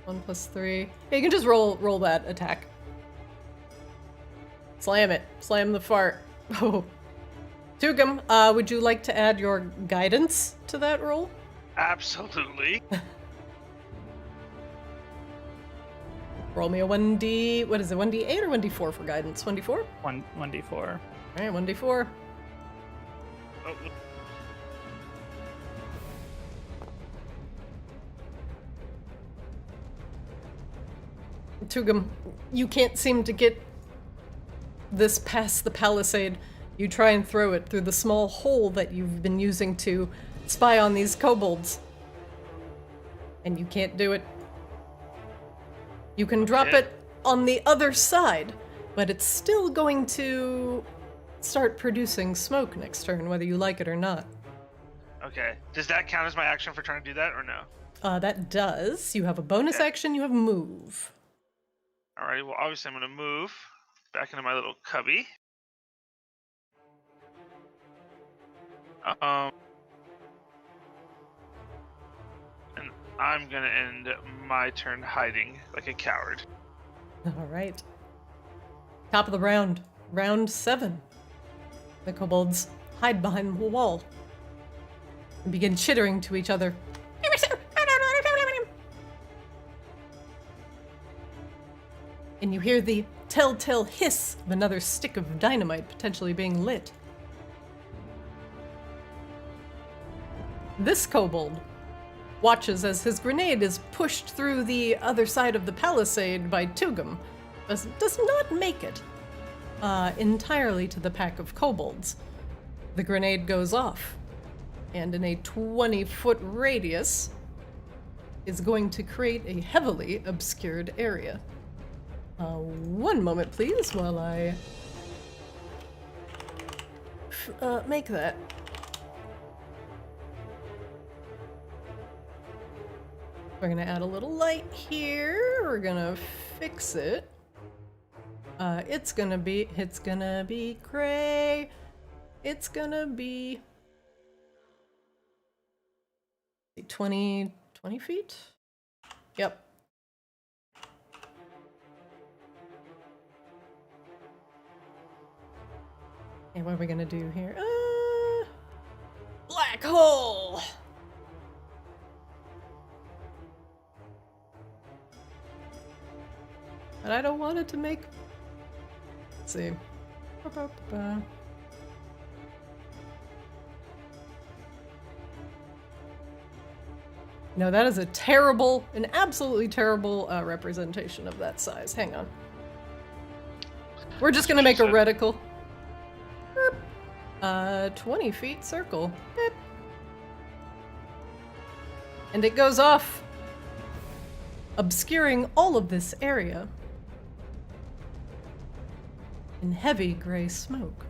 1 plus 3. Yeah, you can just roll that attack. Slam it. Slam the fart. Oh. Tugum, would you like to add your guidance to that roll? Absolutely. Roll me a 1d... What is it, 1d8 or 1d4 for guidance? 1d4? 1d4. Alright, 1d4. Oh, Tugum, you can't seem to get this past the palisade. You try and throw it through the small hole that you've been using to spy on these kobolds. And you can't do it. You can drop it on the other side, but it's still going to start producing smoke next turn, whether you like it or not. okay. Does that count as my action for trying to do that, or no? That does. You have a bonus action, you have move. Alrighty, well, obviously I'm going to move back into my little cubby. And I'm going to end my turn hiding like a coward. Alright. Top of the round. Round 7. The kobolds hide behind the wall and begin chittering to each other. And you hear the telltale hiss of another stick of dynamite potentially being lit. This kobold watches as his grenade is pushed through the other side of the palisade by Tugum, but does not make it entirely to the pack of kobolds. The grenade goes off, and in a 20-foot radius is going to create a heavily obscured area. One moment, please, while I make that. We're gonna add a little light here. We're gonna fix it. It's gonna be gray. It's gonna be 20 feet? Yep. And what are we gonna do here? Black hole! But I don't want it to make... Let's see. No, that is a terrible, an absolutely terrible representation of that size. Hang on. We're just gonna make a reticle. 20 feet circle. Beep. And it goes off, obscuring all of this area in heavy gray smoke.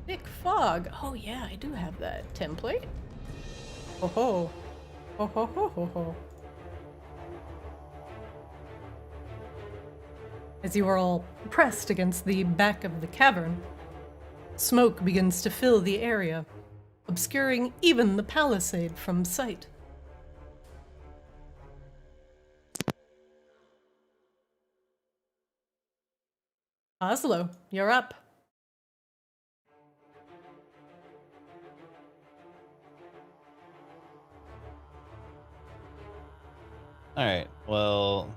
Thick fog. Oh yeah, I do have that template. Ho ho. Ho ho ho ho ho. As you are all pressed against the back of the cavern, smoke begins to fill the area, obscuring even the palisade from sight. Oslo, you're up. Alright, well...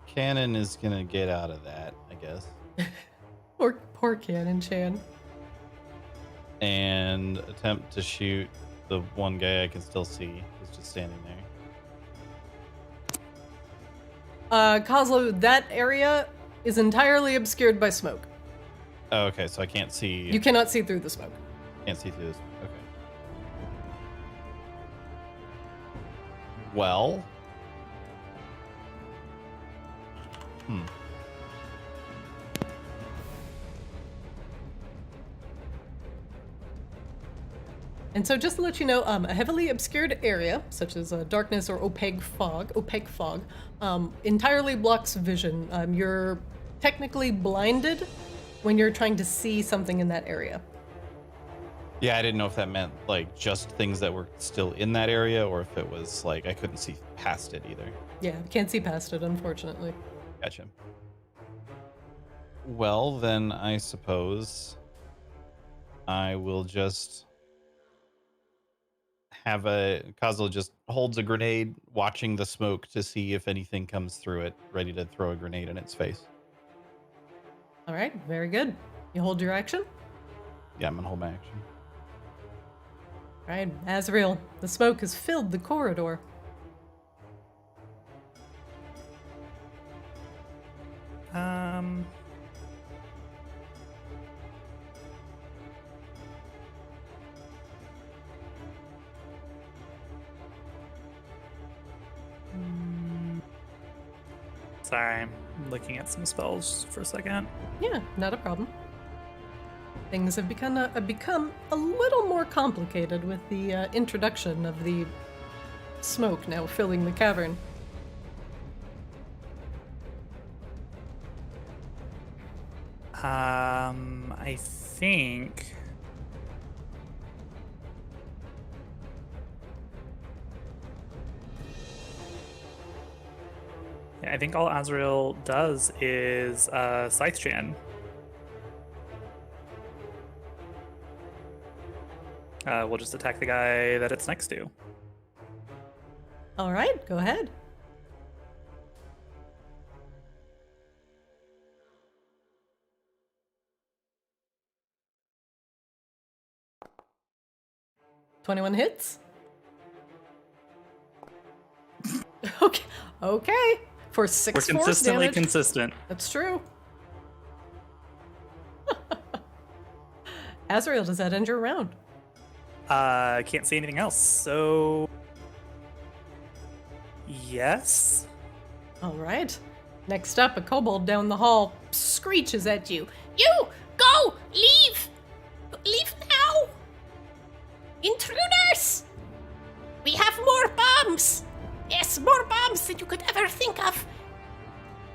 Cannon is gonna get out of that, I guess. Poor Cannon Chan. And attempt to shoot the one guy I can still see who's just standing there. Kozlo, that area is entirely obscured by smoke. Oh, okay, so I can't see. You cannot see through the smoke. Can't see through this. Okay. Well. And so just to let you know, a heavily obscured area, such as darkness or opaque fog, entirely blocks vision. You're technically blinded when you're trying to see something in that area. Yeah, I didn't know if that meant like just things that were still in that area, or if it was like I couldn't see past it either. Yeah, can't see past it, unfortunately. Gotcha. Well, then I suppose I will just have Kazuo just holds a grenade, watching the smoke to see if anything comes through it, ready to throw a grenade in its face. All right, very good. You hold your action? Yeah, I'm gonna hold my action. All right, Azrael, the smoke has filled the corridor. Sorry, I'm looking at some spells for a second. Yeah, not a problem. Things have become a little more complicated with the introduction of the smoke now filling the cavern. I think... Yeah, I think all Azrael does is Scythe Chan. We'll just attack the guy that it's next to. All right, go ahead. $21 hits. Okay. For 6 We're force consistently damage. consistent. That's true. Azrael, does that end your round? I can't see anything else, so... Yes? All right. Next up, a kobold down the hall screeches at you. You! Go! Leave! Leave now! Intruders! We have more bombs! Yes, more bombs than you could ever think of.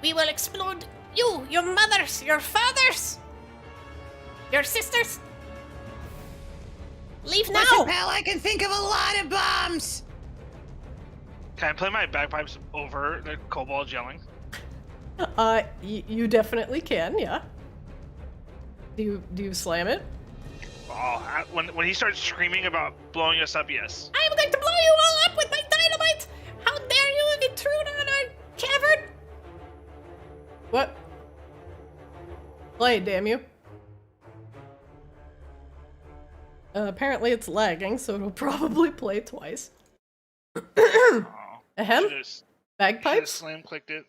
We will explode you, your mothers, your fathers, your sisters. Leave now! Listen, pal, I can think of a lot of bombs! Can I play my bagpipes over the kobold yelling? You definitely can, yeah. Do you slam it? Oh, when he starts screaming about blowing us up, yes. I am going to blow you all up with my dynamite! How dare you intrude on our cavern? What? Play it, damn you. Apparently it's lagging, so it'll probably play twice. Oh, Ahem? should've Bagpipes? slam clicked it.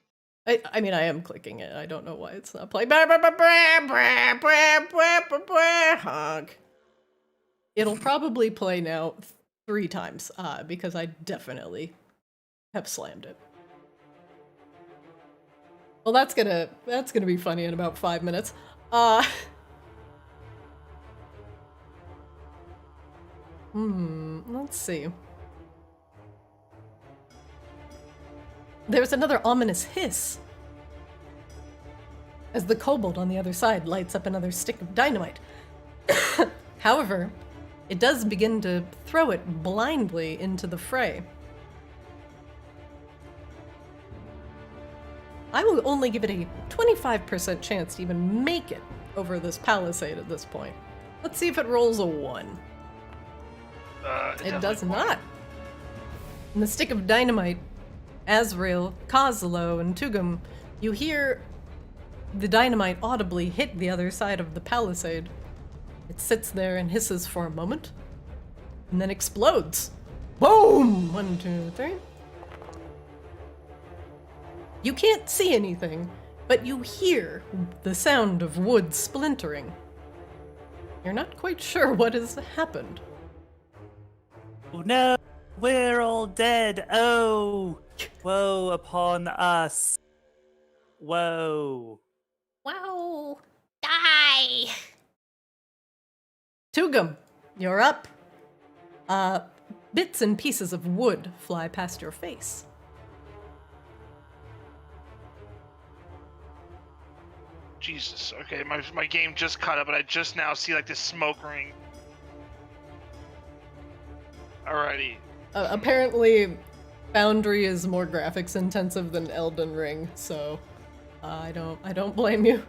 I mean, I am clicking it. I don't know why it's not playing. Honk. It'll probably play now 3 times, because I definitely have slammed it. Well, that's gonna be funny in about 5 minutes. Let's see. There's another ominous hiss as the kobold on the other side lights up another stick of dynamite. However, it does begin to throw it blindly into the fray. I will only give it a 25% chance to even make it over this palisade at this point. Let's see if it rolls a 1. It does not. And the stick of dynamite, Azrael, Kozlo, and Tugum, you hear the dynamite audibly hit the other side of the palisade. It sits there and hisses for a moment, and then explodes. Boom! 1, 2, 3. You can't see anything, but you hear the sound of wood splintering. You're not quite sure what has happened. Oh no, we're all dead. Oh, woe upon us. Whoa. Wow. Die! Tugum, you're up. Bits and pieces of wood fly past your face. Jesus. Okay, my game just caught up, but I just now see like this smoke ring. Alrighty. Apparently, Foundry is more graphics intensive than Elden Ring, so I don't blame you.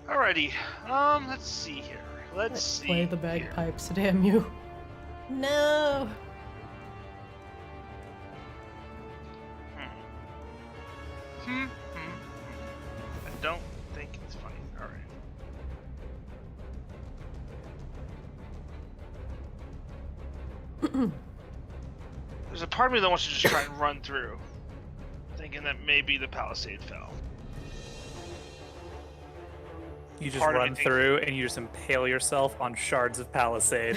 Alrighty. Let's see here. Let's see. Play the bagpipes, damn you. No. I don't think it's funny. Alright. There's a part of me that wants to just try and run through, thinking that maybe the palisade fell. You just Part of run me thinks- through and you just impale yourself on shards of palisade.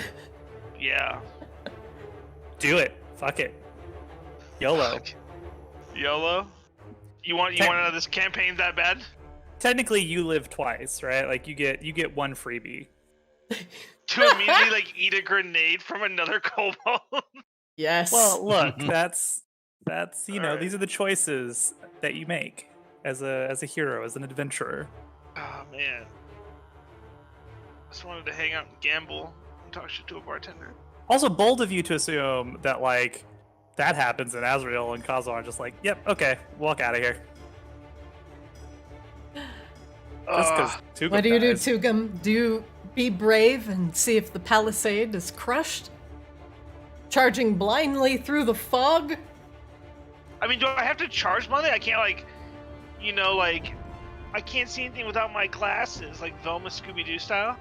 Yeah. Do it. Fuck it. YOLO. YOLO? You want out of this campaign that bad? Technically, you live twice, right? Like you get one freebie. To immediately like eat a grenade from another kobold? Yes. Well, look, that's you know, Alright. these are the choices that you make as a hero, as an adventurer. Oh man. Just wanted to hang out and gamble and talk shit to a bartender. Also, bold of you to assume that like that happens and Azrael and Kazo are just like, yep, okay, walk out of here. Just because Tugum What do you do, dies. Tugum? Do you be brave and see if the palisade is crushed? Charging blindly through the fog? I mean, do I have to charge money? I can't like, I can't see anything without my glasses, like Velma Scooby-Doo style.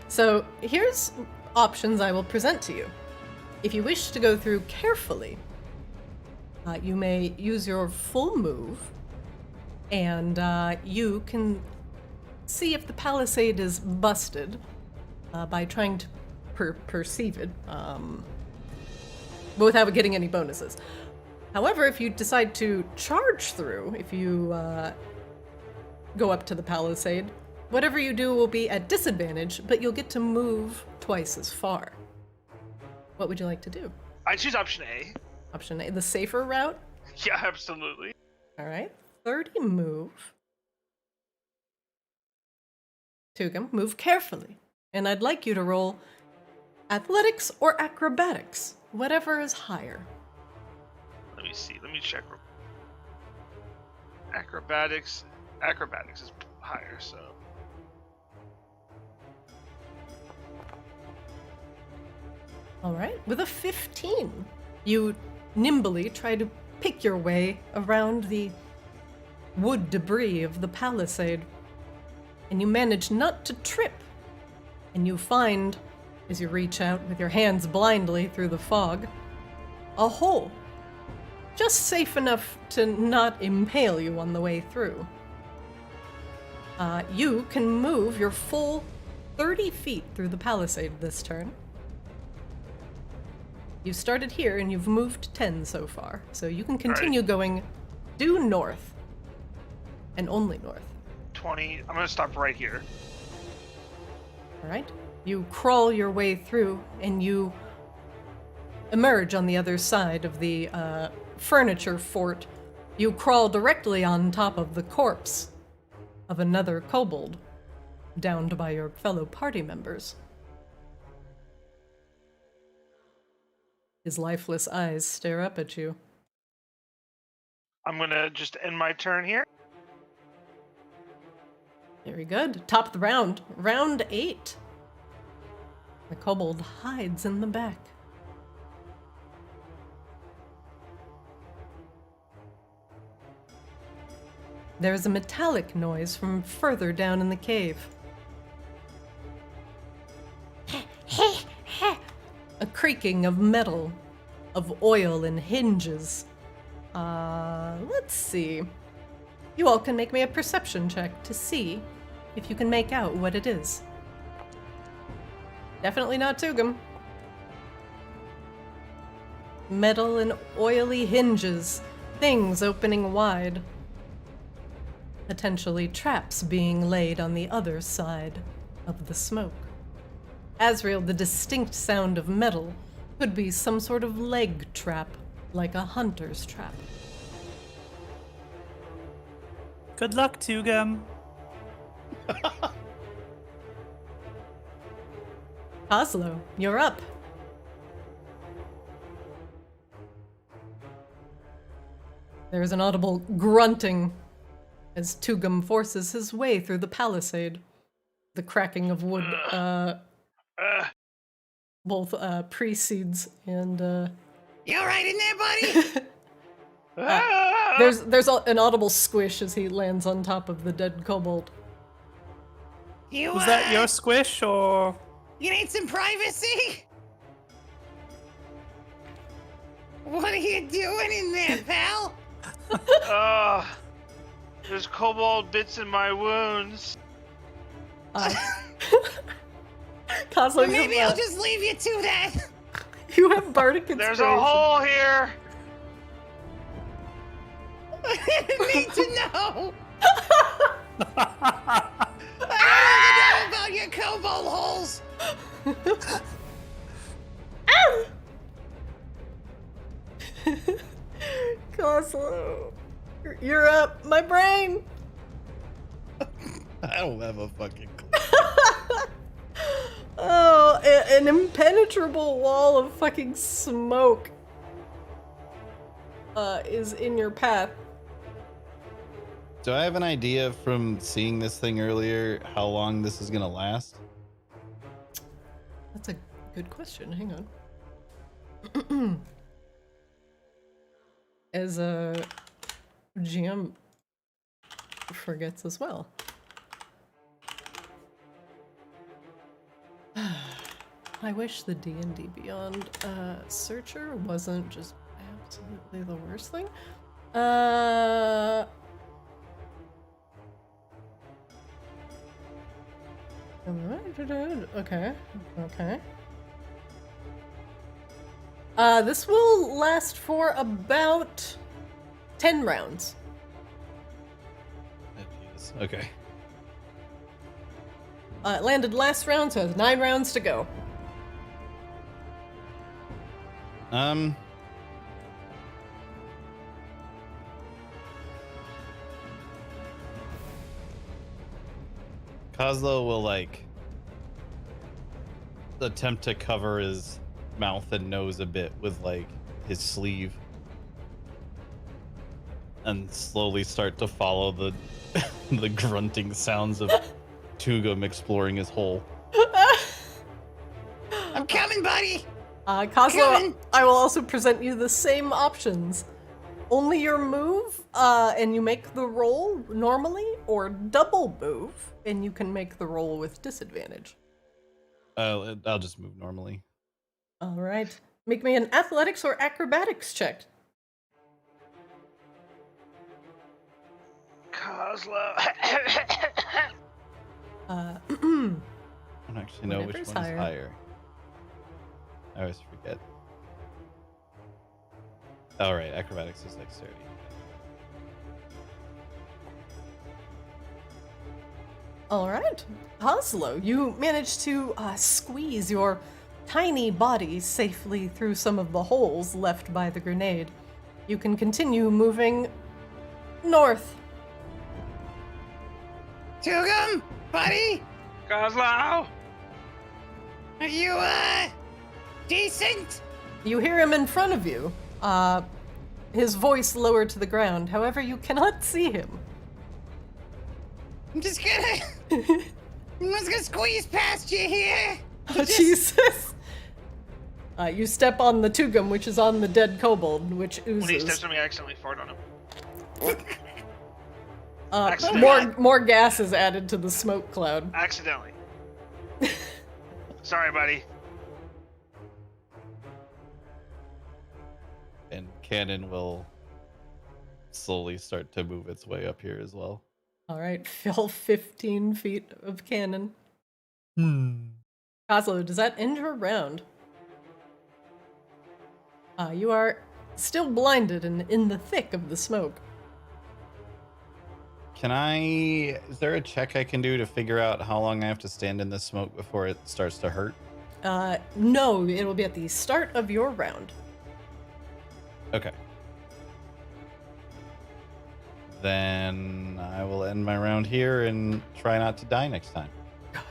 So here's options I will present to you. If you wish to go through carefully, you may use your full move, and you can see if the palisade is busted by trying to perceive it, but without getting any bonuses. However, if you decide to charge through, if you go up to the palisade, whatever you do will be at disadvantage, but you'll get to move twice as far. What would you like to do? I choose option A. Option A, the safer route? Yeah, absolutely. All right, 30 move. Tugum, move carefully. And I'd like you to roll athletics or acrobatics, whatever is higher. Let me see. Let me check. Acrobatics. Acrobatics is higher, so. All right, with a 15, you nimbly try to pick your way around the wood debris of the palisade, and you manage not to trip. And you find, as you reach out with your hands blindly through the fog, a hole. Just safe enough to not impale you on the way through. You can move your full 30 feet through the palisade this turn. You've started here and you've moved 10 so far, so you can continue going due north. And only north. 20. I'm gonna stop right here. Alright? You crawl your way through and you emerge on the other side of the furniture fort. You crawl directly on top of the corpse of another kobold, downed by your fellow party members. His lifeless eyes stare up at you. I'm gonna just end my turn here. Very good. Top of the round. Round 8. The kobold hides in the back. There's a metallic noise from further down in the cave. A creaking of metal, of oil and hinges. Let's see. You all can make me a perception check to see if you can make out what it is. Definitely not Tugum. Metal and oily hinges, things opening wide. Potentially traps being laid on the other side. of the smoke. Asriel, the distinct sound of metal could be some sort of leg trap, like a hunter's trap. Good luck, Tugum. Oslo, you're up. There is an audible grunting as Tugum forces his way through the palisade. The cracking of wood both precedes and You alright in there, buddy? there's an audible squish as he lands on top of the dead kobold. Was that your squish, or...? You need some privacy? What are you doing in there, pal? There's kobold bits in my wounds. Cosmo, Well, maybe I'll just leave you to that. you have bardic inspiration. There's a hole here. I need to know. I need to know about your kobold holes. Cosmo, you're up. My brain. I don't have a fucking clue. Oh, an impenetrable wall of fucking smoke is in your path. Do I have an idea from seeing this thing earlier how long this is gonna last? That's a good question. Hang on. As a GM forgets as well. I wish the D&D Beyond searcher wasn't just absolutely the worst thing. Okay. This will last for about 10 rounds. Oh, Jesus. Okay. It landed last round, so it has 9 rounds to go. Kozlo will attempt to cover his mouth and nose a bit with his sleeve and slowly start to follow the the grunting sounds of Tugum exploring his hole. I'm coming, buddy. Kozlo, I will also present you the same options. Only your move, and you make the roll normally, or double move, and you can make the roll with disadvantage. I'll just move normally. All right. Make me an athletics or acrobatics check. Kozlo. I don't actually know which Whatever's one higher. is higher. I always forget. All right, acrobatics is dexterity. All right. Oslo, you managed to squeeze your tiny body safely through some of the holes left by the grenade. You can continue moving north. Tugum, buddy, Kozlo. are you, decent? You hear him in front of you, his voice lowered to the ground. However, you cannot see him. I'm just gonna squeeze past you here. Oh, Jesus. You step on the Tugum, which is on the dead kobold, which When he steps oozes. on me, I accidentally fart on him. More gas is added to the smoke cloud. Accidentally. Sorry, buddy. And Cannon will slowly start to move its way up here as well. All right, fill 15 feet of cannon. Kozlo, does that end your round? You are still blinded and in the thick of the smoke. Is there a check I can do to figure out how long I have to stand in this smoke before it starts to hurt? No, it will be at the start of your round. Okay. Then I will end my round here and try not to die next time. God.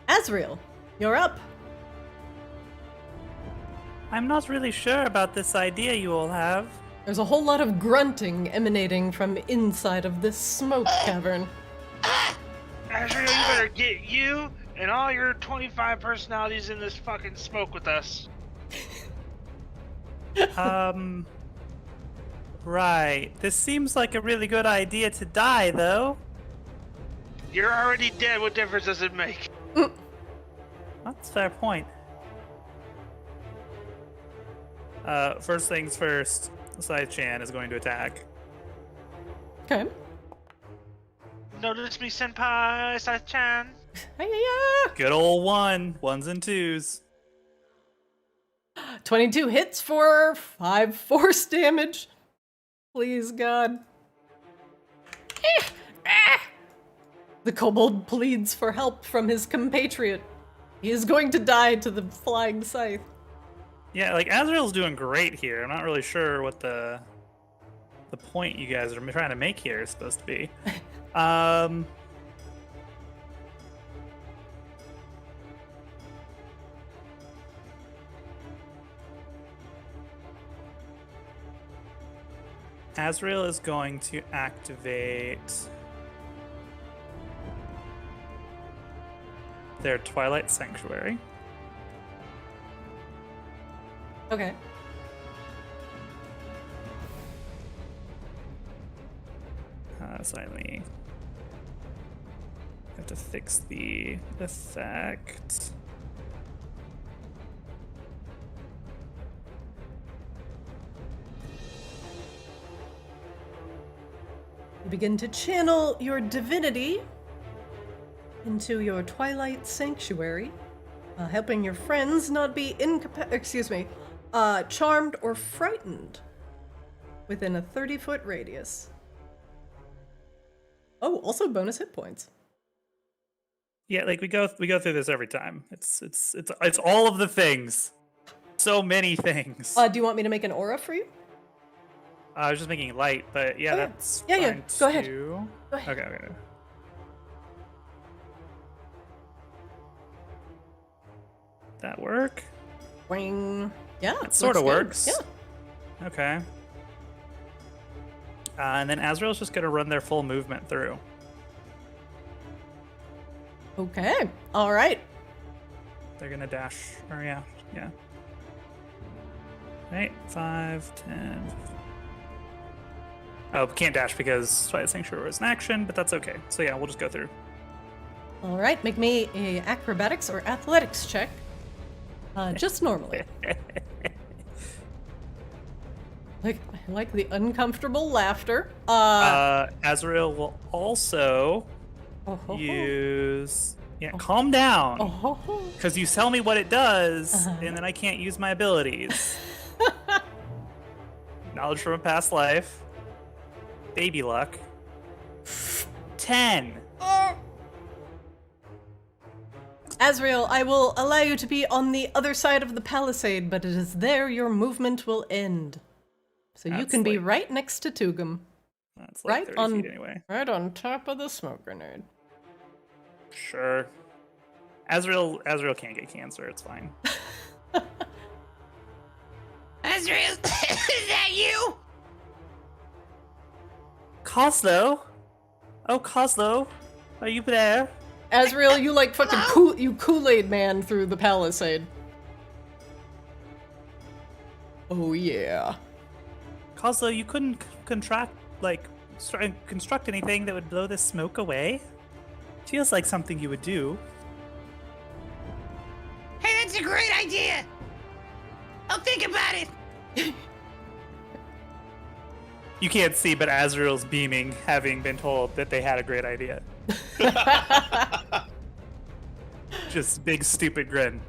Azrael, you're up. I'm not really sure about this idea you all have. There's a whole lot of grunting emanating from inside of this smoke cavern. Azrael, you better get you and all your 25 personalities in this fucking smoke with us. Right. This seems like a really good idea to die, though. You're already dead. What difference does it make? That's a fair point. First things first, Sai-chan is going to attack. Okay. Notice me, senpai, Sai-chan. Hi-ya! Good old ones and twos. 22 hits for 5 force damage. Please, God. The kobold pleads for help from his compatriot. He is going to die to the flying scythe. Yeah, like Azrael's doing great here. I'm not really sure what the point you guys are trying to make here is supposed to be. Azrael is going to activate their Twilight Sanctuary. Okay. Slightly. Have to fix the effect. You begin to channel your divinity into your Twilight Sanctuary, helping your friends not be charmed or frightened within a 30-foot radius. Oh, also bonus hit points. Yeah, like we go through this every time. It's all of the things. So many things. Do you want me to make an aura for you? I was just making it light, but yeah, Oh, yeah. that's Yeah, fine go ahead. too. Go ahead. Okay. That work? Wing. Yeah, It sort of looks good. works. Yeah. Okay. And then Azrael's just gonna run their full movement through. Okay. All right. They're gonna dash. Or yeah. Right, 5, 10. Oh, can't dash because Twilight Sanctuary was an action, but that's okay. So yeah, we'll just go through. All right. Make me a acrobatics or athletics check. Just normally. like the uncomfortable laughter. Azrael will also use... Yeah, calm down. Because you tell me what it does, and then I can't use my abilities. Knowledge from a past life. Baby luck. 10. Azrael, I will allow you to be on the other side of the palisade, but it is there your movement will end. So you That's can be like- right next to Tugum. That's like Right 30 feet anyway. Right on top of the smoke grenade. Sure. Azrael can't get cancer. It's fine. Azrael, is that you? Coslo? Oh, Coslo, are you there? Azrael, you like fucking Kool-Aid man through the palisade. Oh yeah. Coslo, you couldn't construct anything that would blow this smoke away? Feels like something you would do. Hey, that's a great idea. I'll think about it. You can't see, but Azrael's beaming, having been told that they had a great idea. Just big stupid grin.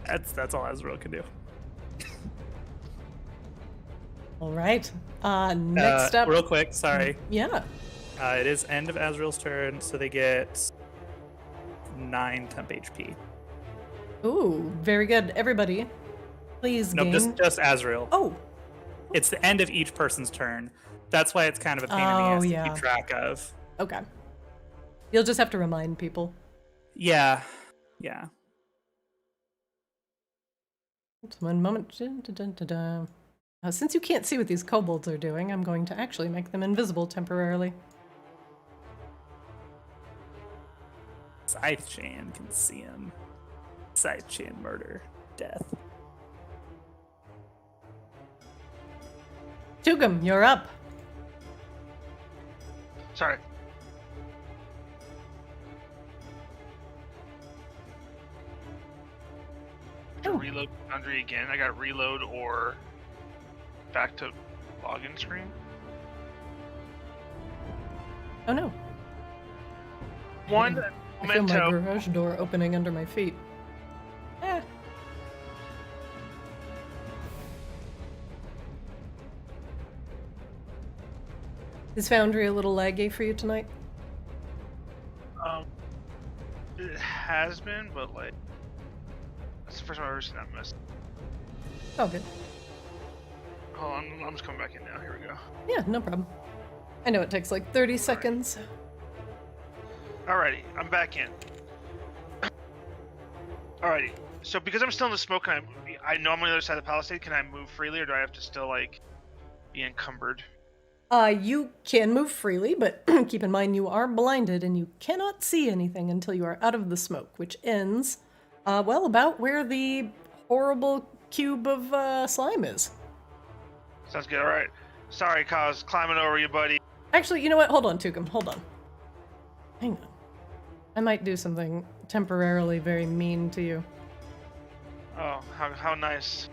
That's all Azrael can do. All right. Next up. Real quick, sorry. Yeah. It is end of Azrael's turn, so they get 9 temp HP. Ooh, very good. Everybody, please No, gain. just Azrael. Oh, It's the end of each person's turn. That's why it's kind of a pain in the ass to keep track of. okay. You'll just have to remind people. Yeah. Just one moment. Since you can't see what these kobolds are doing, I'm going to actually make them invisible temporarily. Scythe Chan can see him. Scythe Chan murder. Death. Tugum, you're up. Sorry. To reload Foundry again. I got reload or back to login screen. Oh no. One I feel my memento. garage door opening under my feet. Eh. Is Foundry a little laggy for you tonight? It has been, but like that's the first time I've ever seen that mess. Oh, good. Hold on, I'm just coming back in now. Here we go. Yeah, no problem. I know it takes like 30 seconds. Alrighty, I'm back in. Alrighty, so because I'm still in the smoke, I know I'm on the other side of the palisade. Can I move freely, or do I have to still like be encumbered? You can move freely, but keep in mind you are blinded and you cannot see anything until you are out of the smoke, which ends, well, about where the horrible cube of slime is. Sounds good. All right. Sorry, Kaz, climbing over you, buddy. Actually, you know what? Hold on, Tugum. Hold on. Hang on. I might do something temporarily very mean to you. Oh, how nice.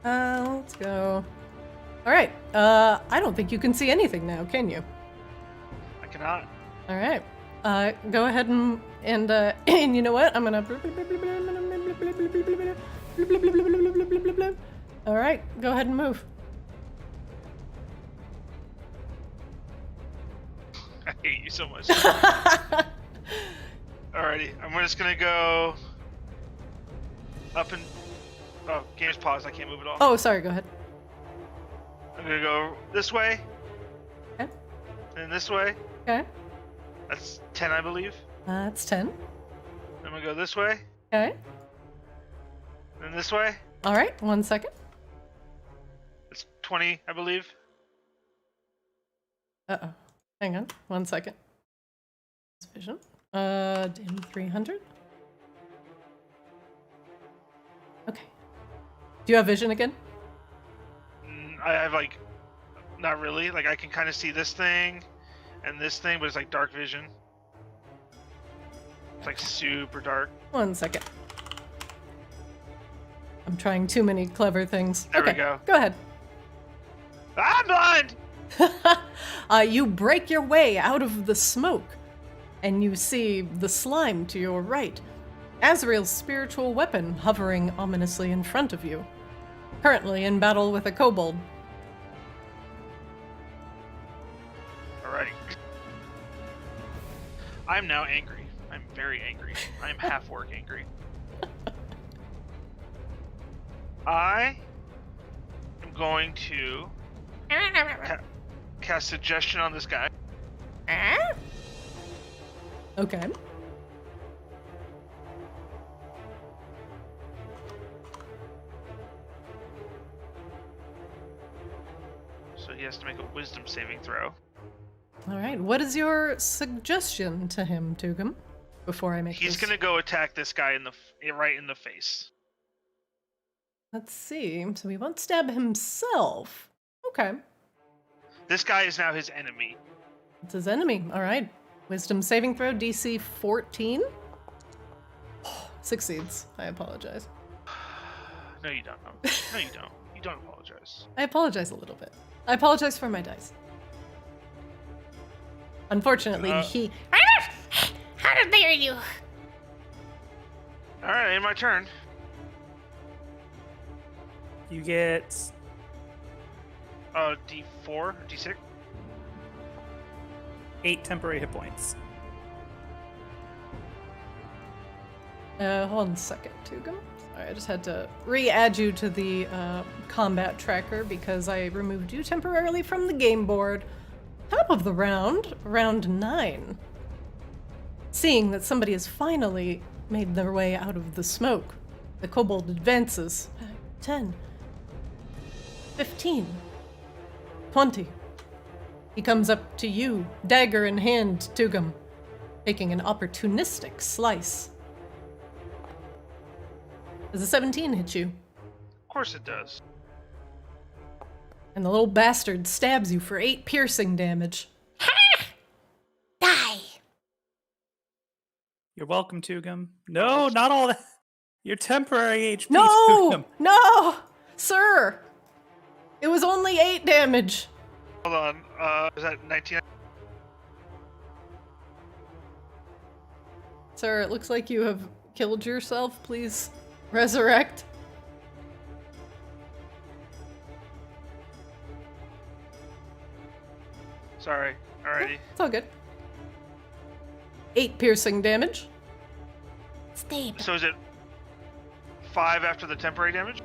Let's go. All right. I don't think you can see anything now, can you? I cannot. All right. Go ahead and and you know what? I'm gonna. All right. Go ahead and move. I hate you so much. Alrighty, I'm just gonna go up and. Oh, game's paused. I can't move at all. Oh, sorry. Go ahead. I'm gonna go this way. Okay. And this way. Okay. That's 10, I believe. That's 10. I'm gonna go this way. Okay. And this way. All right. 1 second. It's 20, I believe. Uh-oh. Hang on. 1 second. Vision. In 300. Okay. Do you have vision again? I have like, not really. Like I can kind of see this thing and this thing, but it's like dark vision. It's like super dark. 1 second. I'm trying too many clever things. There okay, we go. Go ahead. I'm blind! You break your way out of the smoke, and you see the slime to your right. Azrael's spiritual weapon hovering ominously in front of you. Currently in battle with a kobold. Alrighty. I'm now angry. I'm very angry. I'm half work angry. I am going to cast suggestion on this guy. Okay. So he has to make a wisdom saving throw. All right. What is your suggestion to him, Tugum? Before I make He's this? gonna go attack this guy in the right in the face. Let's see. So he won't stab himself. Okay. This guy is now his enemy. It's his enemy. All right. Wisdom saving throw, DC 14. Succeeds. I apologize. No, you don't. No, you don't. You don't apologize. I apologize a little bit. I apologize for my dice. Unfortunately, he... How dare you? All right, my turn. You get D4 or D6. 8 temporary hit points. Hold on a second, Tugum. Sorry, I just had to re-add you to the combat tracker because I removed you temporarily from the game board. Top of the round, round 9. Seeing that somebody has finally made their way out of the smoke, the kobold advances. 10, 15, 20. He comes up to you, dagger in hand, Tugum, taking an opportunistic slice. Does a 17 hit you? Of course it does. And the little bastard stabs you for 8 piercing damage. Ha! Die. You're welcome, Tugum. No, not all that. Your temporary HP, No! Tugum. No! Sir! It was only 8 damage. Hold on. Is that 19? Sir, it looks like you have killed yourself. Please resurrect. Sorry. Alrighty. It's all good. 8 piercing damage. Stay. So is it 5 after the temporary damage?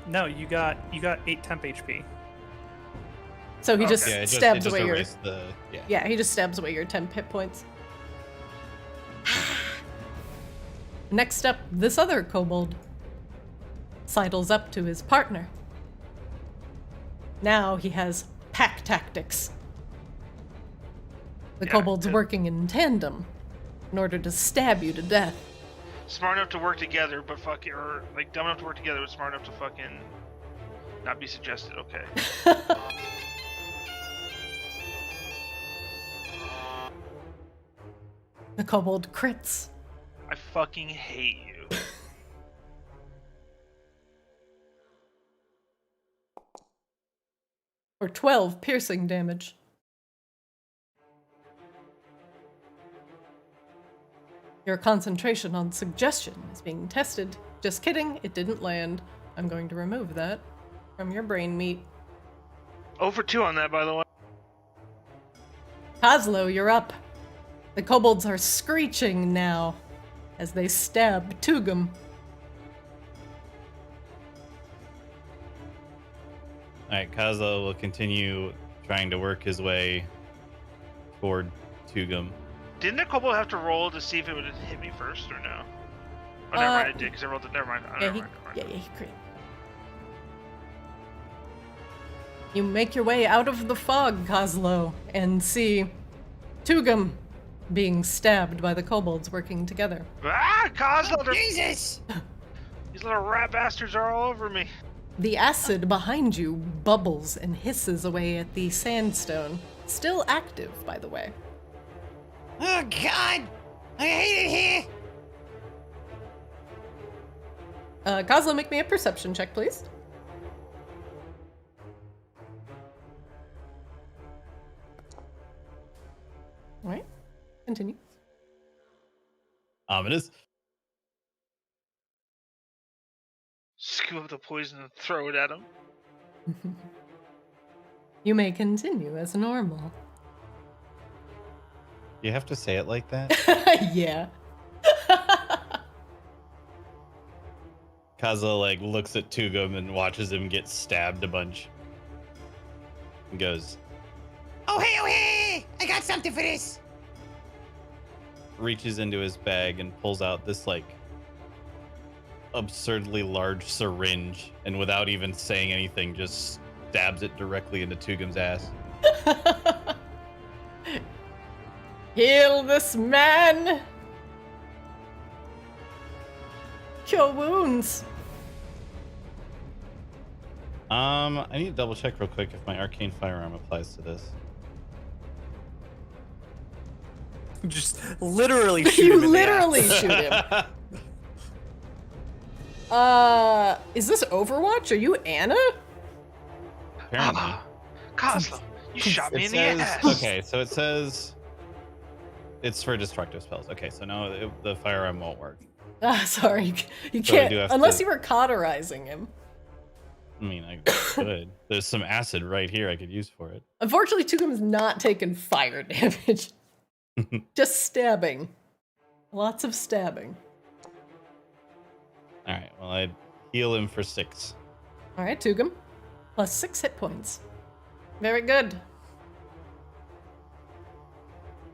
No, you got 8 temp HP. So he just Yeah, it stabs just away your... erased the... Yeah. Yeah, he just stabs away your 10 hit points. Next up, this other kobold sidles up to his partner. Now he has pack tactics. The kobold's working in tandem in order to stab you to death. Smart enough to work together, but fucking, or like dumb enough to work together, but smart enough to fucking not be suggested. Okay. The kobold crits. I fucking hate you. For 12 piercing damage. Your concentration on suggestion is being tested. Just kidding, it didn't land. I'm going to remove that from your brain meat. 0 for 2 on that, by the way. Kozlo, you're up. The kobolds are screeching now as they stab Tugum. Alright, Kazo will continue trying to work his way toward Tugum. Didn't the kobold have to roll to see if it would hit me first or no? Oh, never mind, it did, because I rolled it. Never mind. Oh, Yeah, never he mind. crit. You make your way out of the fog, Kozlo, and see Tugum being stabbed by the kobolds working together. Ah, Kozlo! Jesus! These little rat bastards are all over me. The acid behind you bubbles and hisses away at the sandstone. Still active, by the way. Oh God! I hate it here! Kozlo, make me a perception check, please. Alright, continue. Ominous. Scoop up the poison and throw it at him. You may continue as normal. You have to say it like that? Yeah. Kazo like looks at Tugum and watches him get stabbed a bunch. And goes, Oh hey! I got something for this! reaches into his bag and pulls out this like absurdly large syringe, and without even saying anything, just stabs it directly into Tugum's ass. Heal this man! Cure wounds! I need to double check real quick if my arcane firearm applies to this. Just literally shoot You him in the literally ass. shoot him. Is this Overwatch? Are you Anna? Apparently. Kozlo, You shot me It in the says, ass. okay, so it says it's for destructive spells. Okay, so no, the firearm won't work. Sorry, you So I can't do have unless to- you were cauterizing him. I mean, I could. There's some acid right here I could use for it. Unfortunately, Tugum's not taking fire damage. Just stabbing. Lots of stabbing. All right, well, I'd heal him for 6. All right, Tugum. Plus 6 hit points. Very good.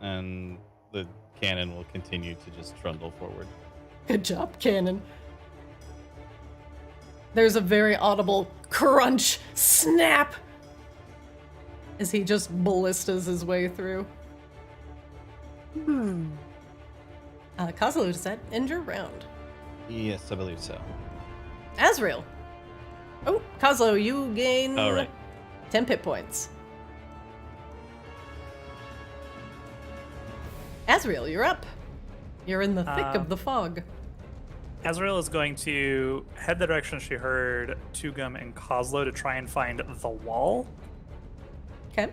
And the cannon will continue to just trundle forward. Good job, Cannon. There's a very audible crunch, snap, as he just ballistas his way through. Kozlo, does that end your round? Yes, I believe so. Azrael. Oh, Kozlo, you gain Oh, right. 10 hit points. Azrael, you're up. You're in the thick of the fog. Azrael is going to head the direction she heard Tugum and Kozlo to try and find the wall. Okay.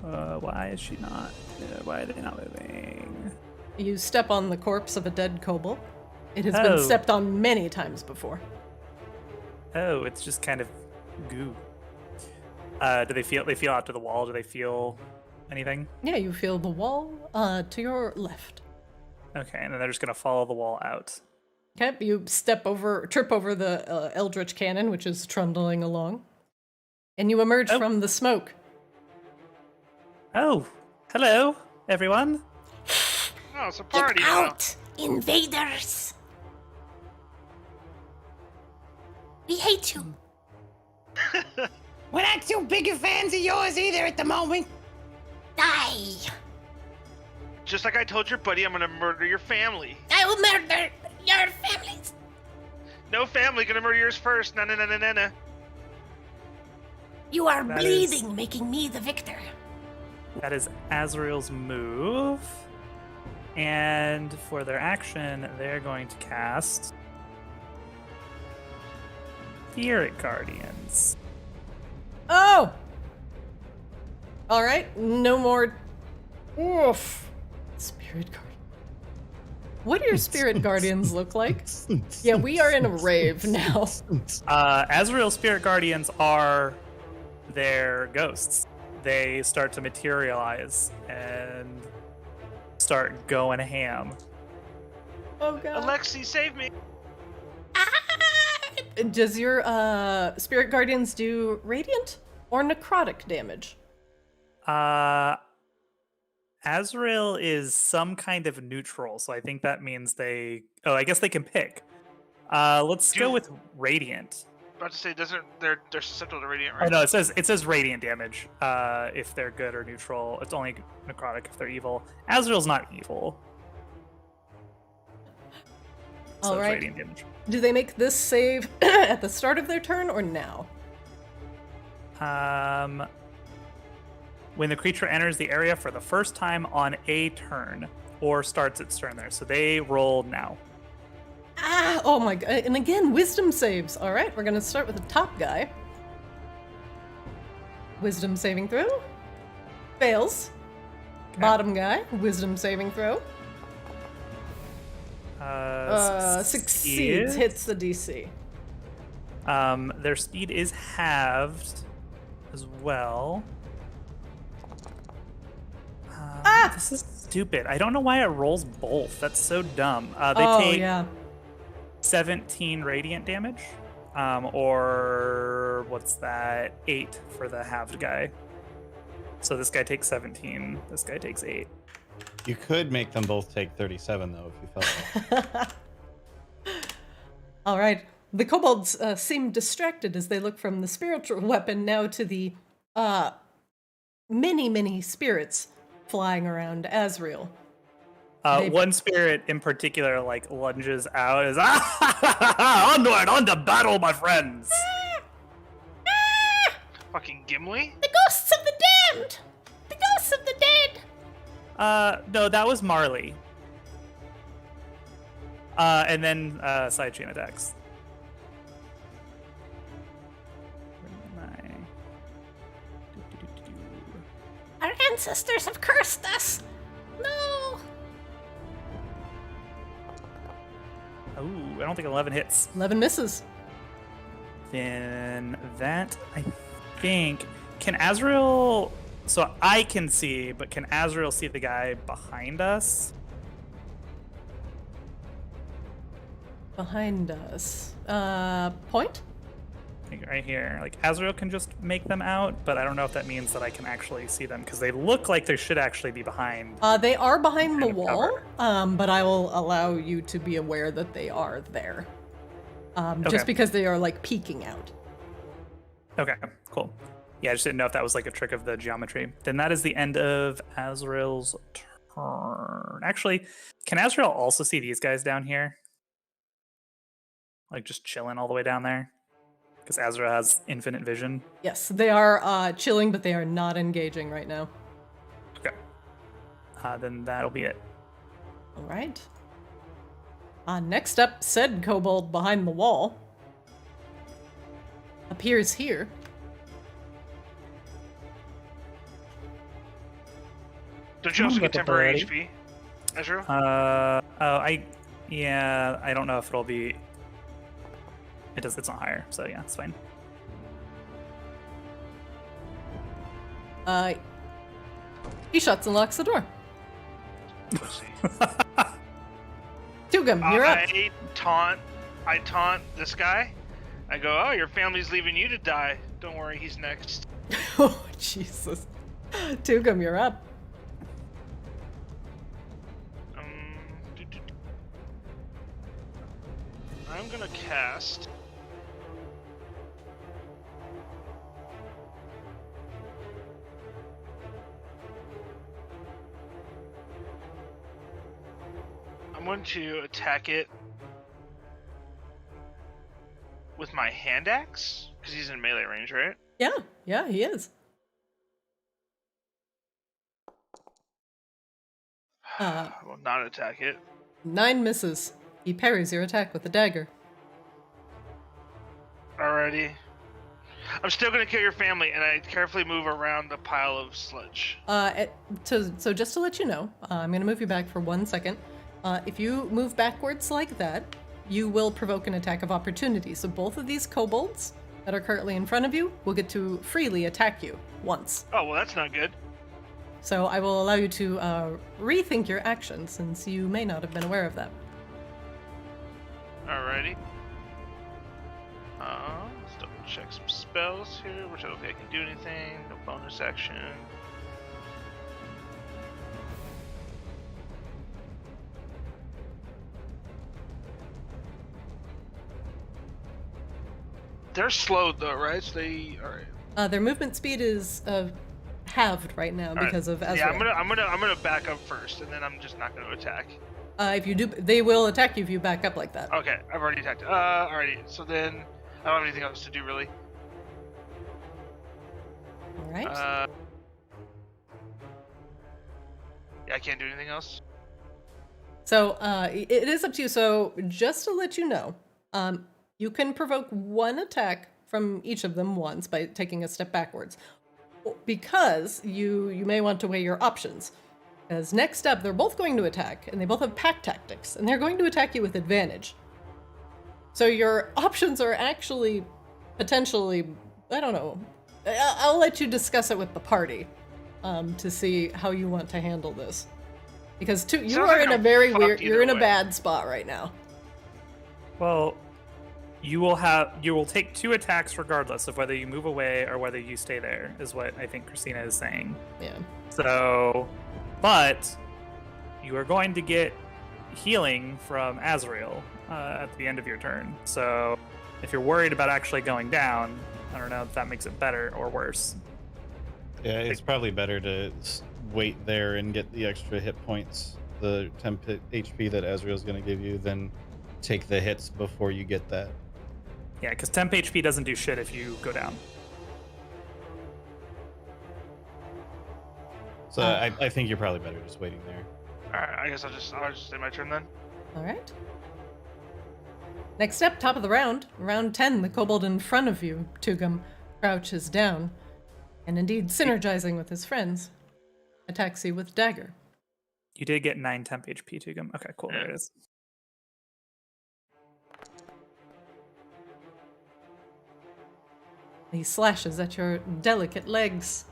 Why is she not? Why are they not moving? You step on the corpse of a dead kobold. It has been Oh. stepped on many times before. Oh, it's just kind of goo. Do they feel out to the wall? Do they feel anything? Yeah, you feel the wall to your left. Okay, and then they're just gonna follow the wall out. Okay, you trip over the eldritch cannon, which is trundling along, and you emerge Oh. from the smoke. Oh, hello, everyone. Oh, it's a Get party. huh? out, invaders! We hate you. We're not too big of fans of yours either at the moment. Die! Just like I told your buddy, I'm gonna murder your family. I will murder your families. No family gonna murder yours first. Na na na na na na. You are That bleeding, making me the victor. That is Azrael's move. And for their action, they're going to cast Spirit Guardians. Oh! Alright, no more. Oof. Spirit Guardian. What do your spirit guardians look like? Yeah, we are in a rave now. Azrael's Spirit Guardians are their ghosts. They start to materialize and start going ham. Oh god. Alexi, save me. Does your spirit guardians do radiant or necrotic damage? Azrael is some kind of neutral, so I think that means they. Oh, I guess they can pick. Let's go with radiant. About to say, doesn't they're susceptible to radiant, Oh right? no, it says radiant damage. If they're good or neutral, it's only necrotic if they're evil. Azrael's not evil. So All it's right. radiant damage. Do they make this save at the start of their turn or now? When the creature enters the area for the first time on a turn, or starts its turn there. So they roll now. Ah, oh my god. And again, wisdom saves. All right, we're going to start with the top guy. Wisdom saving throw. Fails. Bottom guy, wisdom saving throw. Succeeds, hits the DC. Their speed is halved as well. This is stupid. I don't know why it rolls both. That's so dumb. They take yeah. 17 radiant damage, or what's that? 8 for the halved guy. So this guy takes 17. This guy takes 8. You could make them both take 37, though, if you felt like. All right. The kobolds seem distracted as they look from the spiritual weapon now to the many, many spirits flying around Azrael. One spirit in particular, like, lunges out as onward, on to battle, my friends. Fucking Gimli. The ghosts of the damned! The ghosts of the dead! No, that was Marley. And then sidechain attacks. Where am I? ancestors have cursed us. No. Ooh, I don't think 11 hits. 11 misses. Then that, I think... Can Azrael... So I can see, but can Azrael see the guy behind us? Behind us. Point? I think right here. Like, Azrael can just make them out, but I don't know if that means that I can actually see them, because they look like they should actually be behind. They are behind the Kind of wall, but I will allow you to be aware that they are there. Just Okay. because they are, like, peeking out. Okay, cool. Yeah, I just didn't know if that was like a trick of the geometry. Then that is the end of Azrael's turn. Actually, can Azrael also see these guys down here? Like just chilling all the way down there? Because Azrael has infinite vision. Yes, they are chilling, but they are not engaging right now. Okay. Then that'll be it. All right. Next up, said kobold behind the wall appears here. Don't you also Someone get got the temporary priority. HP, Ezra? I don't know if it'll be. It's not higher, so yeah, it's fine. He shuts and locks the door. Let's see. Tugum, you're up. I taunt this guy. I go, oh, your family's leaving you to die. Don't worry, he's next. Oh, Jesus. Tugum, you're up. I'm gonna cast. I'm going to attack it with my hand axe because he's in melee range, right? Yeah, he is. I will not attack it. 9 misses. He parries your attack with the dagger. Alrighty. I'm still gonna kill your family, and I carefully move around the pile of sludge. So just to let you know, I'm going to move you back for 1 second. If you move backwards like that, you will provoke an attack of opportunity. So both of these kobolds that are currently in front of you will get to freely attack you once. Oh, well, that's not good. So I will allow you to rethink your actions, since you may not have been aware of that. Alrighty. Let's double check some spells here, which I don't think I can do anything. No bonus action. They're slowed though, right? So alright. Their movement speed is halved right now because of Ezra. Yeah, I'm gonna back up first, and then I'm just not gonna attack. If you do, they will attack you if you back up like that. Okay, I've already attacked. Alrighty. So then I don't have anything else to do really. All right. Yeah, I can't do anything else. So it is up to you. So just to let you know, you can provoke one attack from each of them once by taking a step backwards, because you may want to weigh your options. As next up, they're both going to attack, and they both have pack tactics, and they're going to attack you with advantage. So your options are actually potentially, I don't know. I'll let you discuss it with the party to see how you want to handle this. Because you Sounds are like in a I'm very fucked weird, you're either in a way. bad spot right now. Well, you will take 2 attacks regardless of whether you move away or whether you stay there, is what I think Christina is saying. Yeah. So, but you are going to get healing from Azrael at the end of your turn. So, if you're worried about actually going down, I don't know if that makes it better or worse. Yeah, it's probably better to wait there and get the extra hit points, the 10 HP that Azrael's going to give you, than take the hits before you get that. Yeah, because temp HP doesn't do shit if you go down. So I think you're probably better just waiting there. Alright, I guess I'll just say my turn then. All right. Next up, top of the round, round 10, the kobold in front of you, Tugum, crouches down, and indeed synergizing with his friends. attacks you with dagger. You did get 9 temp HP, Tugum. Okay, cool. There it is. He slashes at your delicate legs,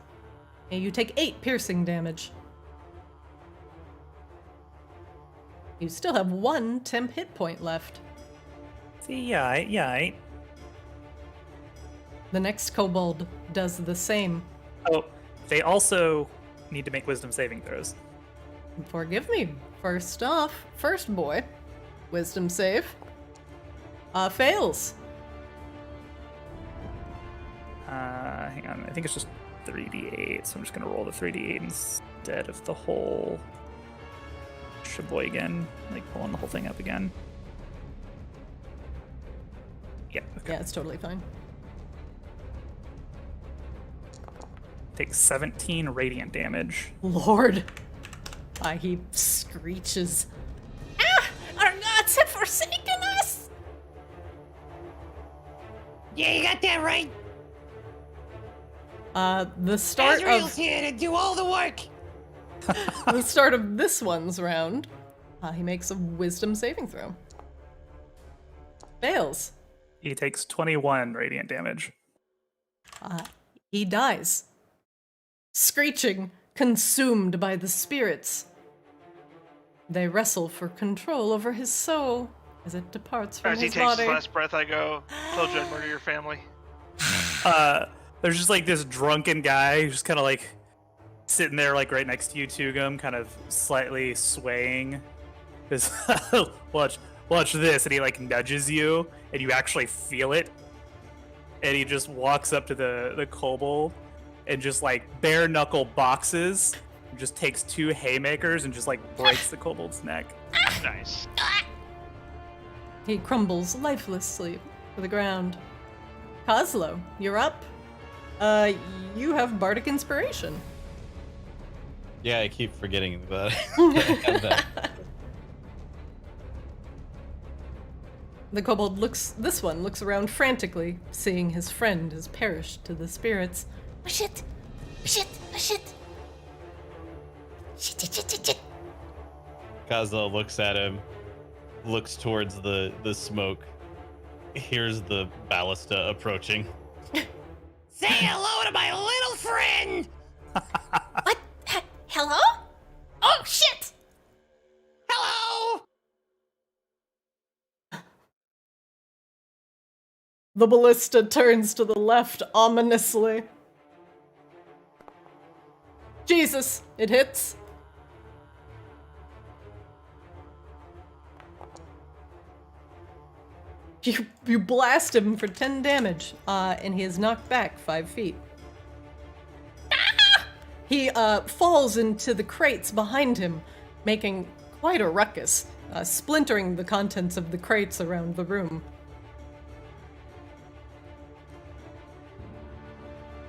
and you take 8 piercing damage. You still have 1 temp hit point left. See, yeah. The next kobold does the same. Oh, they also need to make wisdom saving throws. Forgive me. First boy, wisdom save. Fails. Hang on, I think it's just 3d8, so I'm just gonna roll the 3d8 instead of the whole sheboygan, like pulling the whole thing up again. Yeah, okay. Yeah, it's totally fine. Takes 17 radiant damage. Lord. He screeches. Ah! Our gods have forsaken us! Yeah, you got that right. The start Azrael's of here to do all the work. the start of this one's round, he makes a wisdom saving throw. Fails. He takes 21 radiant damage. He dies. Screeching, consumed by the spirits. They wrestle for control over his soul as it departs from As he his takes body. his last breath, I go, told you I'd murder your family. There's just like this drunken guy who's just kind of like sitting there like right next to you, Tugum, kind of slightly swaying. Just watch this, and he like nudges you, and you actually feel it. And he just walks up to the kobold and just like bare knuckle boxes, and just takes 2 haymakers and just like breaks the kobold's neck. Nice. He crumbles lifelessly to the ground. Kozlo, you're up. You have bardic inspiration. Yeah, I keep forgetting that. I have that. The kobold looks around frantically, seeing his friend has perished to the spirits. Oh shit! Oh shit! Oh shit! Shit! Kozlo looks at him, looks towards the smoke, hears the ballista approaching. Say hello to my little friend. What? Hello? Oh shit! Hello. The ballista turns to the left ominously. Jesus! It hits. You blast him for 10 damage, and he is knocked back 5 feet. He falls into the crates behind him, making quite a ruckus, splintering the contents of the crates around the room.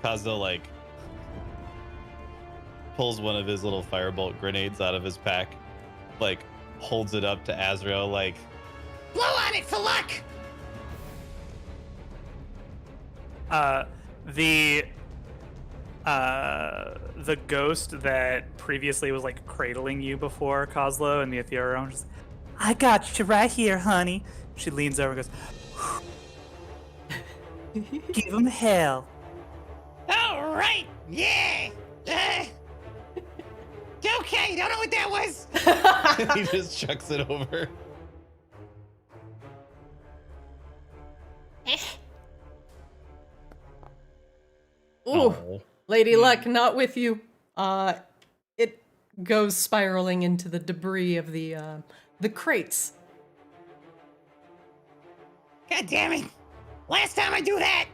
Kozlo like pulls one of his little firebolt grenades out of his pack, like holds it up to Azrael, like, Blow on it for luck. The ghost that previously was like cradling you before, Kozlo, and the ethereal, just, I got you right here, honey. She leans over and goes, give him hell. All right. Yeah. Okay. Don't know what that was. he just chucks it over. Ooh, Oh. Lady Luck, not with you. It goes spiraling into the debris of the crates. God damn it. Last time I do that.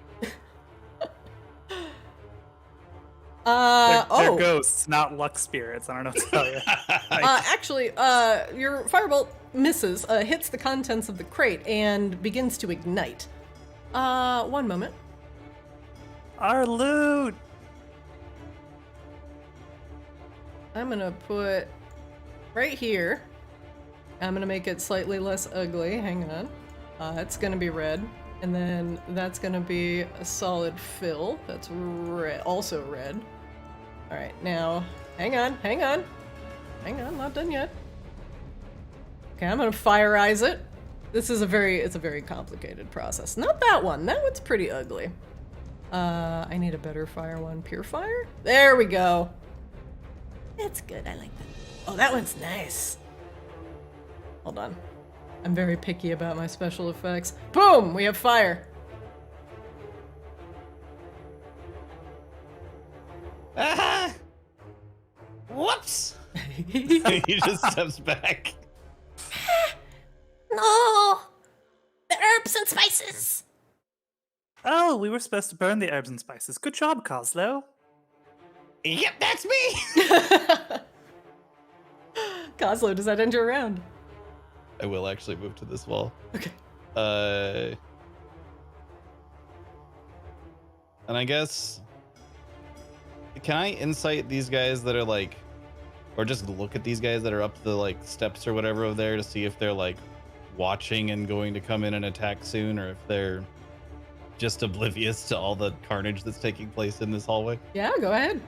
They're ghosts, not luck spirits. I don't know what to tell you. Actually, your firebolt misses, hits the contents of the crate, and begins to ignite. One moment. Our loot. I'm gonna put right here. I'm gonna make it slightly less ugly. Hang on. It's gonna be red. And then that's gonna be a solid fill. That's red, also red. All right, now, hang on, not done yet. Okay, I'm gonna fire-eyes it. It's a very complicated process. Not that one. That one's pretty ugly. I need a better fire one. Pure fire? There we go. That's good. I like that. Oh, that one's nice. Hold on. I'm very picky about my special effects. Boom! We have fire. Ah! Whoops! He just steps back. No! The herbs and spices! Oh, we were supposed to burn the herbs and spices. Good job, Coslow. Yep, that's me! Coslow, does that end your round? I will actually move to this wall. Okay. And I guess, can I insight these guys that are like, or just look at these guys that are up the like steps or whatever over there to see if they're like watching and going to come in and attack soon, or if they're just oblivious to all the carnage that's taking place in this hallway? Yeah, go ahead.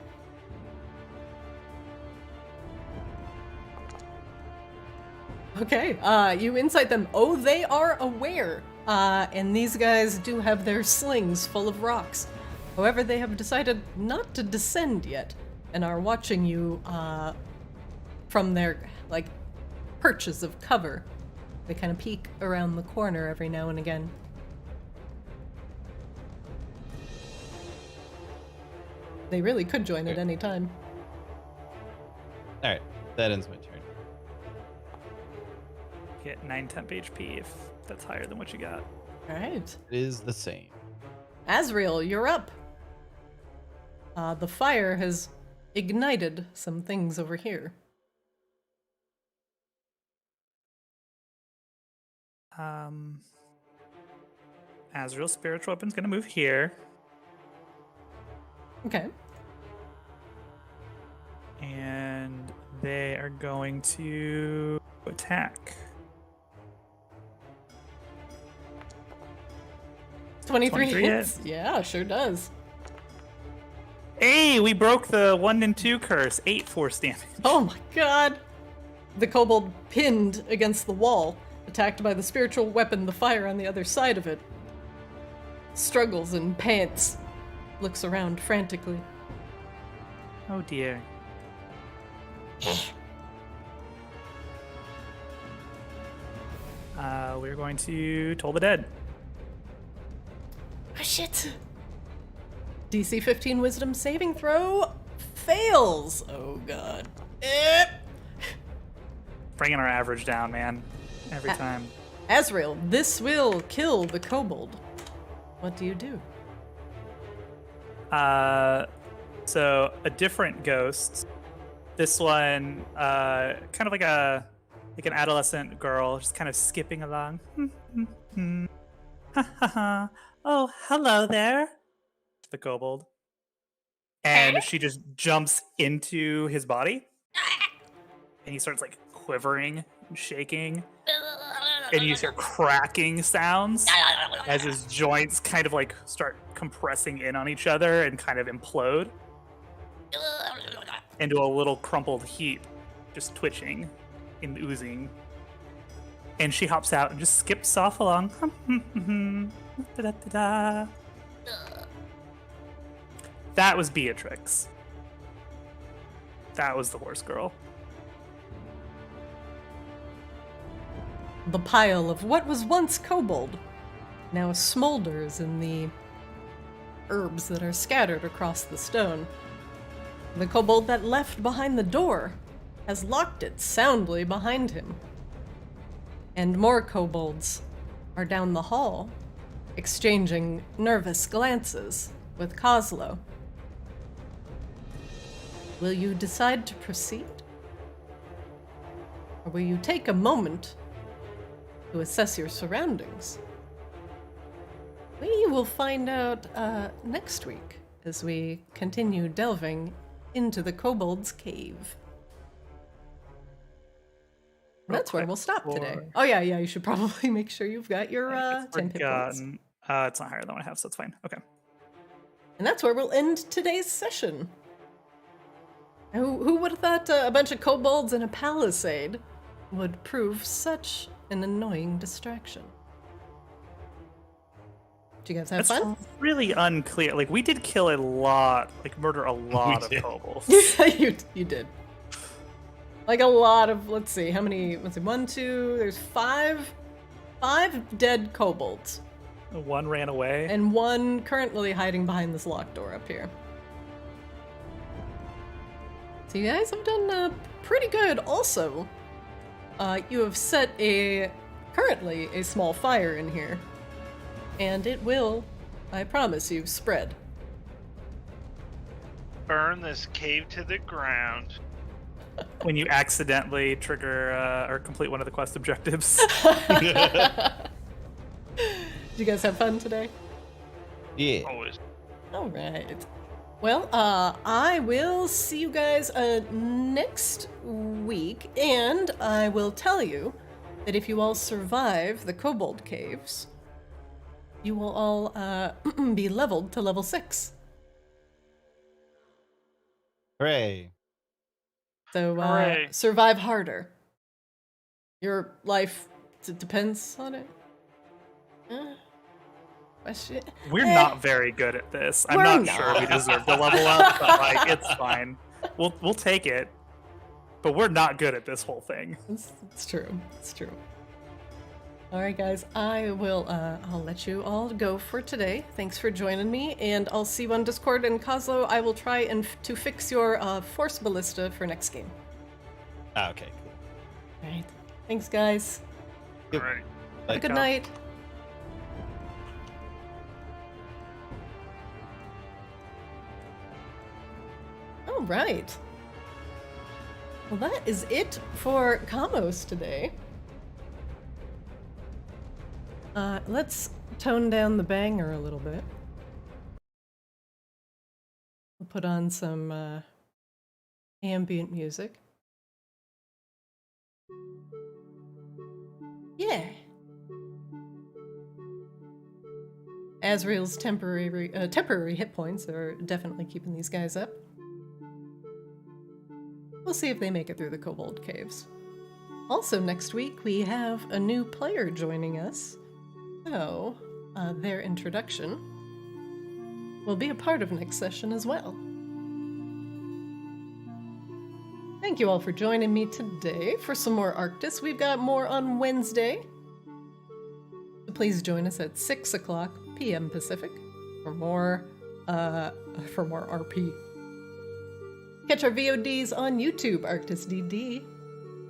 Okay, you insight them. Oh, they are aware. And these guys do have their slings full of rocks. However, they have decided not to descend yet and are watching you from their, like, perches of cover. They kind of peek around the corner every now and again. They really could join at any time. All right, that ends my turn. Get 9 temp HP if that's higher than what you got. All right. It is the same. Asriel, you're up. The fire has ignited some things over here. Azrael's spiritual weapon's gonna move here. Okay. And they are going to attack. 23 23 hits. Yeah, sure does. Hey, we broke the 1 and 2 curse. 8 force damage. Oh my god. The kobold pinned against the wall, attacked by the spiritual weapon, the fire on the other side of it. Struggles and pants. Looks around frantically. Oh dear. We're going to Toll the Dead. Oh shit. DC 15 wisdom saving throw fails. Oh god. Bringing our average down, man. Every time. Asriel, this will kill the kobold. What do you do? So a different ghost. This one, kind of like an adolescent girl, just kind of skipping along. Oh, hello there. The kobold. And she just jumps into his body. And he starts like quivering and shaking. And you hear cracking sounds as his joints kind of like start compressing in on each other and kind of implode into a little crumpled heap, just twitching and oozing. And she hops out and just skips off along. Da-da-da-da. That was Beatrix. That was the horse girl. The pile of what was once kobold now smolders in the herbs that are scattered across the stone. The kobold that left behind the door has locked it soundly behind him. And more kobolds are down the hall, exchanging nervous glances with Coslow. Will you decide to proceed? Or will you take a moment to assess your surroundings? We will find out next week as we continue delving into the kobold's cave. That's where we'll stop today. Oh yeah, you should probably make sure you've got your 10 hit points. It's not higher than what I have, so it's fine. Okay. And that's where we'll end today's session. Who would have thought a bunch of kobolds in a palisade would prove such an annoying distraction? Did you guys have fun? Really unclear. Like, we did kill a lot, like murder a lot of kobolds. you did. Like a lot of, let's see, how many, one, two, there's five dead kobolds. One ran away. And one currently hiding behind this locked door up here. So you guys have done pretty good. Also, you have set currently a small fire in here. And it will, I promise you, spread. Burn this cave to the ground. When you accidentally trigger or complete one of the quest objectives. Did you guys have fun today? Yeah. Always. All right. Well, I will see you guys next week, and I will tell you that if you all survive the Kobold Caves, you will all be leveled to level 6. Hooray. So Hooray. survive harder. Your life depends on it. We're not very good at this. I'm We're not not. sure we deserve to level up, but like it's fine. We'll take it. But we're not good at this whole thing. It's true. It's true. All right, guys. I'll let you all go for today. Thanks for joining me, and I'll see you on Discord. And Kozlo, I will try to fix your Force Ballista for next game. Okay, cool. All right. Thanks, guys. Yep. Alright. Have a good night. All right. Well, that is it for Kaamos today. Let's tone down the banger a little bit. We'll put on some ambient music. Yeah. Azrael's temporary hit points are definitely keeping these guys up. We'll see if they make it through the Kobold Caves. Also, next week we have a new player joining us, so their introduction will be a part of next session as well. Thank you all for joining me today for some more Arctis. We've got more on Wednesday. So please join us at 6 o'clock p.m. Pacific for more RP. Catch our VODs on YouTube, Arctis DD.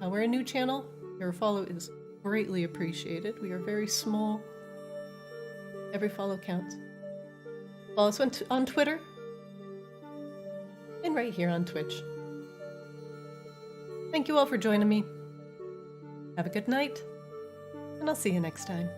We're a new channel. Your follow is greatly appreciated. We are very small. Every follow counts. Follow us on Twitter and right here on Twitch. Thank you all for joining me. Have a good night, and I'll see you next time.